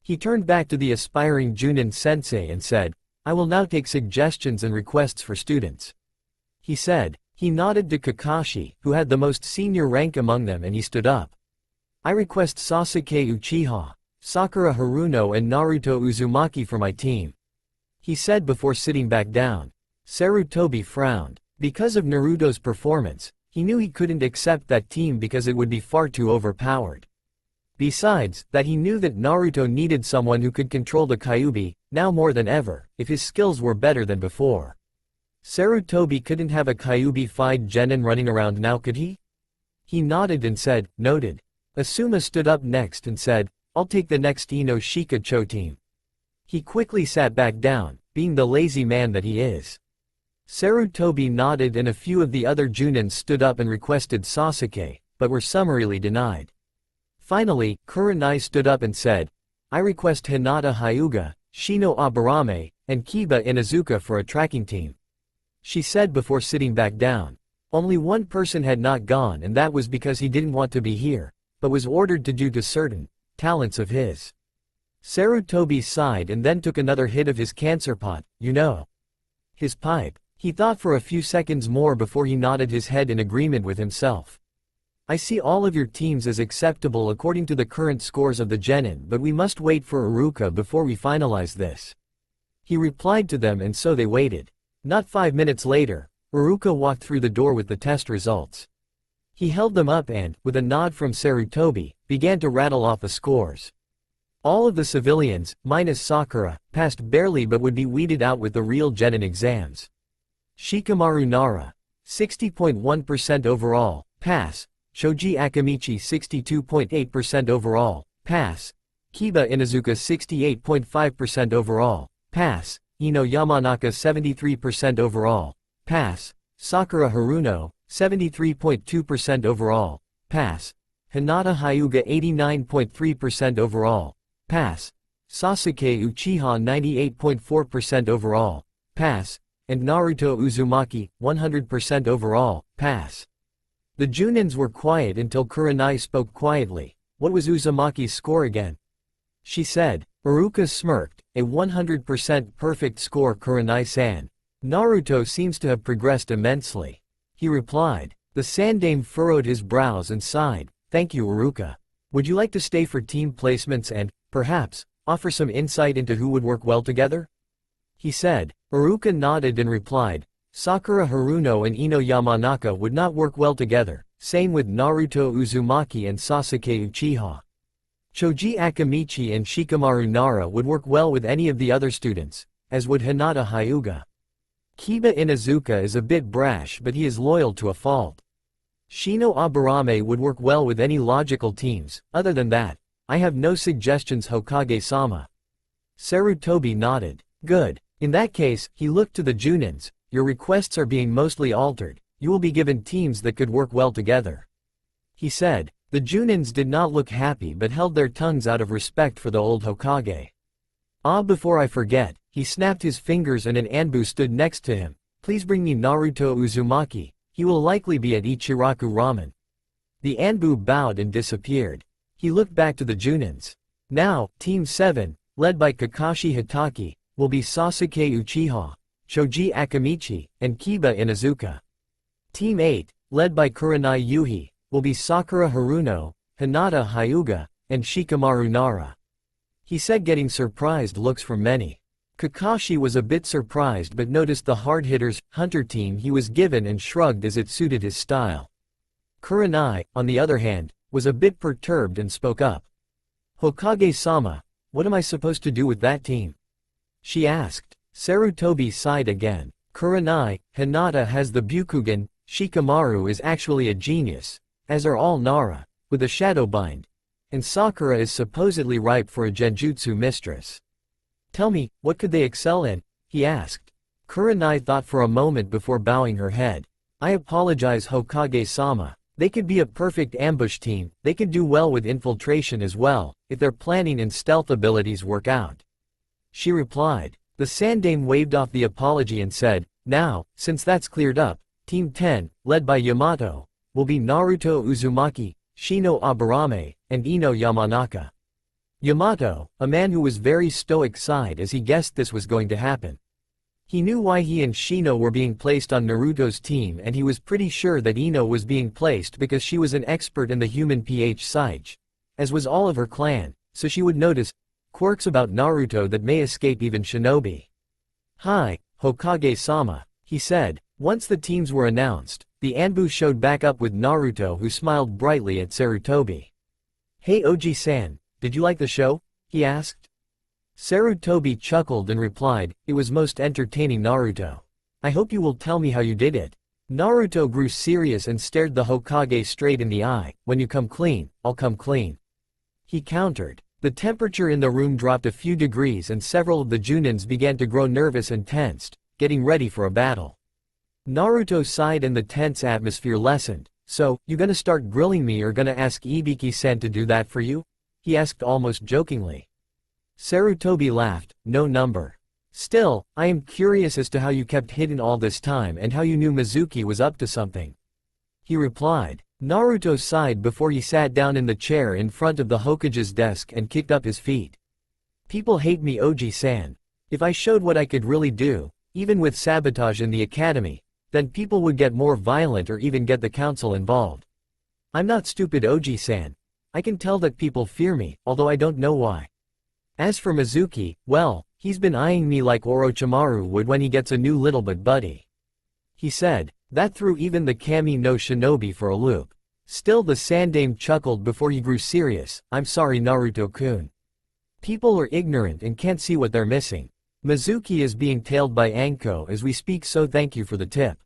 He turned back to the aspiring Junin sensei and said, "I will now take suggestions and requests for students," he said. He nodded to Kakashi, who had the most senior rank among them, and he stood up. "I request Sasuke Uchiha, Sakura Haruno and Naruto Uzumaki for my team," he said before sitting back down. Sarutobi frowned. Because of Naruto's performance, he knew he couldn't accept that team because it would be far too overpowered. Besides, that he knew that Naruto needed someone who could control the Kyubi, now more than ever, if his skills were better than before. Sarutobi couldn't have a Kyubi-fied genin running around now, could he? He nodded and said, "Noted." Asuma stood up next and said, "I'll take the next Ino Shika Cho team." He quickly sat back down, being the lazy man that he is. Sarutobi nodded and a few of the other Junins stood up and requested Sasuke, but were summarily denied. Finally, Kurenai stood up and said, "I request Hinata Hyuga, Shino Aburame, and Kiba Inuzuka for a tracking team," she said before sitting back down. Only one person had not gone, and that was because he didn't want to be here, but was ordered to due to certain talents of his. Sarutobi sighed and then took another hit of his cancer pot, his pipe. He thought for a few seconds more before he nodded his head in agreement with himself. "I see all of your teams as acceptable according to the current scores of the genin, but we must wait for Iruka before we finalize this," he replied to them, and so they waited. Not 5 minutes later, Iruka walked through the door with the test results. He held them up and, with a nod from Sarutobi, began to rattle off the scores. All of the civilians, minus Sakura, passed barely but would be weeded out with the real genin exams. Shikamaru Nara, 60.1% overall, pass. Shoji Akamichi 62.8% overall, pass. Kiba Inuzuka 68.5% overall, pass. Ino Yamanaka 73% overall, pass. Sakura Haruno, 73.2% overall, pass. Hinata Hyuga 89.3% overall, pass. Sasuke Uchiha 98.4% overall, pass. And Naruto Uzumaki, 100% overall, pass. The Junins were quiet until Kurenai spoke quietly. "What was Uzumaki's score again?" she said. Iruka smirked. "A 100% perfect score, Kurenai-san. Naruto seems to have progressed immensely," he replied. The Sandame furrowed his brows and sighed. "Thank you, Iruka. Would you like to stay for team placements and, perhaps, offer some insight into who would work well together?" he said. Iruka nodded and replied, "Sakura Haruno and Ino Yamanaka would not work well together, same with Naruto Uzumaki and Sasuke Uchiha. Shoji Akamichi and Shikamaru Nara would work well with any of the other students, as would Hinata Hyuga. Kiba Inuzuka is a bit brash, but he is loyal to a fault. Shino Aburame would work well with any logical teams. Other than that, I have no suggestions, Hokage-sama." Sarutobi nodded. "Good. In that case," he looked to the Junins, "your requests are being mostly altered. You will be given teams that could work well together," he said. The Junins did not look happy but held their tongues out of respect for the old Hokage. Before I forget," he snapped his fingers and an Anbu stood next to him. "Please bring me Naruto Uzumaki. He will likely be at Ichiraku Ramen." The Anbu bowed and disappeared. He looked back to the Junins. "Now, Team 7, led by Kakashi Hitaki, will be Sasuke Uchiha, Shoji Akamichi, and Kiba Inuzuka. Team 8, led by Kurenai Yuhi, will be Sakura Haruno, Hinata Hyuga, and Shikamaru Nara," he said, getting surprised looks from many. Kakashi was a bit surprised but noticed the hard-hitters, hunter team he was given and shrugged as it suited his style. Kurenai, on the other hand, was a bit perturbed and spoke up. "Hokage-sama, what am I supposed to do with that team?" she asked. Sarutobi sighed again. "Kurenai, Hinata has the Byukugen, Shikamaru is actually a genius, as are all Nara, with a shadow bind. And Sakura is supposedly ripe for a genjutsu mistress. Tell me, what could they excel in?" he asked. Kurenai thought for a moment before bowing her head. "I apologize, Hokage-sama. They could be a perfect ambush team. They could do well with infiltration as well, if their planning and stealth abilities work out," she replied. The Sandame waved off the apology and said, "Now, since that's cleared up, Team 10, led by Yamato, will be Naruto Uzumaki, Shino Aburame, and Ino Yamanaka." Yamato, a man who was very stoic, sighed as he guessed this was going to happen. He knew why he and Shino were being placed on Naruto's team, and he was pretty sure that Ino was being placed because she was an expert in the human pH Psyche, as was all of her clan, so she would notice quirks about Naruto that may escape even shinobi. "Hi, Hokage-sama," he said. Once the teams were announced, the Anbu showed back up with Naruto, who smiled brightly at Sarutobi. "Hey Oji-san, did you like the show?" he asked. Sarutobi chuckled and replied, "It was most entertaining, Naruto. I hope you will tell me how you did it." Naruto grew serious and stared the Hokage straight in the eye. "When you come clean, I'll come clean," he countered. The temperature in the room dropped a few degrees and several of the Junins began to grow nervous and tensed, getting ready for a battle. Naruto sighed and the tense atmosphere lessened. "So, you gonna start grilling me or gonna ask Ibiki-san to do that for you?" he asked almost jokingly. Sarutobi laughed, "No number. Still, I am curious as to how you kept hidden all this time and how you knew Mizuki was up to something," he replied. Naruto sighed before he sat down in the chair in front of the Hokage's desk and kicked up his feet. "People hate me, Oji-san. If I showed what I could really do, even with sabotage in the academy, then people would get more violent or even get the council involved. I'm not stupid, Oji-san. I can tell that people fear me, although I don't know why. As for Mizuki, well, he's been eyeing me like Orochimaru would when he gets a new little buddy," he said. That threw even the Kami no Shinobi for a loop. Still, the Sandame chuckled before he grew serious. "I'm sorry, Naruto-kun. People are ignorant and can't see what they're missing. Mizuki is being tailed by Anko as we speak, so thank you for the tip,"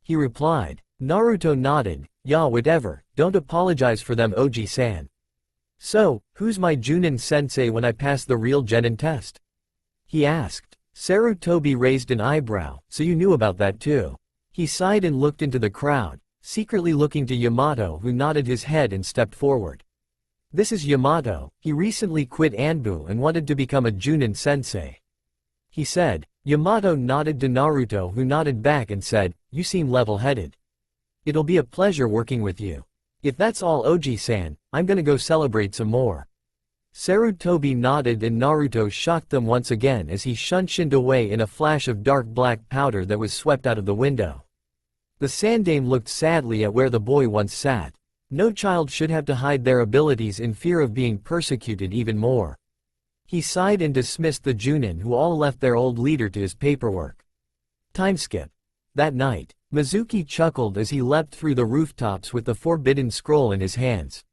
he replied. Naruto nodded. "Yeah, whatever, don't apologize for them, Oji-san. So, who's my Junin sensei when I pass the real Genin test?" he asked. Sarutobi raised an eyebrow. "So you knew about that too." He sighed and looked into the crowd, secretly looking to Yamato, who nodded his head and stepped forward. "This is Yamato. He recently quit Anbu and wanted to become a Junin sensei," he said. Yamato nodded to Naruto, who nodded back and said, "You seem level-headed. It'll be a pleasure working with you. If that's all, Oji-san, I'm gonna go celebrate some more." Sarutobi nodded and Naruto shocked them once again as he shunshined away in a flash of dark black powder that was swept out of the window. The Sandame looked sadly at where the boy once sat. No child should have to hide their abilities in fear of being persecuted even more. He sighed and dismissed the Junin, who all left their old leader to his paperwork. Time skip. That night, Mizuki chuckled as he leapt through the rooftops with the forbidden scroll in his hands.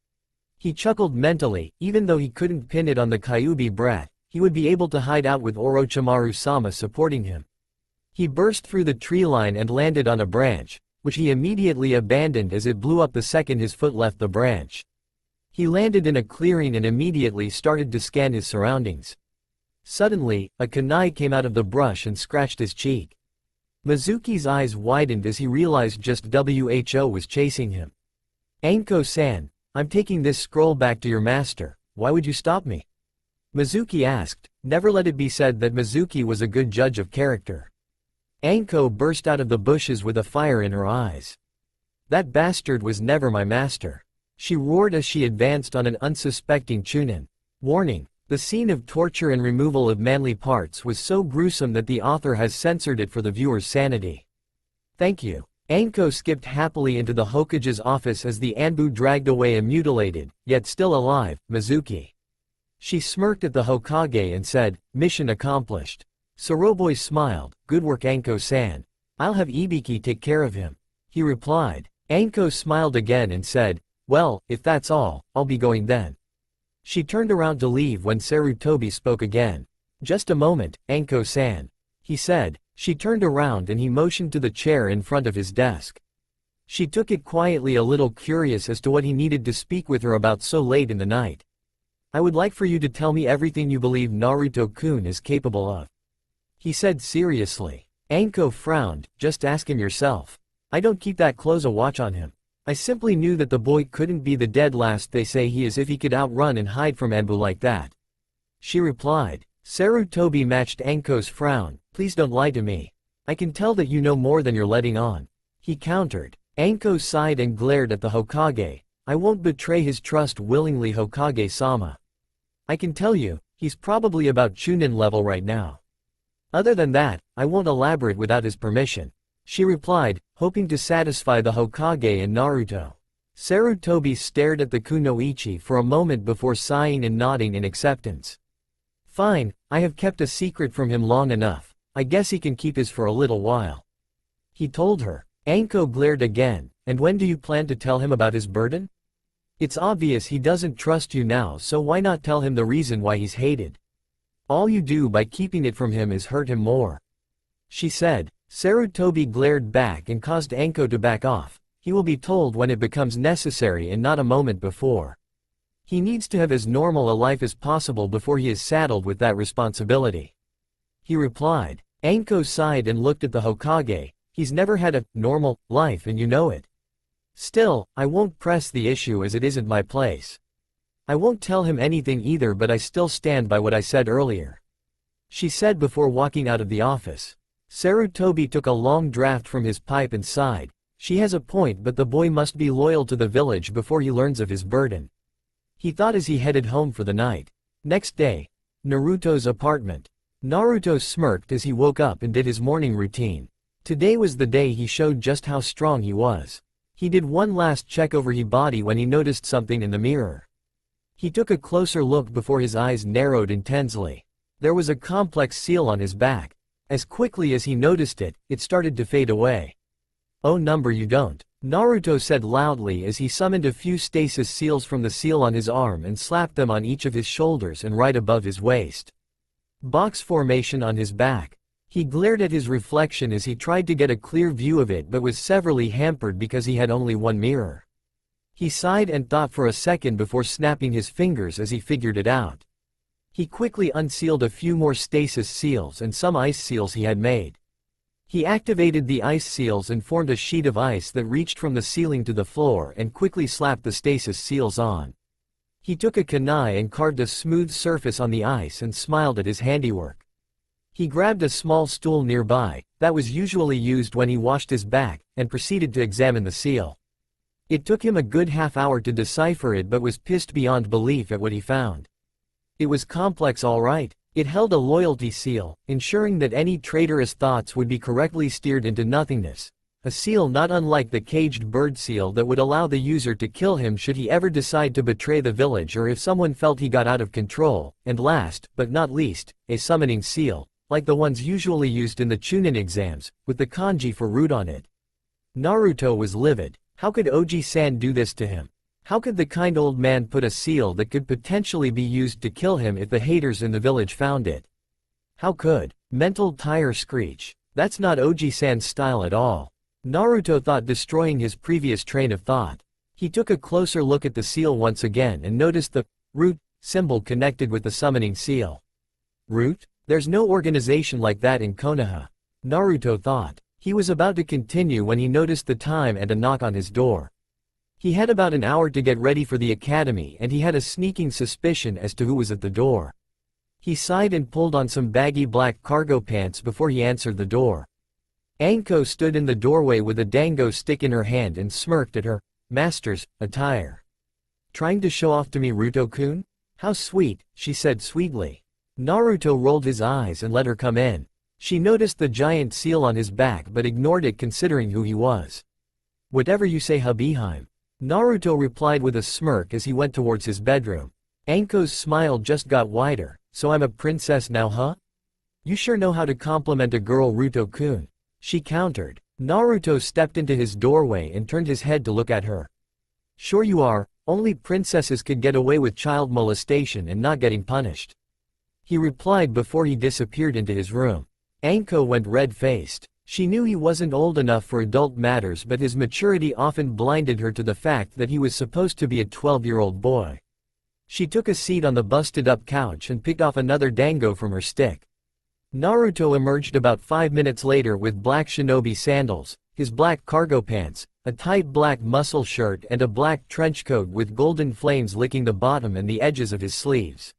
He chuckled mentally. Even though he couldn't pin it on the Kyubi brat, he would be able to hide out with Orochimaru-sama supporting him. He burst through the tree line and landed on a branch, which he immediately abandoned as it blew up the second his foot left the branch. He landed in a clearing and immediately started to scan his surroundings. Suddenly, a kunai came out of the brush and scratched his cheek. Mizuki's eyes widened as he realized just WHO was chasing him. "Anko-san, I'm taking this scroll back to your master. Why would you stop me?" Mizuki asked. Never let it be said that Mizuki was a good judge of character. Anko burst out of the bushes with a fire in her eyes. "That bastard was never my master," she roared as she advanced on an unsuspecting Chunin. Warning: the scene of torture and removal of manly parts was so gruesome that the author has censored it for the viewer's sanity. "Thank you." Anko skipped happily into the Hokage's office as the Anbu dragged away a mutilated, yet still alive, Mizuki. She smirked at the Hokage and said, "Mission accomplished." Soroboi smiled. "Good work, Anko-san. I'll have Ibiki take care of him," he replied. Anko smiled again and said, "Well, if that's all, I'll be going then." She turned around to leave when Sarutobi spoke again. "Just a moment, Anko-san," he said. She turned around and he motioned to the chair in front of his desk. She took it quietly, a little curious as to what he needed to speak with her about so late in the night. "I would like for you to tell me everything you believe Naruto-kun is capable of," he said seriously. Anko frowned. "Just ask him yourself. I don't keep that close a watch on him. I simply knew that the boy couldn't be the dead last they say he is if he could outrun and hide from Anbu like that," she replied. Sarutobi matched Anko's frown. "Please don't lie to me. I can tell that you know more than you're letting on," he countered. Anko sighed and glared at the Hokage. "I won't betray his trust willingly, Hokage-sama. I can tell you, he's probably about Chunin level right now. Other than that, I won't elaborate without his permission," she replied, hoping to satisfy the Hokage and Naruto. Sarutobi stared at the kunoichi for a moment before sighing and nodding in acceptance. "Fine, I have kept a secret from him long enough. I guess he can keep his for a little while," he told her. Anko glared again. "And when do you plan to tell him about his burden? It's obvious he doesn't trust you now, so why not tell him the reason why he's hated? All you do by keeping it from him is hurt him more," she said. Sarutobi glared back and caused Anko to back off. "He will be told when it becomes necessary and not a moment before," He needs to have as normal a life as possible before he is saddled with that responsibility. He replied. Anko sighed and looked at the Hokage. He's never had a normal life and you know it. Still, I won't press the issue as it isn't my place. I won't tell him anything either, but I still stand by what I said earlier, she said before walking out of the office. Sarutobi took a long draft from his pipe and sighed. She has a point, but the boy must be loyal to the village before he learns of his burden, he thought as he headed home for the night. Next day, Naruto's apartment. Naruto smirked as he woke up and did his morning routine. Today was the day he showed just how strong he was. He did one last check over his body when he noticed something in the mirror. He took a closer look before his eyes narrowed intensely. There was a complex seal on his back. As quickly as he noticed it, it started to fade away. Oh number you don't, Naruto said loudly as he summoned a few stasis seals from the seal on his arm and slapped them on each of his shoulders and right above his waist. Box formation on his back. He glared at his reflection as he tried to get a clear view of it but was severely hampered because he had only one mirror. He sighed and thought for a second before snapping his fingers as he figured it out. He quickly unsealed a few more stasis seals and some ice seals he had made. He activated the ice seals and formed a sheet of ice that reached from the ceiling to the floor and quickly slapped the stasis seals on. He took a kunai and carved a smooth surface on the ice and smiled at his handiwork. He grabbed a small stool nearby, that was usually used when he washed his back, and proceeded to examine the seal. It took him a good half-hour to decipher it but was pissed beyond belief at what he found. It was complex all right. It held a loyalty seal, ensuring that any traitorous thoughts would be correctly steered into nothingness. A seal not unlike the caged bird seal that would allow the user to kill him should he ever decide to betray the village or if someone felt he got out of control, and last, but not least, a summoning seal, like the ones usually used in the Chunin exams, with the kanji for root on it. Naruto was livid. How could Oji-san do this to him? How could the kind old man put a seal that could potentially be used to kill him if the haters in the village found it? How could? Mental tire screech. That's not Oji-san's style at all. Naruto thought, destroying his previous train of thought. He took a closer look at the seal once again and noticed the root symbol connected with the summoning seal. Root? There's no organization like that in Konoha, Naruto thought. He was about to continue when he noticed the time and a knock on his door. He had about an hour to get ready for the academy and he had a sneaking suspicion as to who was at the door. He sighed and pulled on some baggy black cargo pants before he answered the door. Anko stood in the doorway with a dango stick in her hand and smirked at her master's attire. Trying to show off to me, Ruto-kun? How sweet, she said sweetly. Naruto rolled his eyes and let her come in. She noticed the giant seal on his back but ignored it considering who he was. Whatever you say, Hubbyheim, Naruto replied with a smirk as he went towards his bedroom. Anko's smile just got wider. So I'm a princess now, huh? You sure know how to compliment a girl, Ruto-kun, she countered. Naruto stepped into his doorway and turned his head to look at her. Sure you are, only princesses could get away with child molestation and not getting punished, he replied before he disappeared into his room. Anko went red-faced. She knew he wasn't old enough for adult matters, but his maturity often blinded her to the fact that he was supposed to be a 12-year-old boy. She took a seat on the busted-up couch and picked off another dango from her stick. Naruto emerged about 5 minutes later with black shinobi sandals, his black cargo pants, a tight black muscle shirt and a black trench coat with golden flames licking the bottom and the edges of his sleeves.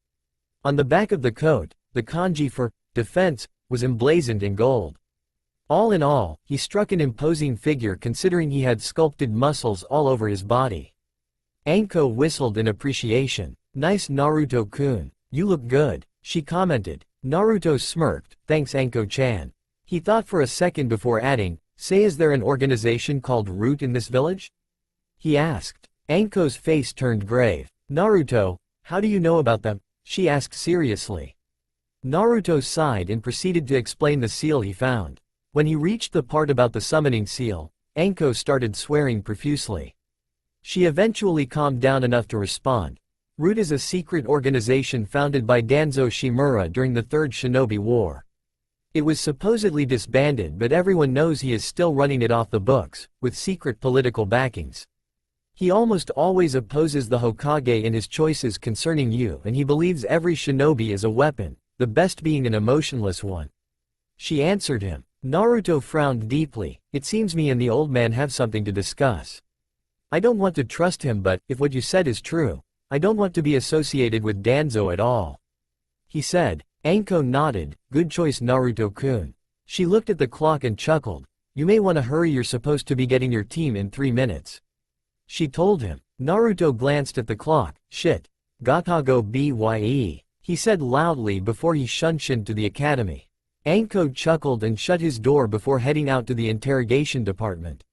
On the back of the coat, the kanji for defense was emblazoned in gold. All in all, he struck an imposing figure considering he had sculpted muscles all over his body. Anko whistled in appreciation. Nice, Naruto-kun. You look good, she commented. Naruto smirked. Thanks, Anko-chan. He thought for a second before adding, say, is there an organization called Root in this village? He asked. Anko's face turned grave. Naruto, how do you know about them? She asked seriously. Naruto sighed and proceeded to explain the seal he found. When he reached the part about the summoning seal, Anko started swearing profusely. She eventually calmed down enough to respond. Root is a secret organization founded by Danzo Shimura during the Third Shinobi War. It was supposedly disbanded, but everyone knows he is still running it off the books, with secret political backings. He almost always opposes the Hokage in his choices concerning you, and he believes every shinobi is a weapon, the best being an emotionless one. She answered him. Naruto frowned deeply. It seems me and the old man have something to discuss. I don't want to trust him, but if what you said is true, I don't want to be associated with Danzo at all, he said. Anko nodded. Good choice, Naruto-kun. She looked at the clock and chuckled. You may want to hurry, you're supposed to be getting your team in 3 minutes. She told him. Naruto glanced at the clock. Shit. Gatago bye, he said loudly before he shunshined to the academy. Anko chuckled and shut his door before heading out to the interrogation department.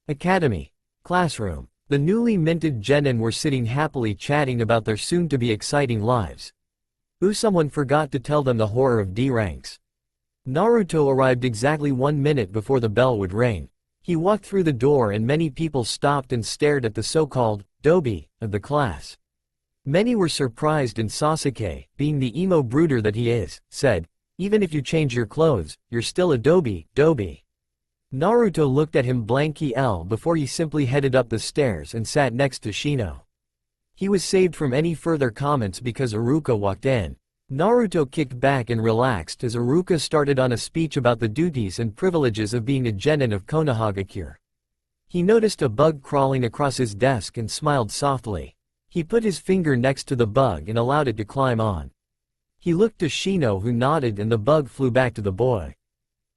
Academy. Classroom. The newly minted genin were sitting happily chatting about their soon-to-be exciting lives. Someone forgot to tell them the horror of D ranks. Naruto arrived exactly 1 minute before the bell would ring. He walked through the door and many people stopped and stared at the so-called dobi of the class. Many were surprised, and Sasuke, being the emo brooder that he is, said, even if you change your clothes, you're still a dobi. Naruto looked at him blankly before he simply headed up the stairs and sat next to Shino. He was saved from any further comments because Iruka walked in. Naruto kicked back and relaxed as Iruka started on a speech about the duties and privileges of being a genin of Konohagakure. He noticed a bug crawling across his desk and smiled softly. He put his finger next to the bug and allowed it to climb on. He looked to Shino, who nodded, and the bug flew back to the boy.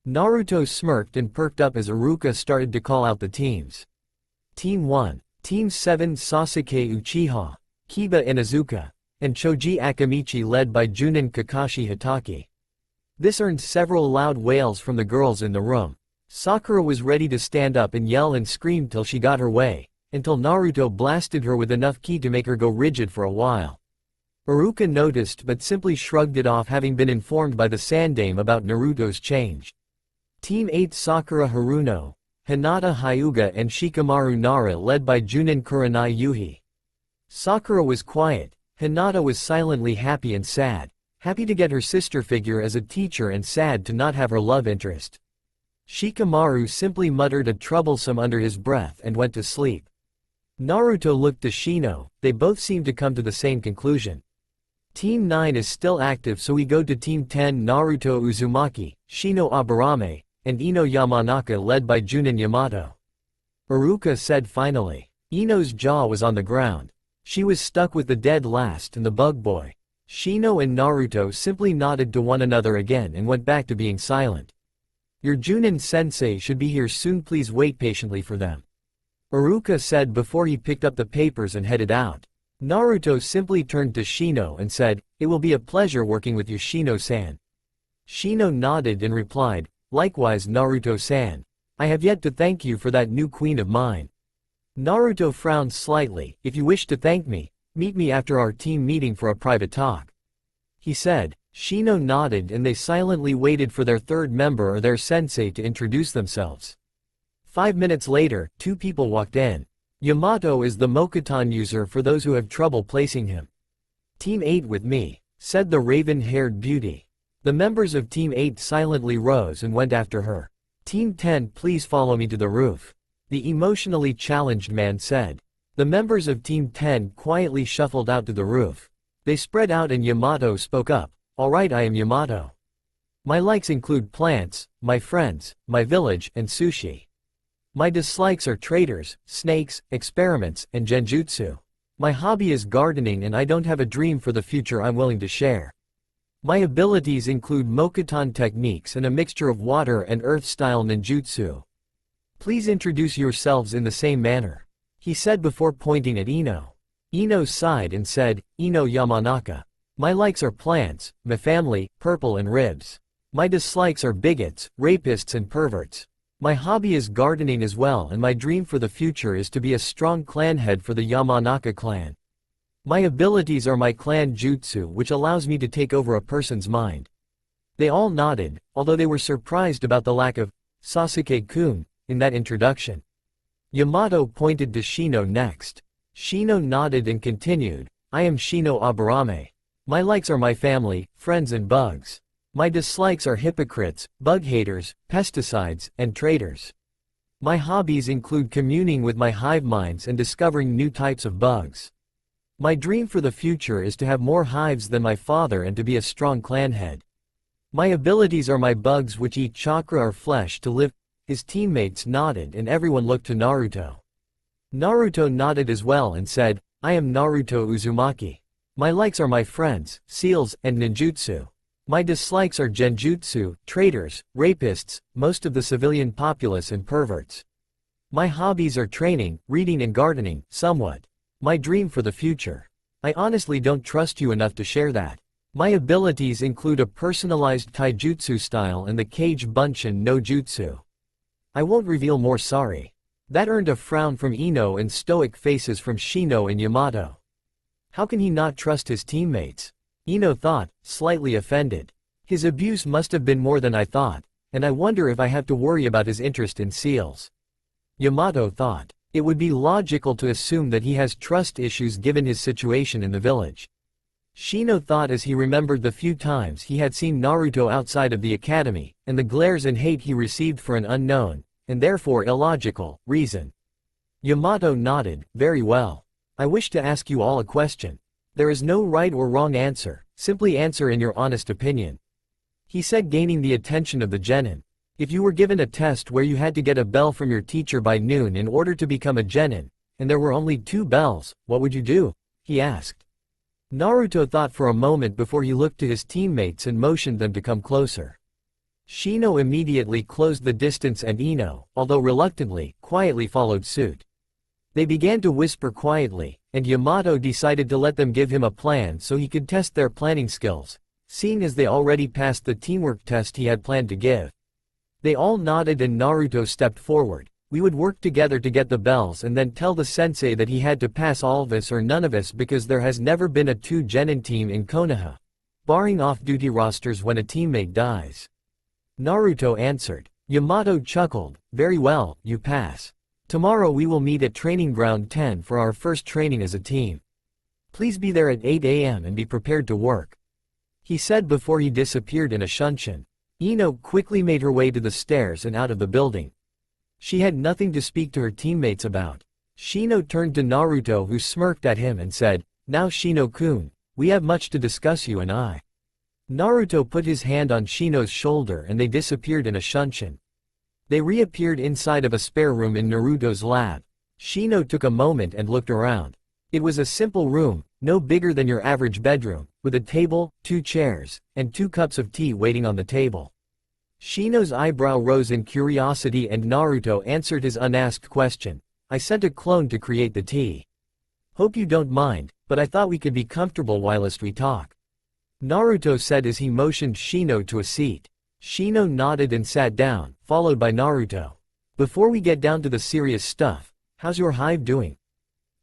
Naruto smirked and perked up as Iruka started to call out the teams. Team 1. Team 7 Sasuke Uchiha, Kiba Inuzuka, and Choji Akamichi led by Junin Kakashi Hitaki. This earned several loud wails from the girls in the room. Sakura was ready to stand up and yell and scream till she got her way, until Naruto blasted her with enough ki to make her go rigid for a while. Iruka noticed but simply shrugged it off, having been informed by the Sandame about Naruto's change. Team 8 Sakura Haruno, Hinata Hyuga and Shikamaru Nara led by Junin Kurenai Yuhi. Sakura was quiet. Hinata was silently happy and sad. Happy to get her sister figure as a teacher and sad to not have her love interest. Shikamaru simply muttered a troublesome under his breath and went to sleep. Naruto looked to Shino. They both seemed to come to the same conclusion. Team 9 is still active, so we go to Team 10 Naruto Uzumaki, Shino Aburame, and Ino Yamanaka led by Junin Yamato. Iruka said finally. Ino's jaw was on the ground. She was stuck with the dead last and the bug boy. Shino and Naruto simply nodded to one another again and went back to being silent. Your Junin sensei should be here soon, please wait patiently for them, Iruka said before he picked up the papers and headed out. Naruto simply turned to Shino and said, it will be a pleasure working with you, Shino-san. Shino nodded and replied, likewise, Naruto-san. I have yet to thank you for that new queen of mine. Naruto frowned slightly. If you wish to thank me, meet me after our team meeting for a private talk, he said. Shino nodded and they silently waited for their third member or their sensei to introduce themselves. 5 minutes later, 2 people walked in. Yamato is the Mokuton user for those who have trouble placing him. Team 8 with me, said the raven-haired beauty. The members of Team 8 silently rose and went after her. Team 10, please follow me to the roof, the emotionally challenged man said. The members of Team 10 quietly shuffled out to the roof. They spread out and Yamato spoke up. Alright, I am Yamato. My likes include plants, my friends, my village, and sushi. My dislikes are traitors, snakes, experiments, and genjutsu. My hobby is gardening and I don't have a dream for the future I'm willing to share. My abilities include Mokuton techniques and a mixture of water and earth-style ninjutsu. Please introduce yourselves in the same manner, he said before pointing at Ino. Ino sighed and said, Ino Yamanaka. My likes are plants, my family, purple and ribs. My dislikes are bigots, rapists and perverts. My hobby is gardening as well, and my dream for the future is to be a strong clan head for the Yamanaka clan. My abilities are my clan jutsu, which allows me to take over a person's mind. They all nodded, although they were surprised about the lack of Sasuke-kun in that introduction. Yamato pointed to Shino next. Shino nodded and continued, I am Shino Aburame. My likes are my family, friends and bugs. My dislikes are hypocrites, bug haters, pesticides, and traitors. My hobbies include communing with my hive minds and discovering new types of bugs. My dream for the future is to have more hives than my father and to be a strong clan head. My abilities are my bugs which eat chakra or flesh to live. His teammates nodded and everyone looked to Naruto. Naruto nodded as well and said, I am Naruto Uzumaki. My likes are my friends, seals, and ninjutsu. My dislikes are genjutsu, traitors, rapists, most of the civilian populace and perverts. My hobbies are training, reading and gardening, somewhat. My dream for the future. I honestly don't trust you enough to share that. My abilities include a personalized taijutsu style and the Kage Bunshin no Jutsu. I won't reveal more, sorry. That earned a frown from Ino and stoic faces from Shino and Yamato. How can he not trust his teammates? Ino thought, slightly offended. His abuse must have been more than I thought, and I wonder if I have to worry about his interest in seals. Yamato thought. It would be logical to assume that he has trust issues given his situation in the village. Shino thought as he remembered the few times he had seen Naruto outside of the academy, and the glares and hate he received for an unknown, and therefore illogical, reason. Yamato nodded, very well. I wish to ask you all a question. There is no right or wrong answer, simply answer in your honest opinion. He said, gaining the attention of the genin. If you were given a test where you had to get a bell from your teacher by noon in order to become a genin, and there were only 2 bells, what would you do? He asked. Naruto thought for a moment before he looked to his teammates and motioned them to come closer. Shino immediately closed the distance and Ino, although reluctantly, quietly followed suit. They began to whisper quietly, and Yamato decided to let them give him a plan so he could test their planning skills, seeing as they already passed the teamwork test he had planned to give. They all nodded and Naruto stepped forward. We would work together to get the bells and then tell the sensei that he had to pass all of us or none of us because there has never been a 2 genin team in Konoha, barring off-duty rosters when a teammate dies. Naruto answered. Yamato chuckled, very well, you pass. Tomorrow we will meet at training ground 10 for our first training as a team. Please be there at 8 AM and be prepared to work. He said before he disappeared in a shunshin. Ino quickly made her way to the stairs and out of the building. She had nothing to speak to her teammates about. Shino turned to Naruto who smirked at him and said, now Shino-kun, we have much to discuss you and I. Naruto put his hand on Shino's shoulder and they disappeared in a shunshin. They reappeared inside of a spare room in Naruto's lab. Shino took a moment and looked around. It was a simple room, no bigger than your average bedroom, with a table, 2 chairs, and 2 cups of tea waiting on the table. Shino's eyebrow rose in curiosity and Naruto answered his unasked question. I sent a clone to create the tea. Hope you don't mind, but I thought we could be comfortable whilst we talk. Naruto said as he motioned Shino to a seat. Shino nodded and sat down, followed by Naruto. Before we get down to the serious stuff, how's your hive doing?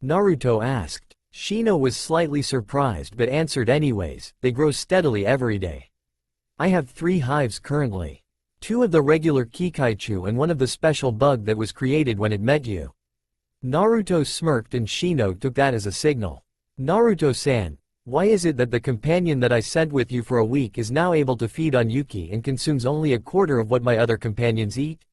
Naruto asked. Shino was slightly surprised but answered anyways, they grow steadily every day. I have 3 hives currently. 2 of the regular Kikaichu and 1 of the special bug that was created when it met you. Naruto smirked and Shino took that as a signal. Naruto-san, why is it that the companion that I sent with you for a week is now able to feed on Yuki and consumes only a quarter of what my other companions eat?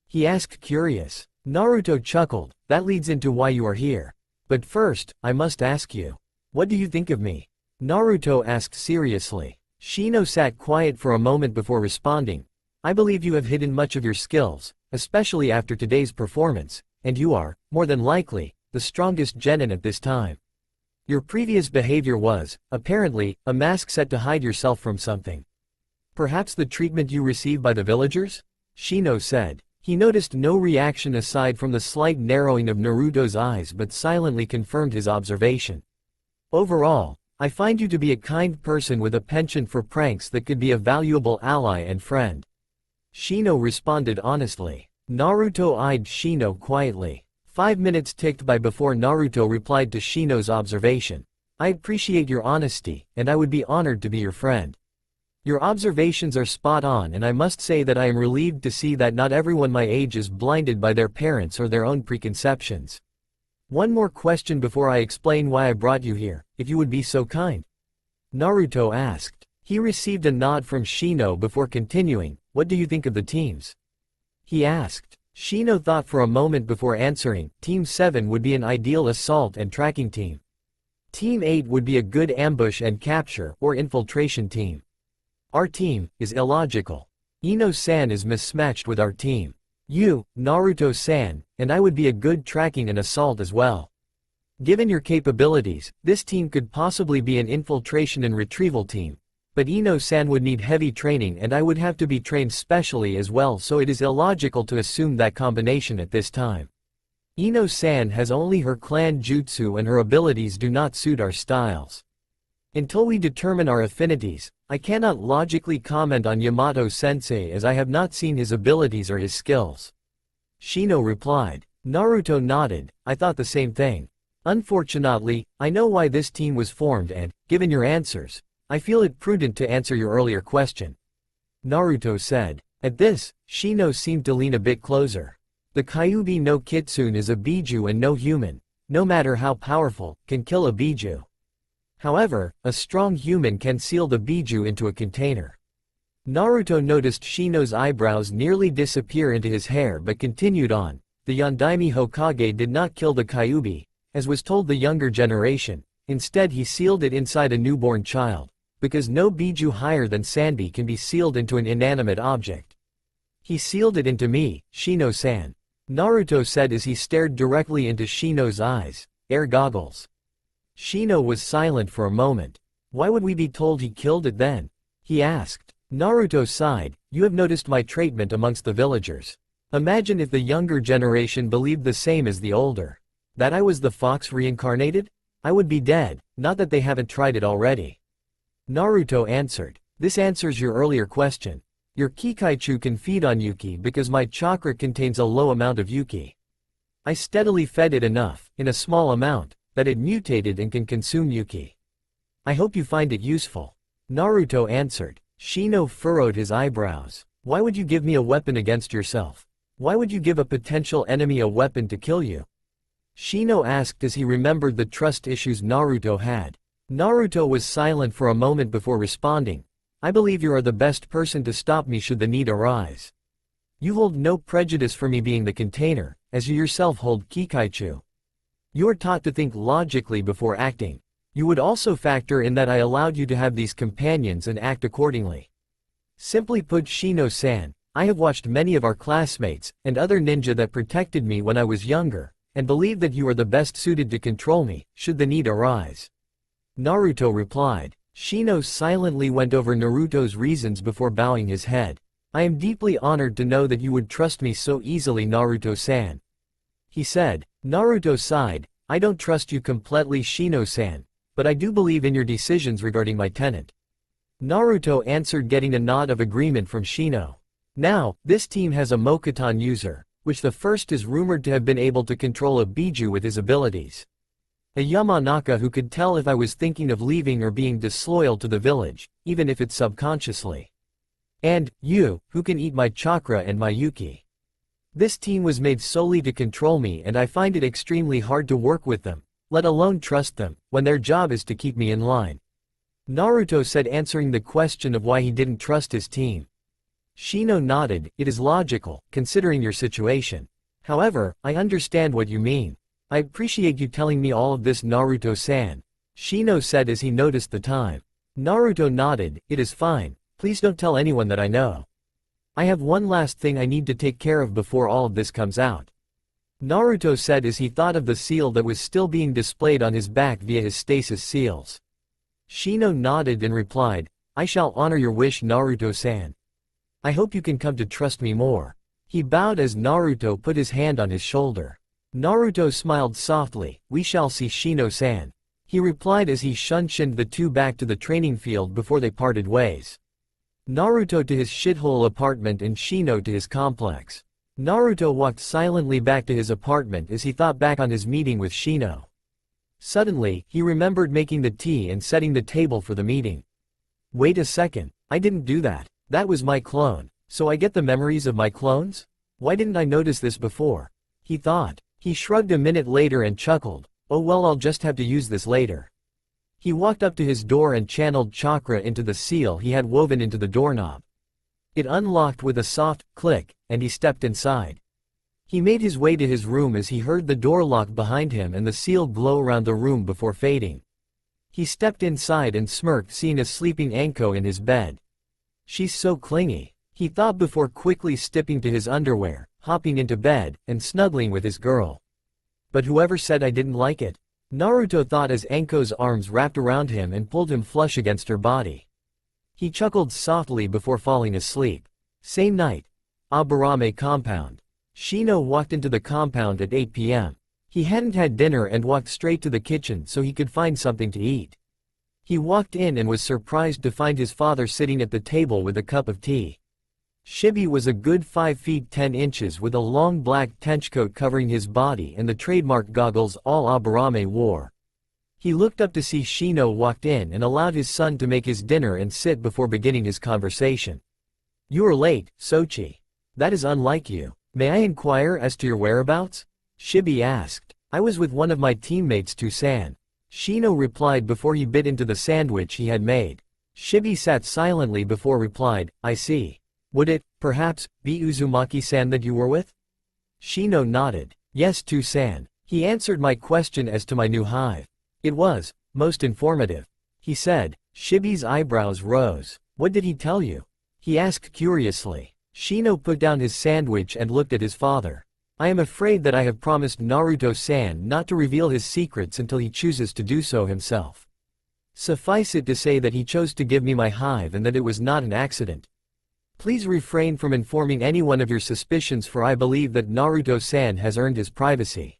He asked curious. Naruto chuckled, that leads into why you are here. But first, I must ask you. What do you think of me? Naruto asked seriously. Shino sat quiet for a moment before responding. I believe you have hidden much of your skills, especially after today's performance, and you are, more than likely, the strongest genin at this time. Your previous behavior was, apparently, a mask set to hide yourself from something. Perhaps the treatment you received by the villagers? Shino said. He noticed no reaction aside from the slight narrowing of Naruto's eyes but silently confirmed his observation. Overall, I find you to be a kind person with a penchant for pranks that could be a valuable ally and friend. Shino responded honestly. Naruto eyed Shino quietly. 5 minutes ticked by before Naruto replied to Shino's observation. I appreciate your honesty, and I would be honored to be your friend. Your observations are spot on and I must say that I am relieved to see that not everyone my age is blinded by their parents or their own preconceptions. One more question before I explain why I brought you here, if you would be so kind. Naruto asked. He received a nod from Shino before continuing, what do you think of the teams? He asked. Shino thought for a moment before answering. Team 7 would be an ideal assault and tracking team. Team 8 would be a good ambush and capture or infiltration team. Our team is illogical. Ino-san is mismatched with our team. You, Naruto-san, and I would be a good tracking and assault as well. Given your capabilities, this team could possibly be an infiltration and retrieval team. But Ino-san would need heavy training and I would have to be trained specially as well, so it is illogical to assume that combination at this time. Ino-san has only her clan jutsu and her abilities do not suit our styles. Until we determine our affinities, I cannot logically comment on Yamato-sensei as I have not seen his abilities or his skills. Shino replied. Naruto nodded. I thought the same thing. Unfortunately, I know why this team was formed and, given your answers, I feel it prudent to answer your earlier question. Naruto said. At this, Shino seemed to lean a bit closer. The Kyubi no Kitsune is a Biju and no human, no matter how powerful, can kill a Biju. However, a strong human can seal the Biju into a container. Naruto noticed Shino's eyebrows nearly disappear into his hair but continued on. The Yondaime Hokage did not kill the Kyubi, as was told the younger generation, instead he sealed it inside a newborn child, because no Biju higher than Sanbi can be sealed into an inanimate object. He sealed it into me, Shino-san. Naruto said as he stared directly into Shino's eyes, air goggles. Shino was silent for a moment. Why would we be told he killed it then? He asked. Naruto sighed. You have noticed my treatment amongst the villagers. Imagine if the younger generation believed the same as the older. That I was the fox reincarnated? I would be dead, not that they haven't tried it already. Naruto answered. This answers your earlier question. Your Kikaichu can feed on Yuki because my chakra contains a low amount of Yuki. I steadily fed it enough, in a small amount, that it mutated and can consume Yuki. I hope you find it useful. Naruto answered. Shino furrowed his eyebrows. Why would you give me a weapon against yourself? Why would you give a potential enemy a weapon to kill you? Shino asked as he remembered the trust issues Naruto had. Naruto was silent for a moment before responding. I believe you are the best person to stop me should the need arise. You hold no prejudice for me being the container, as you yourself hold Kikaichu. You are taught to think logically before acting. You would also factor in that I allowed you to have these companions and act accordingly. Simply put, Shino-san, I have watched many of our classmates and other ninja that protected me when I was younger, and believe that you are the best suited to control me, should the need arise. Naruto replied. Shino silently went over Naruto's reasons before bowing his head. I am deeply honored to know that you would trust me so easily, Naruto-san. He said. Naruto sighed. I don't trust you completely, Shino-san, but I do believe in your decisions regarding my tenant. Naruto answered, getting a nod of agreement from Shino. Now, this team has a Mokuton user, which the first is rumored to have been able to control a Biju with his abilities. A Yamanaka who could tell if I was thinking of leaving or being disloyal to the village, even if it's subconsciously. And, you, who can eat my chakra and my Yuki. This team was made solely to control me and I find it extremely hard to work with them, let alone trust them, when their job is to keep me in line. Naruto said, answering the question of why he didn't trust his team. Shino nodded. It is logical, considering your situation. However, I understand what you mean. I appreciate you telling me all of this, Naruto-san. Shino said as he noticed the time. Naruto nodded. It is fine, please don't tell anyone that I know. I have one last thing I need to take care of before all of this comes out. Naruto said as he thought of the seal that was still being displayed on his back via his stasis seals. Shino nodded and replied, I shall honor your wish, Naruto-san. I hope you can come to trust me more. He bowed as Naruto put his hand on his shoulder. Naruto smiled softly. We shall see, Shino-san. He replied as he shunshined the two back to the training field before they parted ways. Naruto to his shithole apartment and Shino to his complex. Naruto walked silently back to his apartment as he thought back on his meeting with Shino. Suddenly, he remembered making the tea and setting the table for the meeting. Wait a second, I didn't do that. That was my clone, so I get the memories of my clones? Why didn't I notice this before? He thought. He shrugged a minute later and chuckled. Oh well, I'll just have to use this later. He walked up to his door and channeled chakra into the seal he had woven into the doorknob. It unlocked with a soft click, and he stepped inside. He made his way to his room as he heard the door lock behind him and the seal glow around the room before fading. He stepped inside and smirked seeing a sleeping Anko in his bed. She's so clingy, he thought before quickly stepping to his underwear, hopping into bed, and snuggling with his girl. But whoever said I didn't like it? Naruto thought as Anko's arms wrapped around him and pulled him flush against her body. He chuckled softly before falling asleep. Same night. Aburame compound. Shino walked into the compound at 8 p.m. He hadn't had dinner and walked straight to the kitchen so he could find something to eat. He walked in and was surprised to find his father sitting at the table with a cup of tea. Shibi was a good 5 feet 10 inches with a long black trenchcoat covering his body and the trademark goggles all Aburame wore. He looked up to see Shino walked in and allowed his son to make his dinner and sit before beginning his conversation. You are late, Sochi. That is unlike you. May I inquire as to your whereabouts? Shibi asked. I was with one of my teammates Tusan. Shino replied before he bit into the sandwich he had made. Shibi sat silently before replied, I see. Would it, perhaps, be Uzumaki-san that you were with? Shino nodded. Yes, Tusan. He answered my question as to my new hive. It was, most informative. He said. Shibi's eyebrows rose. What did he tell you? He asked curiously. Shino put down his sandwich and looked at his father. I am afraid that I have promised Naruto-san not to reveal his secrets until he chooses to do so himself. Suffice it to say that he chose to give me my hive and that it was not an accident. Please refrain from informing anyone of your suspicions for I believe that Naruto-san has earned his privacy.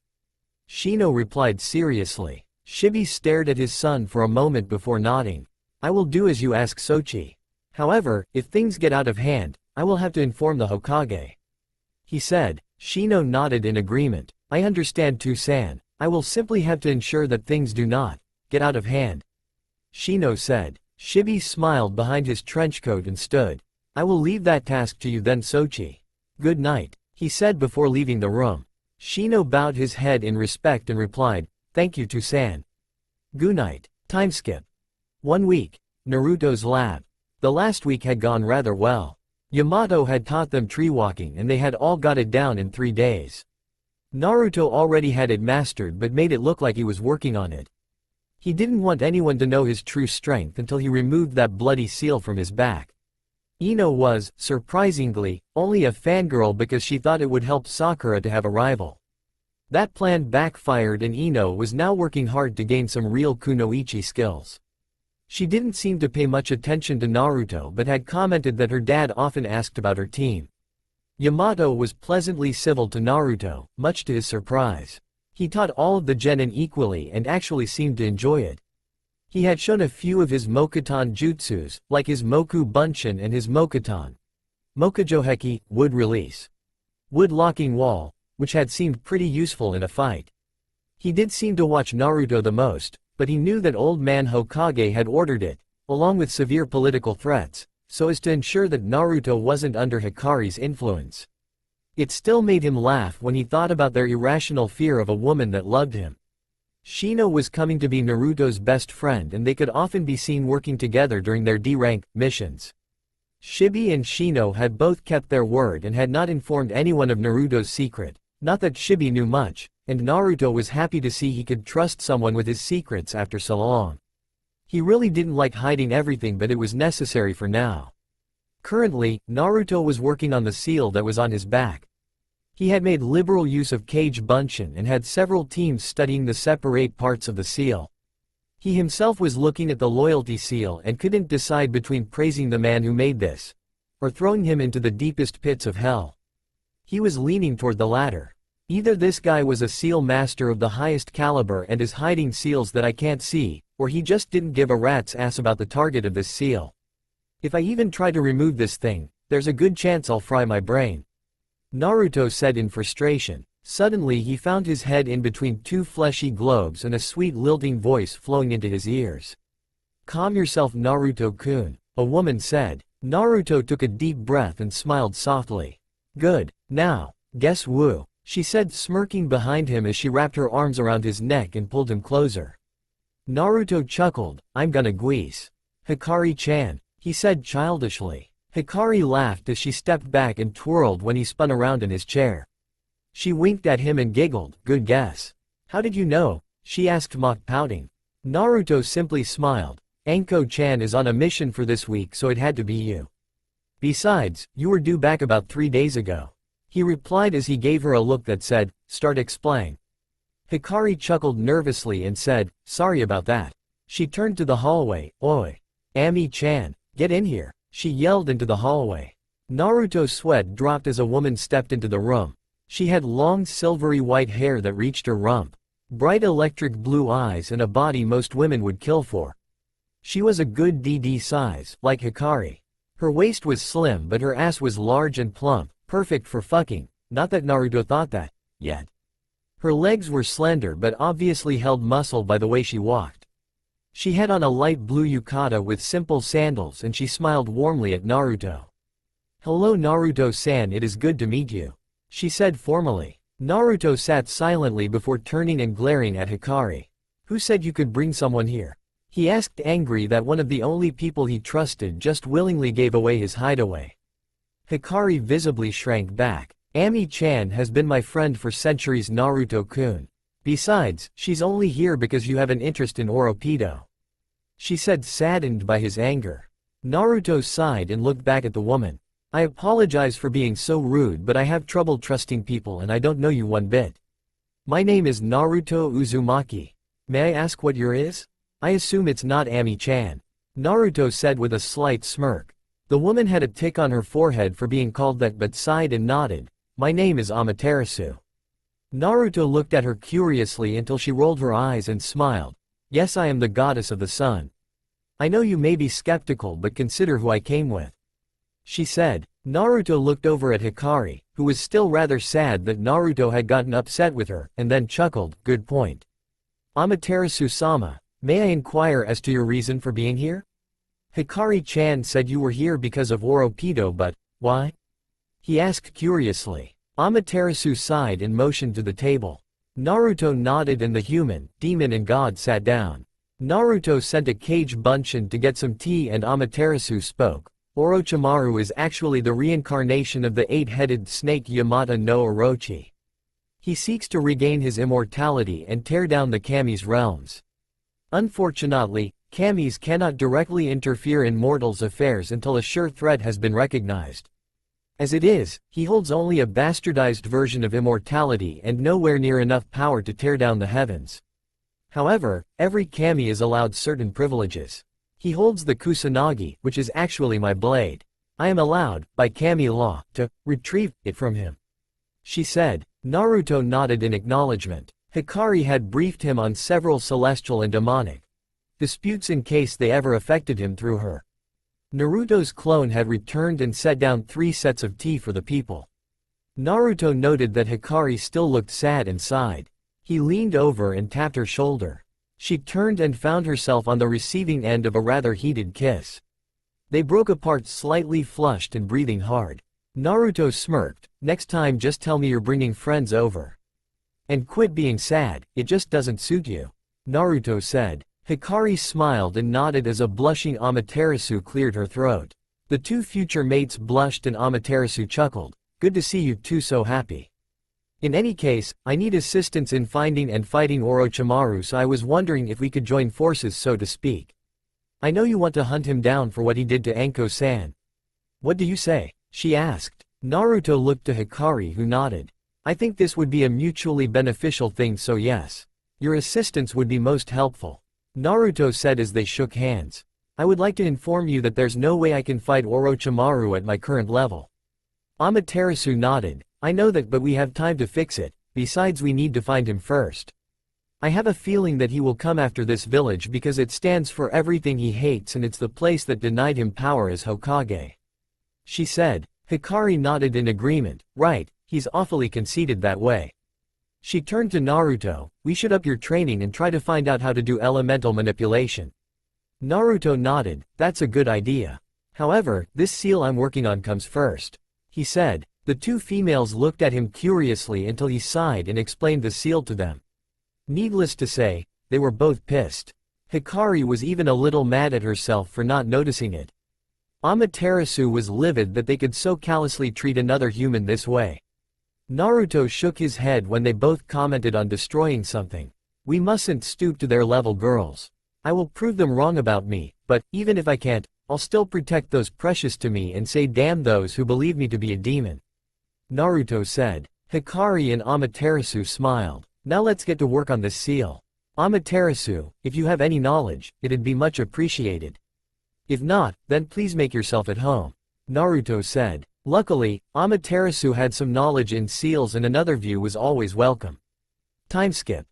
Shino replied seriously. Shibi stared at his son for a moment before nodding. I will do as you ask Sochi. However, if things get out of hand, I will have to inform the Hokage. He said. Shino nodded in agreement. I understand Tusan. I will simply have to ensure that things do not get out of hand. Shino said. Shibi smiled behind his trenchcoat and stood. I will leave that task to you then Sochi. Good night, he said before leaving the room. Shino bowed his head in respect and replied, thank you Tusan. Good night. Time skip. 1 week. Naruto's lab. The last week had gone rather well. Yamato had taught them tree walking and they had all got it down in 3 days. Naruto already had it mastered but made it look like he was working on it. He didn't want anyone to know his true strength until he removed that bloody seal from his back. Ino was, surprisingly, only a fangirl because she thought it would help Sakura to have a rival. That plan backfired and Ino was now working hard to gain some real kunoichi skills. She didn't seem to pay much attention to Naruto but had commented that her dad often asked about her team. Yamato was pleasantly civil to Naruto, much to his surprise. He taught all of the genin equally and actually seemed to enjoy it. He had shown a few of his Mokuton jutsus, like his Moku Bunshin and his Mokuton. Mokujoheki, wood release. Wood locking wall, which had seemed pretty useful in a fight. He did seem to watch Naruto the most, but he knew that Old Man Hokage had ordered it, along with severe political threats, so as to ensure that Naruto wasn't under Hikari's influence. It still made him laugh when he thought about their irrational fear of a woman that loved him. Shino was coming to be Naruto's best friend and they could often be seen working together during their D-rank missions. Shibi and Shino had both kept their word and had not informed anyone of Naruto's secret, not that Shibi knew much, and Naruto was happy to see he could trust someone with his secrets after so long. He really didn't like hiding everything but it was necessary for now. Currently, Naruto was working on the seal that was on his back. He had made liberal use of Kage Bunshin and had several teams studying the separate parts of the seal. He himself was looking at the loyalty seal and couldn't decide between praising the man who made this, or throwing him into the deepest pits of hell. He was leaning toward the latter. Either this guy was a seal master of the highest caliber and is hiding seals that I can't see, or he just didn't give a rat's ass about the target of this seal. If I even try to remove this thing, there's a good chance I'll fry my brain. Naruto said in frustration. Suddenly he found his head in between two fleshy globes and a sweet lilting voice flowing into his ears. Calm yourself Naruto-kun, a woman said. Naruto took a deep breath and smiled softly. Good, now, guess woo, she said smirking behind him as she wrapped her arms around his neck and pulled him closer. Naruto chuckled, I'm gonna guise. Hikari-chan, he said childishly. Hikari laughed as she stepped back and twirled when he spun around in his chair. She winked at him and giggled, good guess. How did you know? She asked mock pouting. Naruto simply smiled. Anko-chan is on a mission for this week so it had to be you. Besides, you were due back about 3 days ago. He replied as he gave her a look that said, start explain. Hikari chuckled nervously and said, sorry about that. She turned to the hallway, oi. Ami-chan, get in here, she yelled into the hallway. Naruto's sweat dropped as a woman stepped into the room. She had long silvery white hair that reached her rump, bright electric blue eyes and a body most women would kill for. She was a good DD size, like Hikari. Her waist was slim but her ass was large and plump, perfect for fucking, not that Naruto thought that, yet. Her legs were slender but obviously held muscle by the way she walked. She had on a light blue yukata with simple sandals and she smiled warmly at Naruto. Hello Naruto-san, it is good to meet you, she said formally. Naruto sat silently before turning and glaring at Hikari. Who said you could bring someone here? He asked, angry that one of the only people he trusted just willingly gave away his hideaway. Hikari visibly shrank back. Ami-chan has been my friend for centuries, Naruto-kun. Besides, she's only here because you have an interest in Oropedo, she said, saddened by his anger. Naruto sighed and looked back at the woman. I apologize for being so rude but I have trouble trusting people and I don't know you one bit. My name is Naruto Uzumaki. May I ask what your is? I assume it's not Ami-chan, Naruto said with a slight smirk. The woman had a tick on her forehead for being called that but sighed and nodded. My name is Amatersu. Naruto looked at her curiously until she rolled her eyes and smiled. Yes, I am the goddess of the sun. I know you may be skeptical but consider who I came with, she said. Naruto looked over at Hikari, who was still rather sad that Naruto had gotten upset with her, and then chuckled, good point. Amatersu-sama, may I inquire as to your reason for being here? Hikari-chan said you were here because of Oropedo but, why? He asked curiously. Amatersu sighed and motioned to the table. Naruto nodded and the human, demon and god sat down. Naruto sent a cage bunshin to get some tea and Amatersu spoke. Orochimaru is actually the reincarnation of the 8-headed snake Yamata no Orochi. He seeks to regain his immortality and tear down the Kami's realms. Unfortunately, Kamis cannot directly interfere in mortals' affairs until a sure threat has been recognized. As it is, he holds only a bastardized version of immortality and nowhere near enough power to tear down the heavens. However, every Kami is allowed certain privileges. He holds the Kusanagi, which is actually my blade. I am allowed, by Kami law, to retrieve it from him, she said. Naruto nodded in acknowledgement. Hikari had briefed him on several celestial and demonic disputes in case they ever affected him through her. Naruto's clone had returned and set down 3 sets of tea for the people. Naruto noted that Hikari still looked sad and sighed. He leaned over and tapped her shoulder. She turned and found herself on the receiving end of a rather heated kiss. They broke apart slightly flushed and breathing hard. Naruto smirked. Next time just tell me you're bringing friends over. And quit being sad, it just doesn't suit you, Naruto said. Hikari smiled and nodded as a blushing Amatersu cleared her throat. The 2 future mates blushed and Amatersu chuckled. Good to see you two so happy. In any case, I need assistance in finding and fighting Orochimaru, so I was wondering if we could join forces, so to speak. I know you want to hunt him down for what he did to Anko-san. What do you say? She asked. Naruto looked to Hikari, who nodded. I think this would be a mutually beneficial thing, so yes. Your assistance would be most helpful, Naruto said as they shook hands. I would like to inform you that there's no way I can fight Orochimaru at my current level. Amatersu nodded. I know that, but we have time to fix it. Besides, we need to find him first. I have a feeling that he will come after this village because it stands for everything he hates and it's the place that denied him power as Hokage, she said. Hikari nodded in agreement. Right, he's awfully conceited that way. She turned to Naruto. We should up your training and try to find out how to do elemental manipulation. Naruto nodded. That's a good idea. However, this seal I'm working on comes first, he said. The 2 females looked at him curiously until he sighed and explained the seal to them. Needless to say, they were both pissed. Hikari was even a little mad at herself for not noticing it. Amatersu was livid that they could so callously treat another human this way. Naruto shook his head when they both commented on destroying something. We mustn't stoop to their level, girls. I will prove them wrong about me, but, even if I can't, I'll still protect those precious to me and say damn those who believe me to be a demon. Naruto said. Hikari and Amatersu smiled. Now let's get to work on this seal. Amatersu, if you have any knowledge, it'd be much appreciated. If not, then please make yourself at home. Naruto said. Luckily, Amatersu had some knowledge in seals and another view was always welcome. Time skip.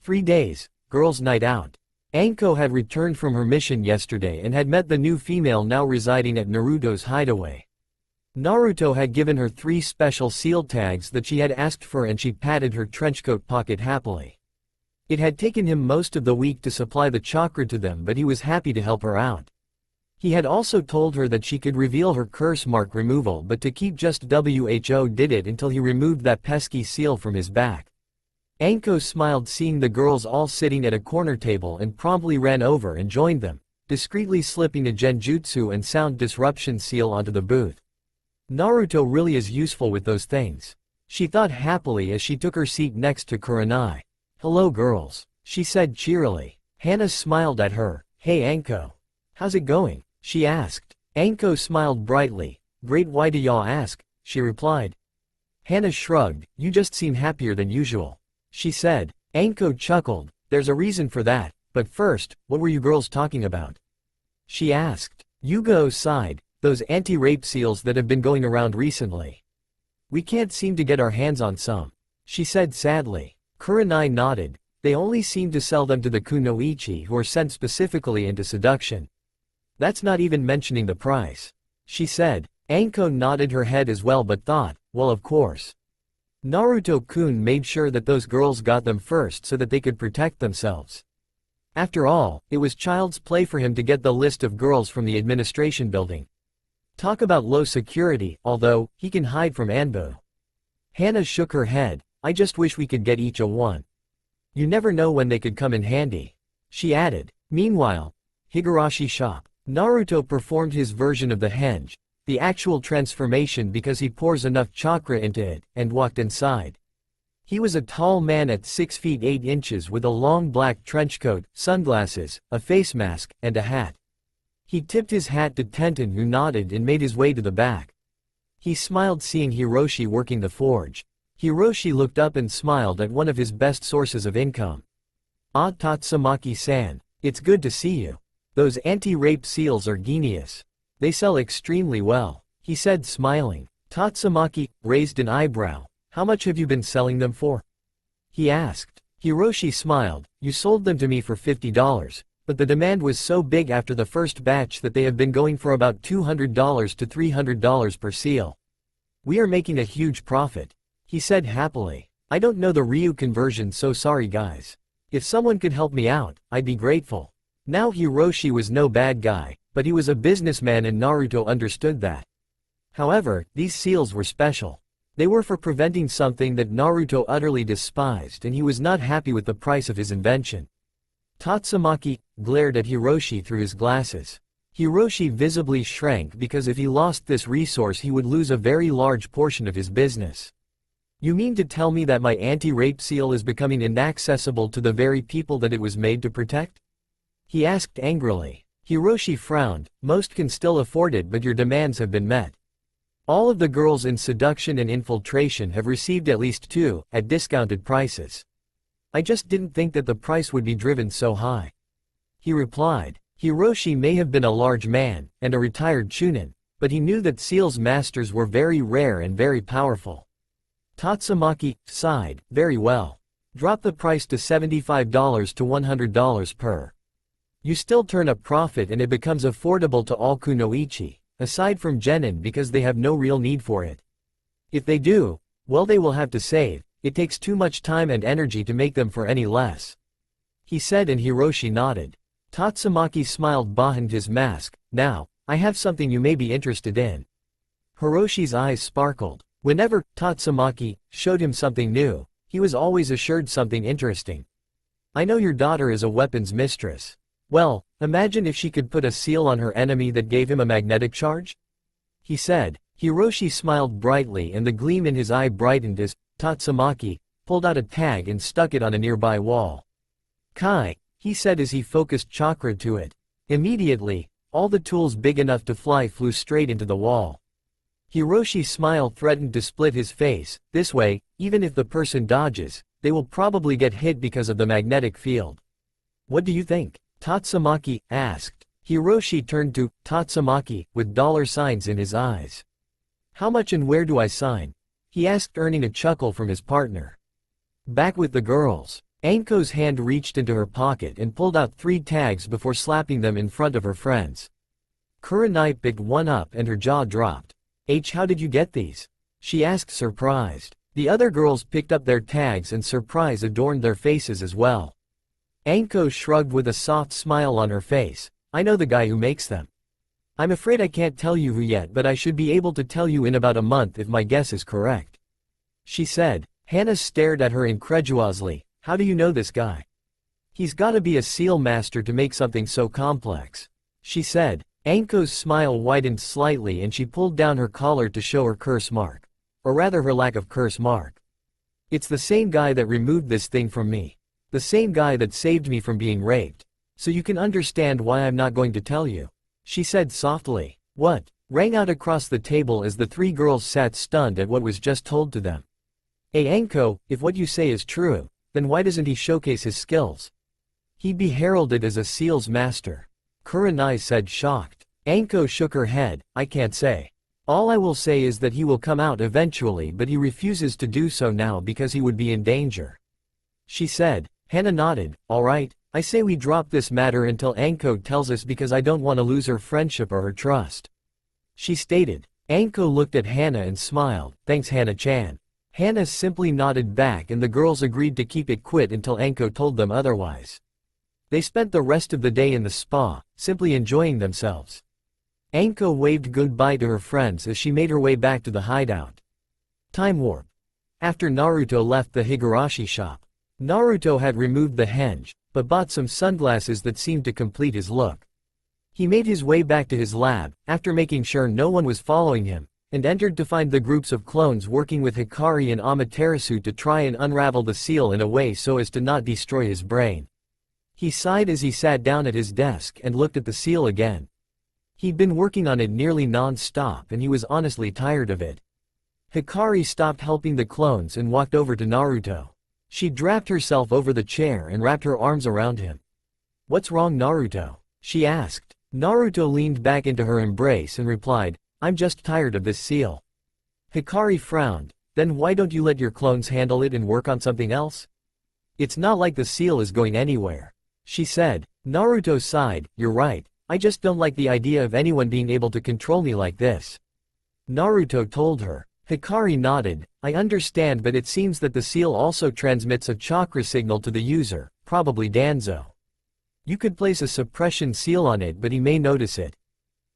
3 days, girls' night out. Anko had returned from her mission yesterday and had met the new female now residing at Naruto's hideaway. Naruto had given her 3 special seal tags that she had asked for and she patted her trenchcoat pocket happily. It had taken him most of the week to supply the chakra to them, but he was happy to help her out. He had also told her that she could reveal her curse mark removal, but to keep just WHO did it until he removed that pesky seal from his back. Anko smiled seeing the girls all sitting at a corner table and promptly ran over and joined them, discreetly slipping a genjutsu and sound disruption seal onto the booth. Naruto really is useful with those things, she thought happily as she took her seat next to Kurenai. Hello girls, she said cheerily. Hana smiled at her. Hey Anko. How's it going? She asked. Anko smiled brightly. Great, why do y'all ask? She replied. Hana shrugged. You just seem happier than usual, she said. Anko chuckled. There's a reason for that, but first, what were you girls talking about? She asked. Yugo sighed. Those anti-rape seals that have been going around recently. We can't seem to get our hands on some, she said sadly. Kurenai nodded. They only seem to sell them to the kunoichi who are sent specifically into seduction. That's not even mentioning the price, she said. Anko nodded her head as well but thought, well of course. Naruto-kun made sure that those girls got them first so that they could protect themselves. After all, it was child's play for him to get the list of girls from the administration building. Talk about low security, although, he can hide from Anbu. Hana shook her head. I just wish we could get each a one. You never know when they could come in handy, she added. Meanwhile, Higurashi shop. Naruto performed his version of the henge, the actual transformation because he pours enough chakra into it, and walked inside. He was a tall man at 6 feet 8 inches with a long black trenchcoat, sunglasses, a face mask, and a hat. He tipped his hat to Tenten who nodded and made his way to the back. He smiled seeing Hiroshi working the forge. Hiroshi looked up and smiled at one of his best sources of income. Ah Tatsumaki-san, it's good to see you. Those anti-rape seals are genius. They sell extremely well, he said smiling. Tatsumaki raised an eyebrow. How much have you been selling them for? He asked. Hiroshi smiled. You sold them to me for $50, but the demand was so big after the first batch that they have been going for about $200 to $300 per seal. We are making a huge profit, he said happily. I don't know the Ryu conversion, so sorry guys. If someone could help me out, I'd be grateful. Now Hiroshi was no bad guy, but he was a businessman and Naruto understood that. However, these seals were special. They were for preventing something that Naruto utterly despised and he was not happy with the price of his invention. Tatsumaki glared at Hiroshi through his glasses. Hiroshi visibly shrank because if he lost this resource he would lose a very large portion of his business. You mean to tell me that my anti-rape seal is becoming inaccessible to the very people that it was made to protect? He asked angrily. Hiroshi frowned. Most can still afford it, but your demands have been met. All of the girls in seduction and infiltration have received at least 2, at discounted prices. I just didn't think that the price would be driven so high, he replied. Hiroshi may have been a large man, and a retired chunin, but he knew that seals masters were very rare and very powerful. Tatsumaki sighed. Very well. Drop the price to $75 to $100 per. You still turn a profit and it becomes affordable to all kunoichi, aside from genin because they have no real need for it. If they do, well they will have to save, it takes too much time and energy to make them for any less, he said and Hiroshi nodded. Tatsumaki smiled behind his mask. Now, I have something you may be interested in. Hiroshi's eyes sparkled. Whenever Tatsumaki showed him something new, he was always assured something interesting. I know your daughter is a weapons mistress. Well, imagine if she could put a seal on her enemy that gave him a magnetic charge? He said. Hiroshi smiled brightly and the gleam in his eye brightened as Tatsumaki pulled out a tag and stuck it on a nearby wall. "Kai," he said as he focused chakra to it. Immediately, all the tools big enough to fly flew straight into the wall. Hiroshi's smile threatened to split his face. This way, even if the person dodges, they will probably get hit because of the magnetic field. "What do you think?" Tatsumaki asked. Hiroshi turned to Tatsumaki with dollar signs in his eyes. "How much and where do I sign?" he asked, earning a chuckle from his partner. Back with the girls. Anko's hand reached into her pocket and pulled out 3 tags before slapping them in front of her friends. Kuronai picked one up and her jaw dropped. How did you get these?" she asked, surprised. The other girls picked up their tags and surprise adorned their faces as well. Anko shrugged with a soft smile on her face. "I know the guy who makes them. I'm afraid I can't tell you who yet, but I should be able to tell you in about a month if my guess is correct," she said. Hannah stared at her incredulously. "How do you know this guy? He's gotta be a seal master to make something so complex," she said. Anko's smile widened slightly and she pulled down her collar to show her curse mark. Or rather her lack of curse mark. "It's the same guy that removed this thing from me. The same guy that saved me from being raped. So you can understand why I'm not going to tell you," she said softly. "What?" rang out across the table as the 3 girls sat stunned at what was just told to them. "Hey Anko, if what you say is true, then why doesn't he showcase his skills? He'd be heralded as a seals master," Kuronai said, shocked. Anko shook her head. "I can't say. All I will say is that he will come out eventually, but he refuses to do so now because he would be in danger," she said. Hannah nodded. "All right, I say we drop this matter until Anko tells us because I don't want to lose her friendship or her trust," she stated. Anko looked at Hannah and smiled. "Thanks Hannah-chan." Hannah simply nodded back and the girls agreed to keep it quiet until Anko told them otherwise. They spent the rest of the day in the spa, simply enjoying themselves. Anko waved goodbye to her friends as she made her way back to the hideout. Time warp. After Naruto left the Higurashi shop, Naruto had removed the henge, but bought some sunglasses that seemed to complete his look. He made his way back to his lab, after making sure no one was following him, and entered to find the groups of clones working with Hikari and Amatersu to try and unravel the seal in a way so as to not destroy his brain. He sighed as he sat down at his desk and looked at the seal again. He'd been working on it nearly non-stop and he was honestly tired of it. Hikari stopped helping the clones and walked over to Naruto. She draped herself over the chair and wrapped her arms around him. "What's wrong, Naruto?" she asked. Naruto leaned back into her embrace and replied, "I'm just tired of this seal." Hikari frowned. "Then why don't you let your clones handle it and work on something else? It's not like the seal is going anywhere," she said. Naruto sighed. "You're right, I just don't like the idea of anyone being able to control me like this," Naruto told her. Hikari nodded. "I understand, but it seems that the seal also transmits a chakra signal to the user, probably Danzo. You could place a suppression seal on it but he may notice it,"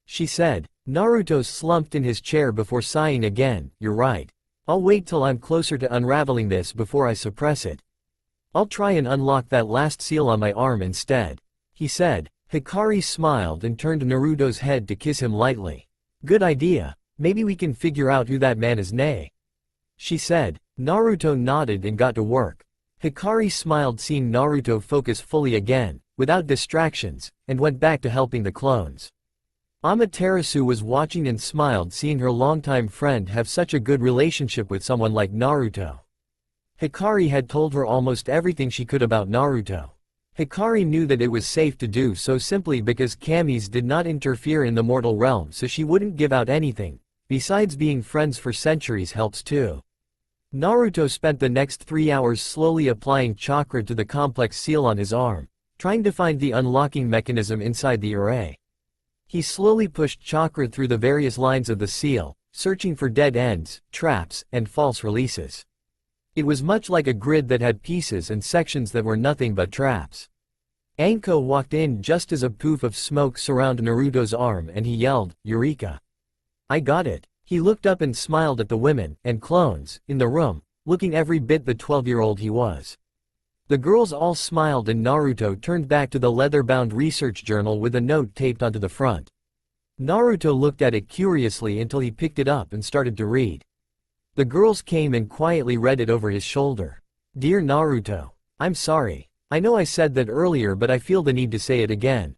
she said. Naruto slumped in his chair before sighing again. "You're right. I'll wait till I'm closer to unraveling this before I suppress it. I'll try and unlock that last seal on my arm instead," he said. Hikari smiled and turned Naruto's head to kiss him lightly. "Good idea. Maybe we can figure out who that man is, she said. Naruto nodded and got to work. Hikari smiled seeing Naruto focus fully again, without distractions, and went back to helping the clones. Amatersu was watching and smiled seeing her longtime friend have such a good relationship with someone like Naruto. Hikari had told her almost everything she could about Naruto. Hikari knew that it was safe to do so simply because kamis did not interfere in the mortal realm, so she wouldn't give out anything. Besides, being friends for centuries helps too. Naruto spent the next 3 hours slowly applying chakra to the complex seal on his arm, trying to find the unlocking mechanism inside the array. He slowly pushed chakra through the various lines of the seal, searching for dead ends, traps, and false releases. It was much like a grid that had pieces and sections that were nothing but traps. Anko walked in just as a poof of smoke surrounded Naruto's arm and he yelled, "Eureka! I got it." He looked up and smiled at the women and clones in the room, looking every bit the 12-year-old he was. The girls all smiled and Naruto turned back to the leather-bound research journal with a note taped onto the front. Naruto looked at it curiously until he picked it up and started to read. The girls came and quietly read it over his shoulder. Dear Naruto, I'm sorry. I know I said that earlier, but I feel the need to say it again.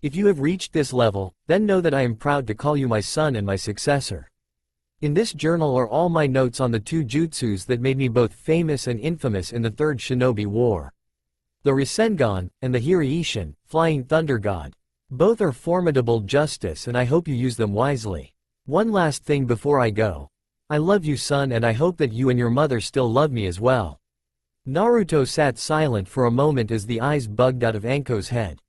If you have reached this level, then know that I am proud to call you my son and my successor. In this journal are all my notes on the two jutsus that made me both famous and infamous in the Third Shinobi War. The Rasengan, and the Hiraishin, Flying Thunder God. Both are formidable justice and I hope you use them wisely. One last thing before I go. I love you, son, and I hope that you and your mother still love me as well. Naruto sat silent for a moment as the eyes bugged out of Anko's head.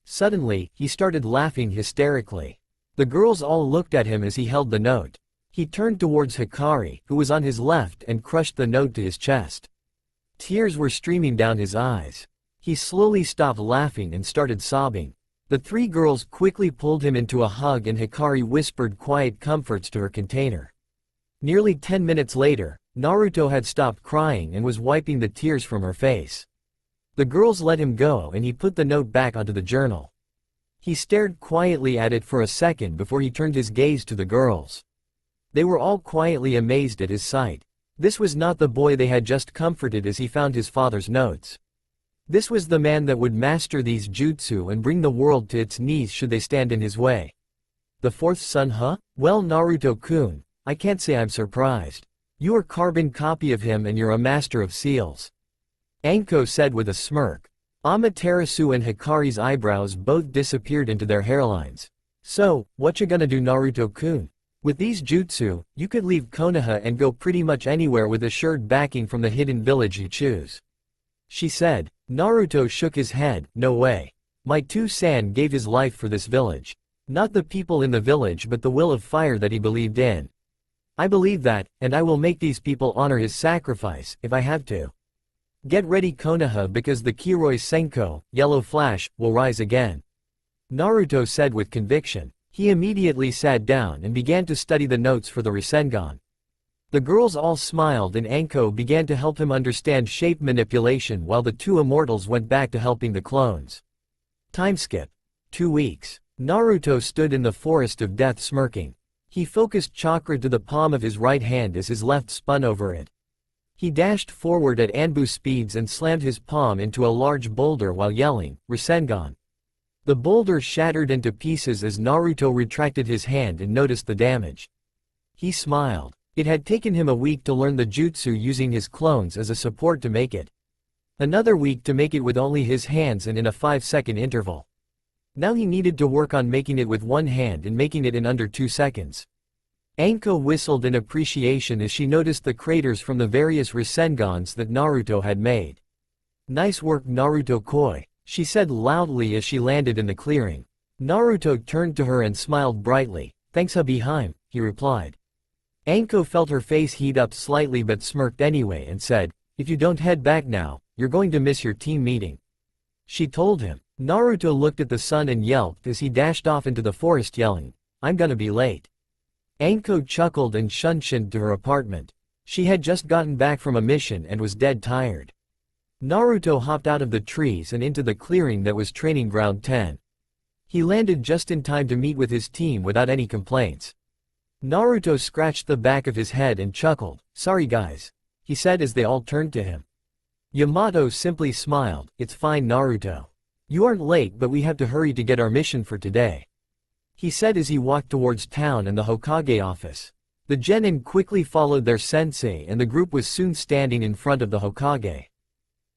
Suddenly, he started laughing hysterically. The girls all looked at him as he held the note. He turned towards Hikari, who was on his left, and crushed the note to his chest. Tears were streaming down his eyes. He slowly stopped laughing and started sobbing. The three girls quickly pulled him into a hug and Hikari whispered quiet comforts to her container. Nearly 10 minutes later, Naruto had stopped crying and was wiping the tears from her face. The girls let him go and he put the note back onto the journal. He stared quietly at it for a second before he turned his gaze to the girls. They were all quietly amazed at his sight. This was not the boy they had just comforted as he found his father's notes. This was the man that would master these jutsu and bring the world to its knees should they stand in his way. The fourth son, huh? Well, Naruto-kun, I can't say I'm surprised. You are carbon copy of him and you're a master of seals. Anko said with a smirk. Amatersu and Hikari's eyebrows both disappeared into their hairlines. So, what you gonna do, Naruto-kun? With these jutsu, you could leave Konoha and go pretty much anywhere with assured backing from the hidden village you choose. She said. Naruto shook his head. No way. My two-san gave his life for this village. Not the people in the village but the will of fire that he believed in. I believe that, and I will make these people honor his sacrifice, if I have to. Get ready, Konoha, because the Kiroi Senko, Yellow Flash, will rise again. Naruto said with conviction. He immediately sat down and began to study the notes for the Rasengan. The girls all smiled and Anko began to help him understand shape manipulation while the two immortals went back to helping the clones. Time skip. 2 weeks. Naruto stood in the forest of death smirking. He focused chakra to the palm of his right hand as his left spun over it. He dashed forward at Anbu speeds and slammed his palm into a large boulder while yelling, Rasengan. The boulder shattered into pieces as Naruto retracted his hand and noticed the damage. He smiled. It had taken him a week to learn the jutsu using his clones as a support to make it. Another week to make it with only his hands and in a 5-second interval. Now he needed to work on making it with one hand and making it in under 2 seconds. Anko whistled in appreciation as she noticed the craters from the various Rasengans that Naruto had made. Nice work, Naruto-koi, she said loudly as she landed in the clearing. Naruto turned to her and smiled brightly. Thanks, Hubby-hime, he replied. Anko felt her face heat up slightly but smirked anyway and said, if you don't head back now, you're going to miss your team meeting. She told him. Naruto looked at the sun and yelped as he dashed off into the forest yelling, I'm gonna be late. Anko chuckled and shunshined to her apartment. She had just gotten back from a mission and was dead tired. Naruto hopped out of the trees and into the clearing that was training ground 10. He landed just in time to meet with his team without any complaints. Naruto scratched the back of his head and chuckled. Sorry guys, he said as they all turned to him. Yamato simply smiled. It's fine, Naruto. You aren't late, but we have to hurry to get our mission for today, he said as he walked towards town and the Hokage office. The genin quickly followed their sensei and the group was soon standing in front of the Hokage.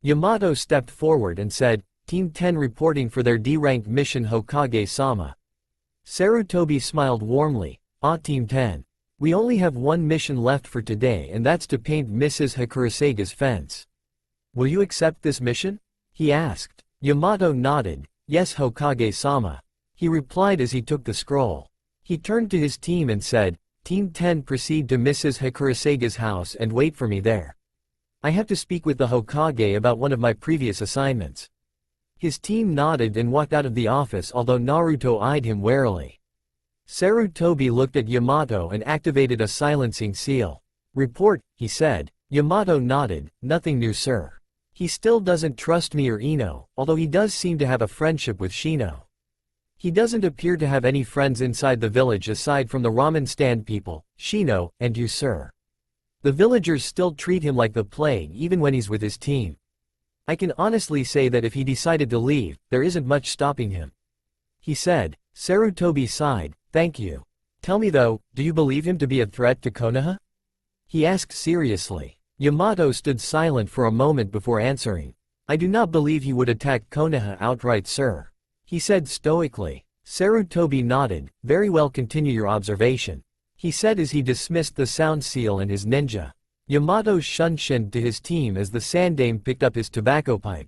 Yamato stepped forward and said, Team 10 reporting for their D-ranked mission, Hokage-sama. Sarutobi smiled warmly. Ah, Team 10. We only have one mission left for today and that's to paint Mrs. Hakurasega's fence. Will you accept this mission? He asked. Yamato nodded. Yes, Hokage-sama, he replied as he took the scroll. He turned to his team and said, Team 10 proceed to Mrs. Hakurasega's house and wait for me there. I have to speak with the Hokage about one of my previous assignments. His team nodded and walked out of the office, although Naruto eyed him warily. Sarutobi looked at Yamato and activated a silencing seal. Report, he said. Yamato nodded. Nothing new, sir. He still doesn't trust me or Ino, although he does seem to have a friendship with Shino. He doesn't appear to have any friends inside the village aside from the ramen stand people, Shino, and you sir. The villagers still treat him like the plague even when he's with his team. I can honestly say that if he decided to leave, there isn't much stopping him. He said. Sarutobi sighed, thank you. Tell me though, do you believe him to be a threat to Konoha? He asked seriously. Yamato stood silent for a moment before answering. I do not believe he would attack Konoha outright, sir. He said stoically. Sarutobi nodded, very well, continue your observation. He said as he dismissed the sound seal and his ninja. Yamato shunshined to his team as the Sandame picked up his tobacco pipe.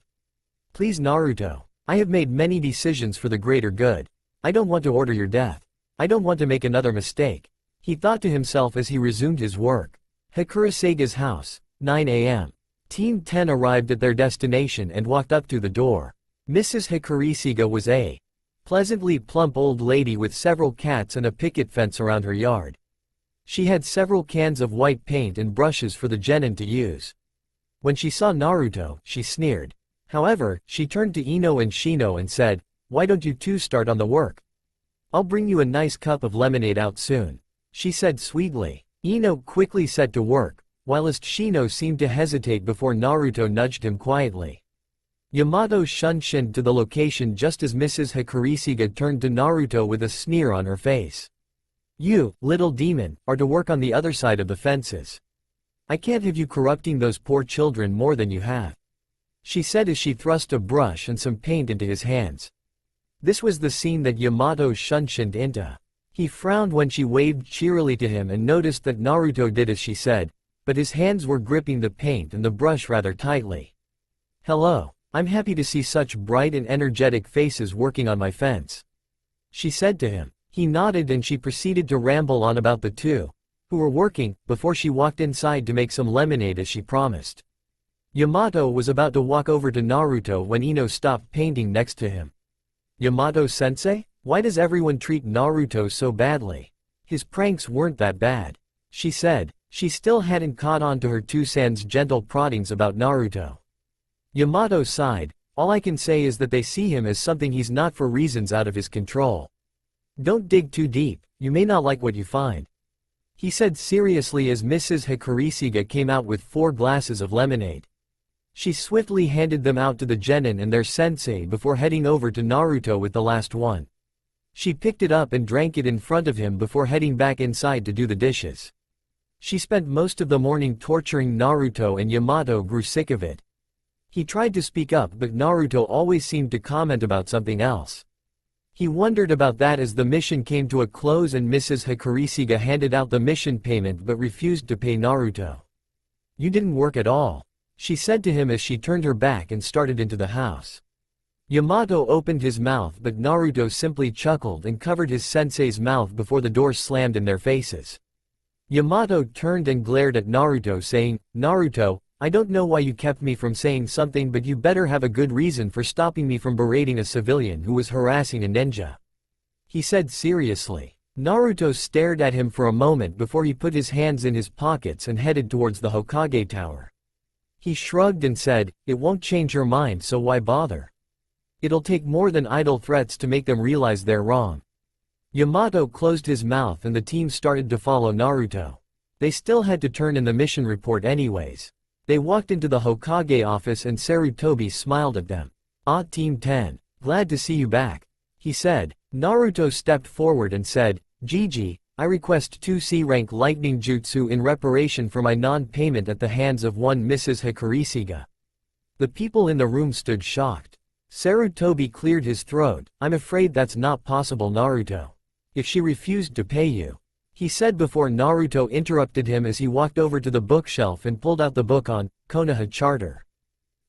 Please Naruto. I have made many decisions for the greater good. I don't want to order your death. I don't want to make another mistake. He thought to himself as he resumed his work. Hikurasega's house, 9 a.m. Team 10 arrived at their destination and walked up to the door. Mrs. Hikurasaga was a pleasantly plump old lady with several cats and a picket fence around her yard. She had several cans of white paint and brushes for the genin to use. When she saw Naruto, she sneered. However, she turned to Ino and Shino and said, why don't you two start on the work? I'll bring you a nice cup of lemonade out soon, she said sweetly. Ino quickly set to work, whilst Shino seemed to hesitate before Naruto nudged him quietly. Yamato shunshined to the location just as Mrs. Hikurasaga turned to Naruto with a sneer on her face. You, little demon, are to work on the other side of the fences. I can't have you corrupting those poor children more than you have, she said as she thrust a brush and some paint into his hands. This was the scene that Yamato shunshined into. He frowned when she waved cheerily to him and noticed that Naruto did as she said, but his hands were gripping the paint and the brush rather tightly. Hello, I'm happy to see such bright and energetic faces working on my fence, she said to him. He nodded and she proceeded to ramble on about the two, who were working, before she walked inside to make some lemonade as she promised. Yamato was about to walk over to Naruto when Ino stopped painting next to him. Yamato-sensei? Why does everyone treat Naruto so badly? His pranks weren't that bad, she said. She still hadn't caught on to her two-san's gentle proddings about Naruto. Yamato sighed, all I can say is that they see him as something he's not for reasons out of his control. Don't dig too deep, you may not like what you find, he said seriously as Mrs. Hikurasaga came out with 4 glasses of lemonade. She swiftly handed them out to the genin and their sensei before heading over to Naruto with the last one. She picked it up and drank it in front of him before heading back inside to do the dishes. She spent most of the morning torturing Naruto and Yamato grew sick of it. He tried to speak up but Naruto always seemed to comment about something else. He wondered about that as the mission came to a close and Mrs. Hikurasaga handed out the mission payment but refused to pay Naruto. You didn't work at all, she said to him as she turned her back and started into the house. Yamato opened his mouth but Naruto simply chuckled and covered his sensei's mouth before the door slammed in their faces. Yamato turned and glared at Naruto saying, Naruto, I don't know why you kept me from saying something but you better have a good reason for stopping me from berating a civilian who was harassing a ninja, he said seriously. Naruto stared at him for a moment before he put his hands in his pockets and headed towards the Hokage tower. He shrugged and said, it won't change her mind so why bother? It'll take more than idle threats to make them realize they're wrong. Yamato closed his mouth and the team started to follow Naruto. They still had to turn in the mission report anyways. They walked into the Hokage office and Sarutobi smiled at them. Ah, Team 10, glad to see you back, he said. Naruto stepped forward and said, Gigi, I request 2 C-rank lightning jutsu in reparation for my non-payment at the hands of one Mrs. Hikurasaga. The people in the room stood shocked. Sarutobi cleared his throat. I'm afraid that's not possible, Naruto. If she refused to pay you, he said before Naruto interrupted him as he walked over to the bookshelf and pulled out the book on Konoha Charter.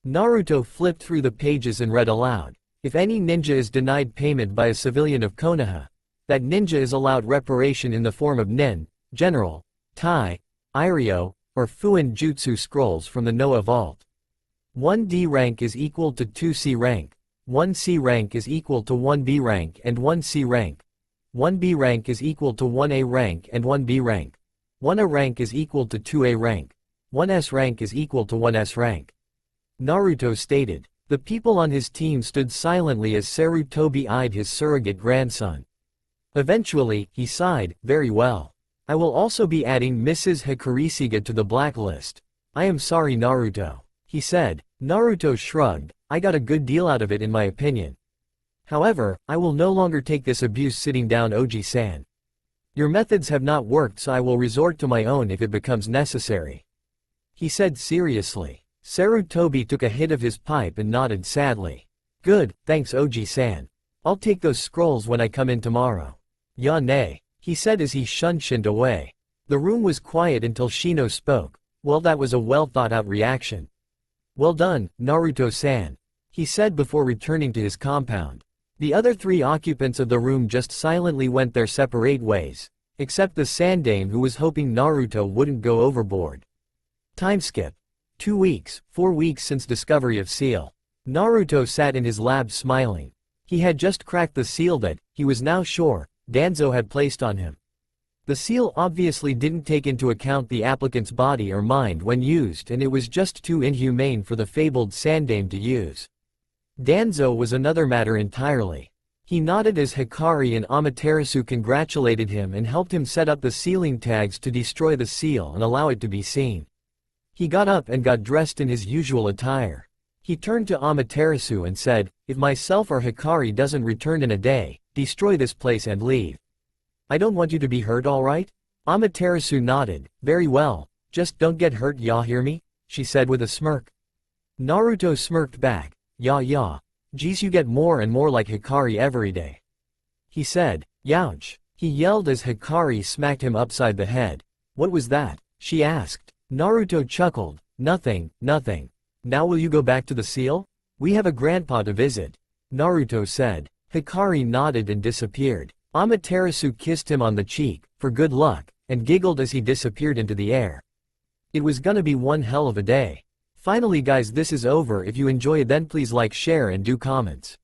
Naruto flipped through the pages and read aloud. If any ninja is denied payment by a civilian of Konoha, that ninja is allowed reparation in the form of nin, general, tai, irio, or fuin jutsu scrolls from the Noah vault. 1 D rank is equal to 2 C rank, 1 C rank is equal to 1 B rank and 1 C rank. 1 B rank is equal to 1 A rank and 1 B rank. 1 A rank is equal to 2 A rank. 1 S rank is equal to 1 S rank. Naruto stated. The people on his team stood silently as Sarutobi eyed his surrogate grandson. Eventually, he sighed, very well. I will also be adding Mrs. Hikarisuga to the blacklist. I am sorry Naruto, he said. Naruto shrugged, I got a good deal out of it in my opinion. However, I will no longer take this abuse sitting down Oji-san. Your methods have not worked so I will resort to my own if it becomes necessary. He said seriously. Sarutobi took a hit of his pipe and nodded sadly. Good, thanks Oji-san. I'll take those scrolls when I come in tomorrow. Ya ne, he said as he shunshined away. The room was quiet until Shino spoke. Well, that was a well thought out reaction. Well done, Naruto-san, he said before returning to his compound. The other 3 occupants of the room just silently went their separate ways, except the Sandame who was hoping Naruto wouldn't go overboard. Time skip. 2 weeks, 4 weeks since discovery of seal. Naruto sat in his lab smiling. He had just cracked the seal that, he was now sure, Danzo had placed on him. The seal obviously didn't take into account the applicant's body or mind when used and it was just too inhumane for the fabled Sandame to use. Danzo was another matter entirely. He nodded as Hikari and Amatersu congratulated him and helped him set up the sealing tags to destroy the seal and allow it to be seen. He got up and got dressed in his usual attire. He turned to Amatersu and said, if myself or Hikari doesn't return in a day, destroy this place and leave. I don't want you to be hurt, alright? Amatersu nodded, very well, just don't get hurt, ya hear me? She said with a smirk. Naruto smirked back, ya, geez you get more and more like Hikari every day. He said, youch. He yelled as Hikari smacked him upside the head. What was that? She asked. Naruto chuckled, nothing. Now will you go back to the seal? We have a grandpa to visit. Naruto said. Hikari nodded and disappeared. Amatersu kissed him on the cheek, for good luck, and giggled as he disappeared into the air. It was gonna be one hell of a day. Finally guys, this is over. If you enjoy it then please like, share and do comments.